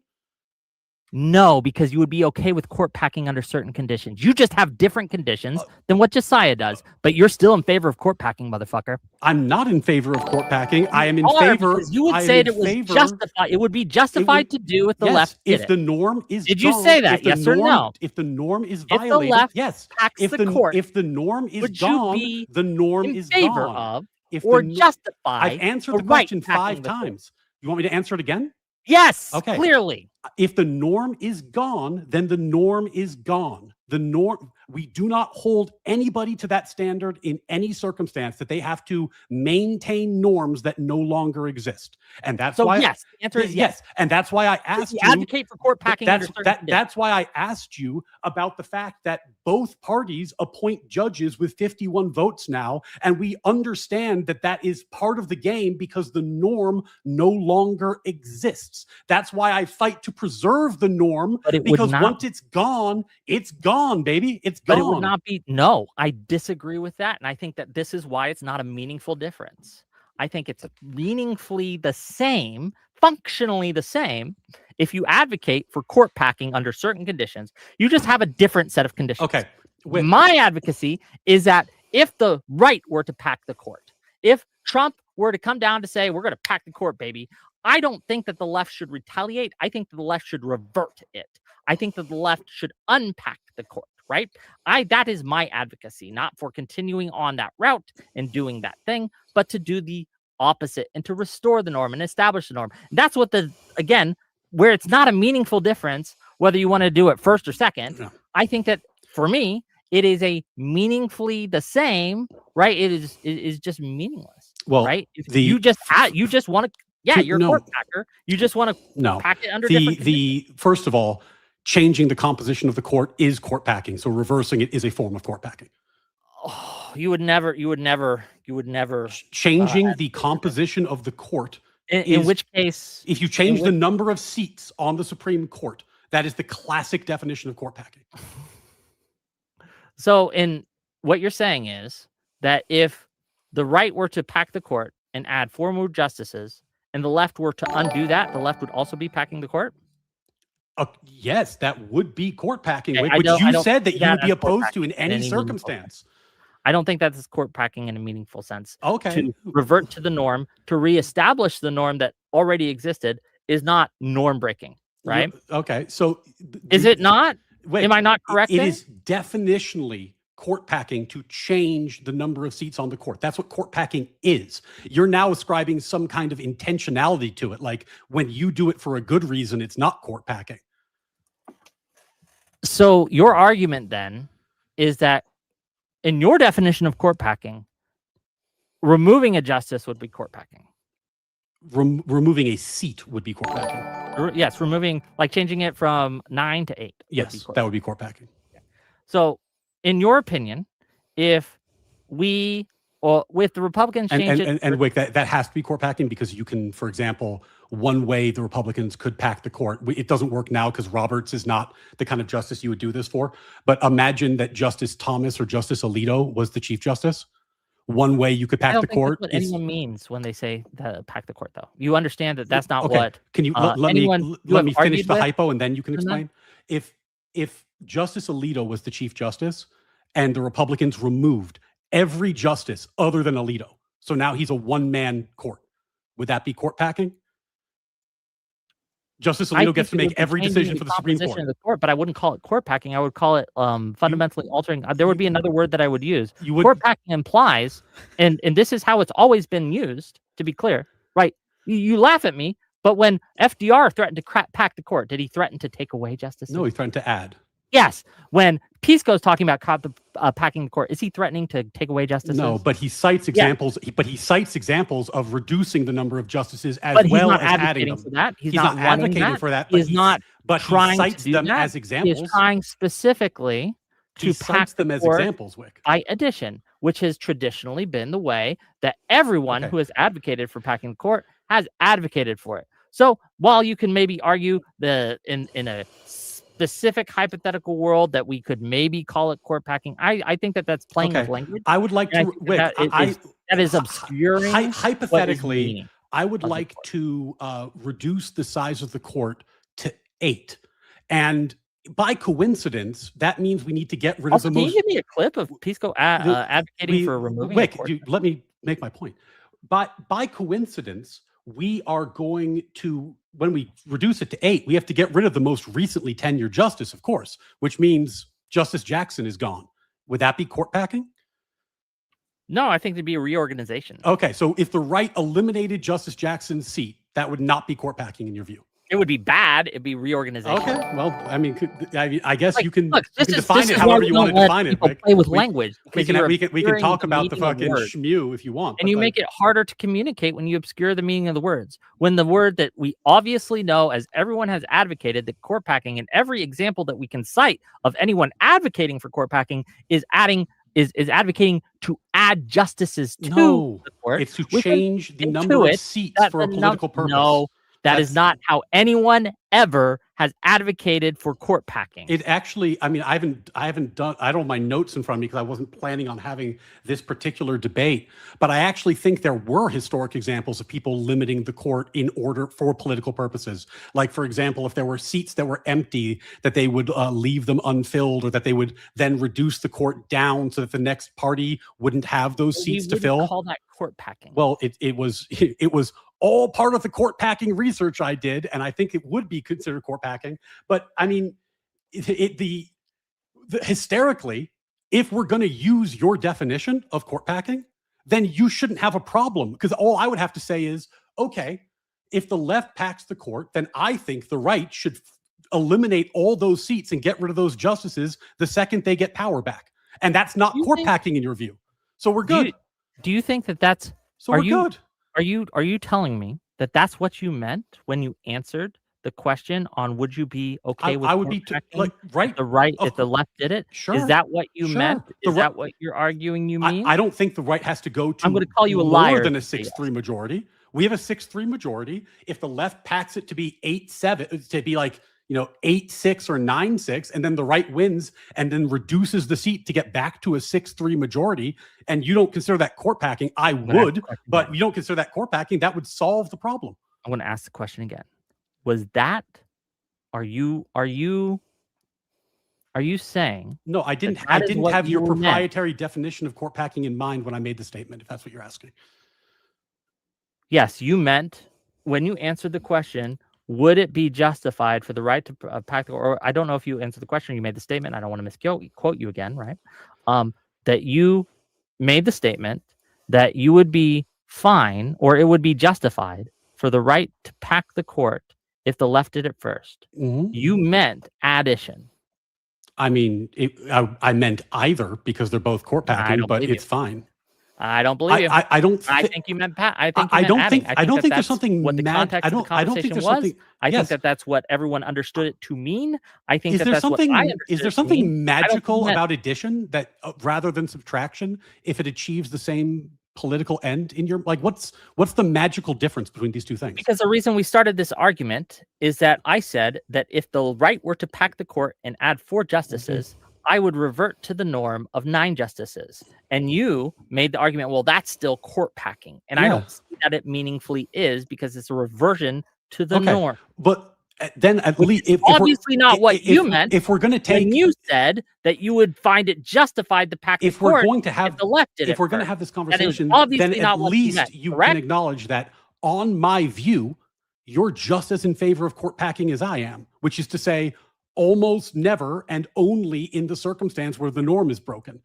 A: No, because you would be okay with court packing under certain conditions. You just have different conditions than what Josiah does, but you're still in favor of court packing, motherfucker.
B: I'm not in favor of court packing. I am in
A: Are,
B: favor.
A: because you would say it was justified. It would be justified to do if the left did
B: if the norm is
A: Did you
B: gone,
A: say that?
B: if the
A: Yes or
B: norm,
A: no?
B: If the norm is
A: If the
B: violated,
A: left
B: yes.
A: packs
B: If
A: the court,
B: if the norm is
A: would you
B: gone,
A: be
B: the norm
A: in
B: is
A: favor
B: gone.
A: of
B: If
A: or
B: the,
A: justify
B: I've answered
A: the
B: the question
A: right packing
B: 5
A: the court?
B: times. You want me to answer it again?
A: Yes,
B: Okay.
A: clearly.
B: If the norm is gone, then the norm is gone. The norm, we do not hold anybody to that standard in any circumstance, that they have to maintain norms that no longer exist. And that's
A: So
B: why
A: yes, the answer is yes.
B: And that's why I asked you,
A: advocate for court packing under certain conditions.
B: that's why I asked you about the fact that both parties appoint judges with 51 votes now, and we understand that that is part of the game because the norm no longer exists. That's why I fight to preserve the norm, because once it's gone, baby. It's gone.
A: But it would not be. No, I disagree with that. And I think that this is why it's not a meaningful difference. I think it's meaningfully the same, functionally the same. If you advocate for court packing under certain conditions, you just have a different set of conditions.
B: Okay.
A: My advocacy is that if the right were to pack the court, if Trump were to come down to say, we're going to pack the court, baby, I don't think that the left should retaliate. I think that the left should revert it. I think that the left should unpack the court, right? That is my advocacy, not for continuing on that route and doing that thing, but to do the opposite and to restore the norm and establish the norm. That's what where it's not a meaningful difference, whether you want to do it first or second.
B: No.
A: I think that for me, it is a meaningfully the same, right? It is just meaningless.
B: Well,
A: right? You just want to, you're a court packer. You just want to pack it under different conditions.
B: First of all, changing the composition of the court is court packing. So reversing it is a form of court packing.
A: Oh, you would never.
B: Changing the composition of the court.
A: In which case,
B: if you change the number of seats on the Supreme Court, that is the classic definition of court packing.
A: So what you're saying is that if the right were to pack the court and add 4 more justices, and the left were to undo that, the left would also be packing the court?
B: Yes, that would be court packing,
A: Okay,
B: which you said that you would be opposed to in any circumstance.
A: I don't think that's court packing in a meaningful sense.
B: Okay.
A: To revert to the norm, to reestablish the norm that already existed is not norm breaking, right?
B: Okay. So
A: is it not? Am I not correct?
B: It is definitionally court packing to change the number of seats on the court. That's what court packing is. You're now ascribing some kind of intentionality to it. Like when you do it for a good reason, it's not court packing.
A: So your argument then is that in your definition of court packing, removing a justice would be court packing.
B: Removing a seat would be court packing.
A: Yes, changing it from 9 to 8.
B: Yes, that would be court packing.
A: So in your opinion, if we Well, with the Republicans change it.
B: And Wick, that has to be court packing, because you can, for example, one way the Republicans could pack the court. It doesn't work now because Roberts is not the kind of justice you would do this for. But imagine that Justice Thomas or Justice Alito was the Chief Justice. One way you could pack the court.
A: That's what anyone means when they say pack the court, though. You understand that that's not
B: okay.
A: what.
B: Can you let me finish the hypo and then you can explain? If Justice Alito was the Chief Justice and the Republicans removed every justice other than Alito, so now he's a one-man court, would that be court packing? Justice Alito gets to make every decision for the Supreme Court.
A: Of the court, but I wouldn't call it court packing. I would call it fundamentally altering. There would be another word that I would use. Court packing implies, and this is how it's always been used, to be clear, right? You laugh at me, but when FDR threatened to pack the court, did he threaten to take away justices?
B: No, he threatened to add.
A: Yes. When Pisco's talking about packing the court, is he threatening to take away justices?
B: No, but he cites examples. Yeah. But he cites examples of reducing the number of justices as well as adding them.
A: For that.
B: He's not advocating for that.
A: He's not.
B: But
A: trying
B: he cites
A: to do
B: them
A: that.
B: as examples.
A: He's trying specifically to pack
B: them as examples, Wick.
A: By addition, which has traditionally been the way that everyone who has advocated for packing the court has advocated for it. So while you can maybe argue in a specific hypothetical world that we could maybe call it court packing, I think that's playing with language.
B: I would like to, Wick,
A: that is obscuring.
B: Hypothetically, I would like to reduce the size of the court to 8, and by coincidence, that means we need to get rid of the most.
A: Can you give me a clip of Pisco advocating for removing?
B: Wick, let me make my point. By coincidence, we are going to, when we reduce it to 8, we have to get rid of the most recently tenured justice, of course, which means Justice Jackson is gone. Would that be court packing?
A: No, I think there'd be a reorganization.
B: Okay, so if the right eliminated Justice Jackson's seat, that would not be court packing in your view.
A: It would be bad. It'd be reorganization.
B: Okay, well, I mean, I guess you can define it however you want to define it.
A: Play with language.
B: We can talk about the fucking shmew if you want.
A: And you make it harder to communicate when you obscure the meaning of the words. When the word that we obviously know, as everyone has advocated, that court packing, and every example that we can cite of anyone advocating for court packing is advocating to add justices to the court.
B: It's to change the number of seats for a political purpose.
A: No. That is not how anyone ever has advocated for court packing.
B: It actually, I mean, I don't have my notes in front of me because I wasn't planning on having this particular debate, but I actually think there were historic examples of people limiting the court in order for political purposes. Like, for example, if there were seats that were empty, that they would leave them unfilled, or that they would then reduce the court down so that the next party wouldn't have those seats to fill.
A: Call that court packing.
B: Well, it was all part of the court packing research I did, and I think it would be considered court packing. But I mean, hysterically, if we're going to use your definition of court packing, then you shouldn't have a problem, because all I would have to say is, okay, if the left packs the court, then I think the right should eliminate all those seats and get rid of those justices the second they get power back. And that's not court packing in your view. So we're good.
A: Do you think that that's...
B: So we're good.
A: Are you telling me that that's what you meant when you answered the question on would you be okay with?
B: I would be right.
A: If the left did it.
B: Sure.
A: Is that what you meant? Is that what you're arguing you mean?
B: I don't think the right has to go to.
A: I'm going to call you a liar.
B: More than a 6-3 majority. We have a 6-3 majority. If the left packs it to be 8-7, to be like 8-6 or 9-6, and then the right wins and then reduces the seat to get back to a 6-3 majority, and you don't consider that court packing, I would, but you don't consider that court packing, that would solve the problem.
A: I'm going to ask the question again. Was that, are you saying?
B: No, I didn't have your proprietary definition of court packing in mind when I made the statement, if that's what you're asking.
A: Yes, you meant, when you answered the question, would it be justified for the right to pack the, or I don't know if you answered the question, you made the statement, I don't want to misquote you again, right? That you made the statement that you would be fine, or it would be justified for the right to pack the court if the left did it first. Mm-hmm. You meant addition.
B: I mean, I meant either, because they're both court packing, but it's fine.
A: I don't believe you.
B: I don't.
A: I think you meant I think you
B: I
A: meant
B: don't
A: adding.
B: think. I don't think there's
A: that's
B: something
A: what the context of the
B: I don't think
A: conversation
B: there's
A: was.
B: something.
A: I think
B: Yes.
A: that that's what everyone understood it to mean. I think
B: Is
A: that
B: there
A: that's what I
B: something?
A: understood
B: Is there
A: it to mean.
B: something
A: I don't think you
B: magical
A: meant
B: about addition that rather than subtraction, if it achieves the same political end in your like, what's the magical difference between these two things?
A: because the reason we started this argument is that I said that if the right were to pack the court and add 4 justices, I would revert to the norm of 9 justices. And you made the argument, well, that's still court packing. And I
B: Yeah.
A: don't see that it meaningfully is because it's a reversion to the
B: Okay.
A: norm.
B: But then at
A: Which
B: least
A: is obviously not what you meant
B: if we're going to take
A: when you said that you would find it justified to pack the
B: if we're
A: court
B: going to have
A: if the left did
B: if
A: it
B: we're going to
A: first.
B: have this
A: That is
B: conversation, then
A: obviously
B: at
A: not what you meant,
B: least you can
A: correct?
B: acknowledge that on my view, you're just as in favor of court packing as I am, which is to say, almost never and only in the circumstance where the norm is broken.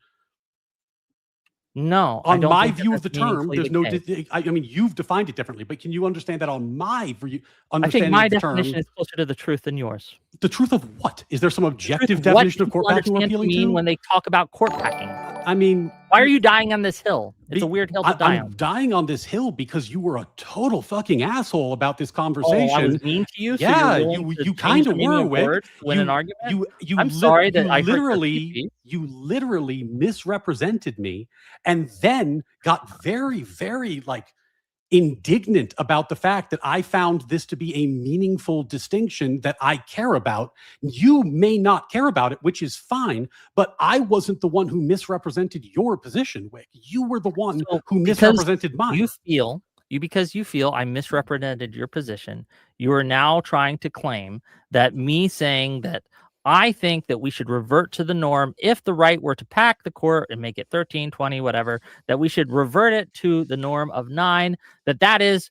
A: No, I
B: On
A: don't
B: my
A: think that
B: view of
A: that's
B: the term,
A: meaningfully
B: there's
A: the
B: no.
A: case.
B: I mean, you've defined it differently, but can you understand that on my
A: I think
B: understanding
A: my
B: of the
A: definition
B: term?
A: is closer to the truth than yours.
B: The truth of what? Is there some
A: The truth
B: objective
A: of what
B: definition of court
A: people
B: packing we're
A: understand to
B: appealing
A: mean
B: to?
A: when they talk about court packing.
B: I mean,
A: Why are you dying on this hill? It's a weird hill to die
B: I'm
A: on.
B: dying on this hill because you were a total fucking asshole about this
A: Oh, I
B: conversation.
A: was mean to you, so
B: Yeah,
A: you're willing to
B: you
A: change
B: kind
A: the
B: of
A: meaning
B: were,
A: of
B: Wick.
A: words to win an argument? I'm
B: lit
A: sorry
B: you
A: that I hurt your
B: literally
A: feelings.
B: you literally misrepresented me, and then got very, very like indignant about the fact that I found this to be a meaningful distinction that I care about. You may not care about it, which is fine, but I wasn't the one who misrepresented your position, Wick. You were the one
A: So
B: who
A: because
B: misrepresented mine.
A: because you feel I misrepresented your position, you are now trying to claim that me saying that I think that we should revert to the norm if the right were to pack the court and make it 13, 20, whatever, that we should revert it to the norm of 9, that is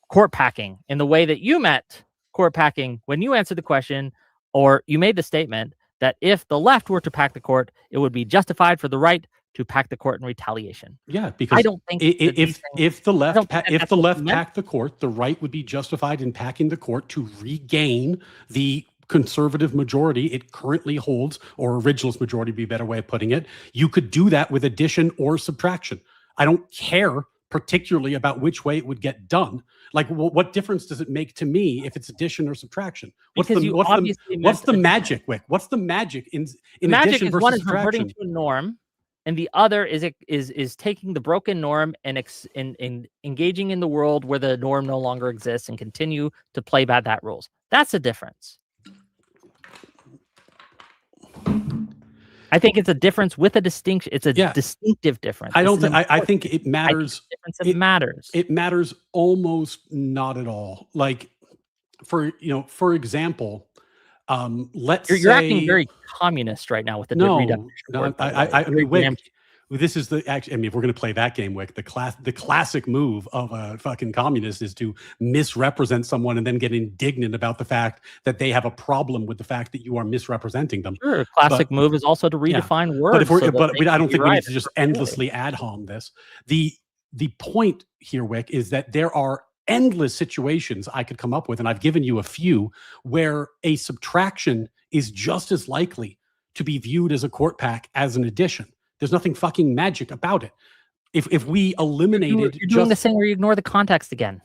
A: court packing in the way that you meant court packing when you answered the question or you made the statement that if the left were to pack the court, it would be justified for the right to pack the court in retaliation.
B: Yeah, because
A: I don't think
B: if the left
A: meant.
B: packed the court, the right would be justified in packing the court to regain the conservative majority it currently holds, or originalist majority, be a better way of putting it. You could do that with addition or subtraction. I don't care particularly about which way it would get done. Like, what difference does it make to me if it's addition or subtraction? What's the magic, Wick? What's the magic in
A: magic
B: addition
A: is
B: versus
A: one is
B: subtraction?
A: reverting to a norm, and the other is taking the broken norm and engaging in the world where the norm no longer exists and continue to play by that rules. That's the difference. I think it's a difference with a distinction. It's a distinctive difference.
B: I don't think. I think it matters.
A: It matters.
B: It matters almost not at all. Like, for example, let's say
A: you're acting very communist right now with the redefinition.
B: No, I mean, Wick, this is the actually. I mean, if we're going to play that game, Wick, the classic move of a fucking communist is to misrepresent someone and then get indignant about the fact that they have a problem with the fact that you are misrepresenting them.
A: Sure, classic move is also to redefine words.
B: But I don't think we need to just endlessly ad hom this. The point here, Wick, is that there are endless situations I could come up with, and I've given you a few, where a subtraction is just as likely to be viewed as a court pack as an addition. There's nothing fucking magic about it. If we eliminated,
A: you're doing this thing where you ignore the context again.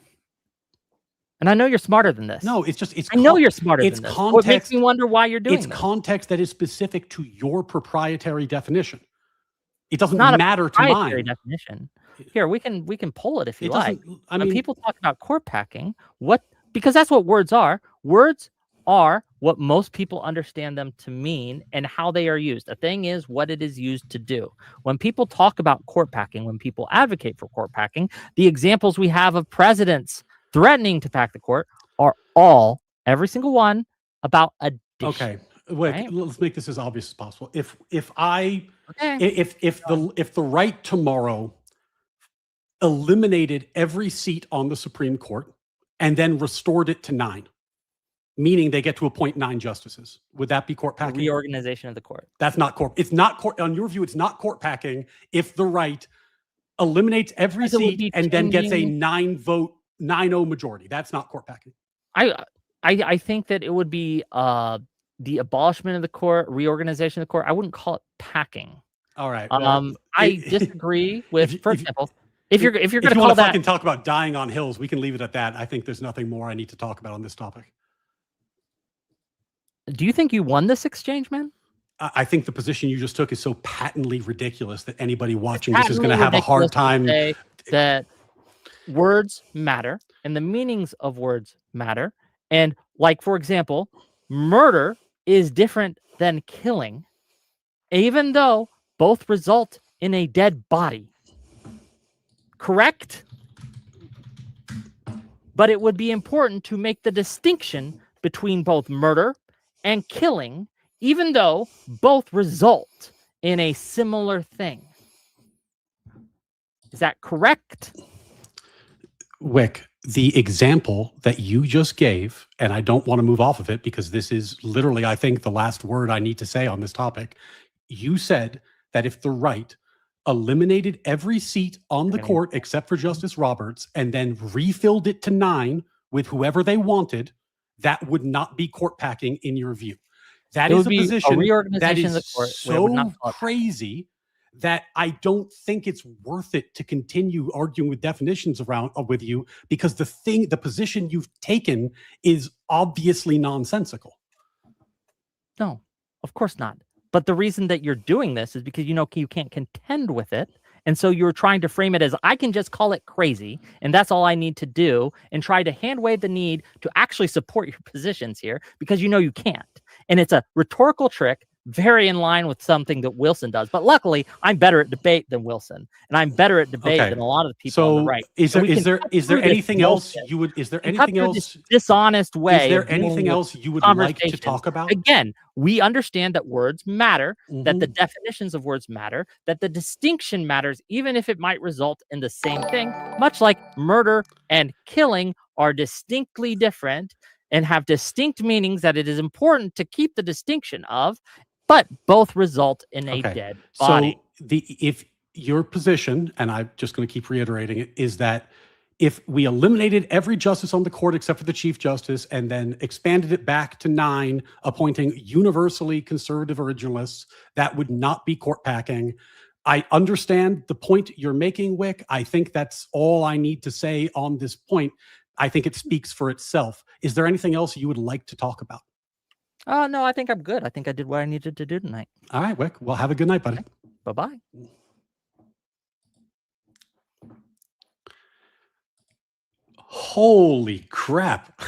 A: And I know you're smarter than this.
B: No, it's
A: I know you're smarter than this.
B: Context,
A: what makes me wonder why you're doing
B: this. It's context that is specific to your proprietary definition. It doesn't matter to mine.
A: Definition. Here, we can pull it if you like.
B: I mean,
A: when people talk about court packing, because that's what words are. Words are what most people understand them to mean and how they are used. The thing is what it is used to do. When people talk about court packing, when people advocate for court packing, the examples we have of presidents threatening to pack the court are every single one, about addition.
B: Okay, wait, right? Let's make this as obvious as possible. If the right tomorrow eliminated every seat on the Supreme Court and then restored it to 9, meaning they get to appoint 9 justices, would that be court packing?
A: Reorganization of the court.
B: That's not court. It's not court. On your view, it's not court packing if the right eliminates every seat and then gets a 9-0 majority. That's not court packing.
A: I think that it would be the abolishment of the court, reorganization of the court. I wouldn't call it packing.
B: All right. Well,
A: I disagree with, for example, if you're going
B: if
A: to
B: you want
A: call
B: to
A: that,
B: fucking talk about dying on hills, we can leave it at that. I think there's nothing more I need to talk about on this topic.
A: do you think you won this exchange, man?
B: I think the position you just took is so patently ridiculous that anybody
A: It's
B: watching this is going to
A: patently
B: have a hard
A: ridiculous to
B: time.
A: say that words matter and the meanings of words matter. And like, for example, murder is different than killing, even though both result in a dead body. Correct? But it would be important to make the distinction between both murder and killing, even though both result in a similar thing. Is that correct?
B: Whick, the example that you just gave, and I don't want to move off of it because this is literally, I think, the last word I need to say on this topic. You said that if the right eliminated every seat on the court except for Justice Roberts and then refilled it to 9 with whoever they wanted, that would not be court packing in your view. That is a position that is so crazy that I don't think it's worth it to continue arguing with definitions around with you, because the position you've taken is obviously nonsensical.
A: No, of course not. But the reason that you're doing this is because you can't contend with it. And so you're trying to frame it as, I can just call it crazy, and that's all I need to do, and try to hand wave the need to actually support your positions here because you can't. And it's a rhetorical trick, very in line with something that Wilson does. But luckily, I'm better at debate than Wilson, and I'm better at debate than a lot of the people on the right.
B: Is there anything else you would? Is there anything else
A: dishonest way?
B: Is there anything else you would like to talk about?
A: Again, we understand that words matter, that the definitions of words matter, that the distinction matters, even if it might result in the same thing, much like murder and killing are distinctly different and have distinct meanings that it is important to keep the distinction of, but both result in a dead body.
B: So if your position, and I'm just going to keep reiterating it, is that if we eliminated every justice on the court except for the Chief Justice and then expanded it back to 9, appointing universally conservative originalists, that would not be court packing. I understand the point you're making, Whick. I think that's all I need to say on this point. I think it speaks for itself. Is there anything else you would like to talk about?
A: No, I think I'm good. I think I did what I needed to do tonight.
B: All right, Whick. Well, have a good night, buddy.
A: Okay. Bye-bye.
B: Holy crap.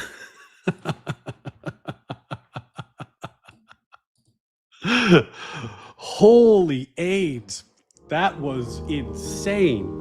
B: Holy AIDS. That was insane.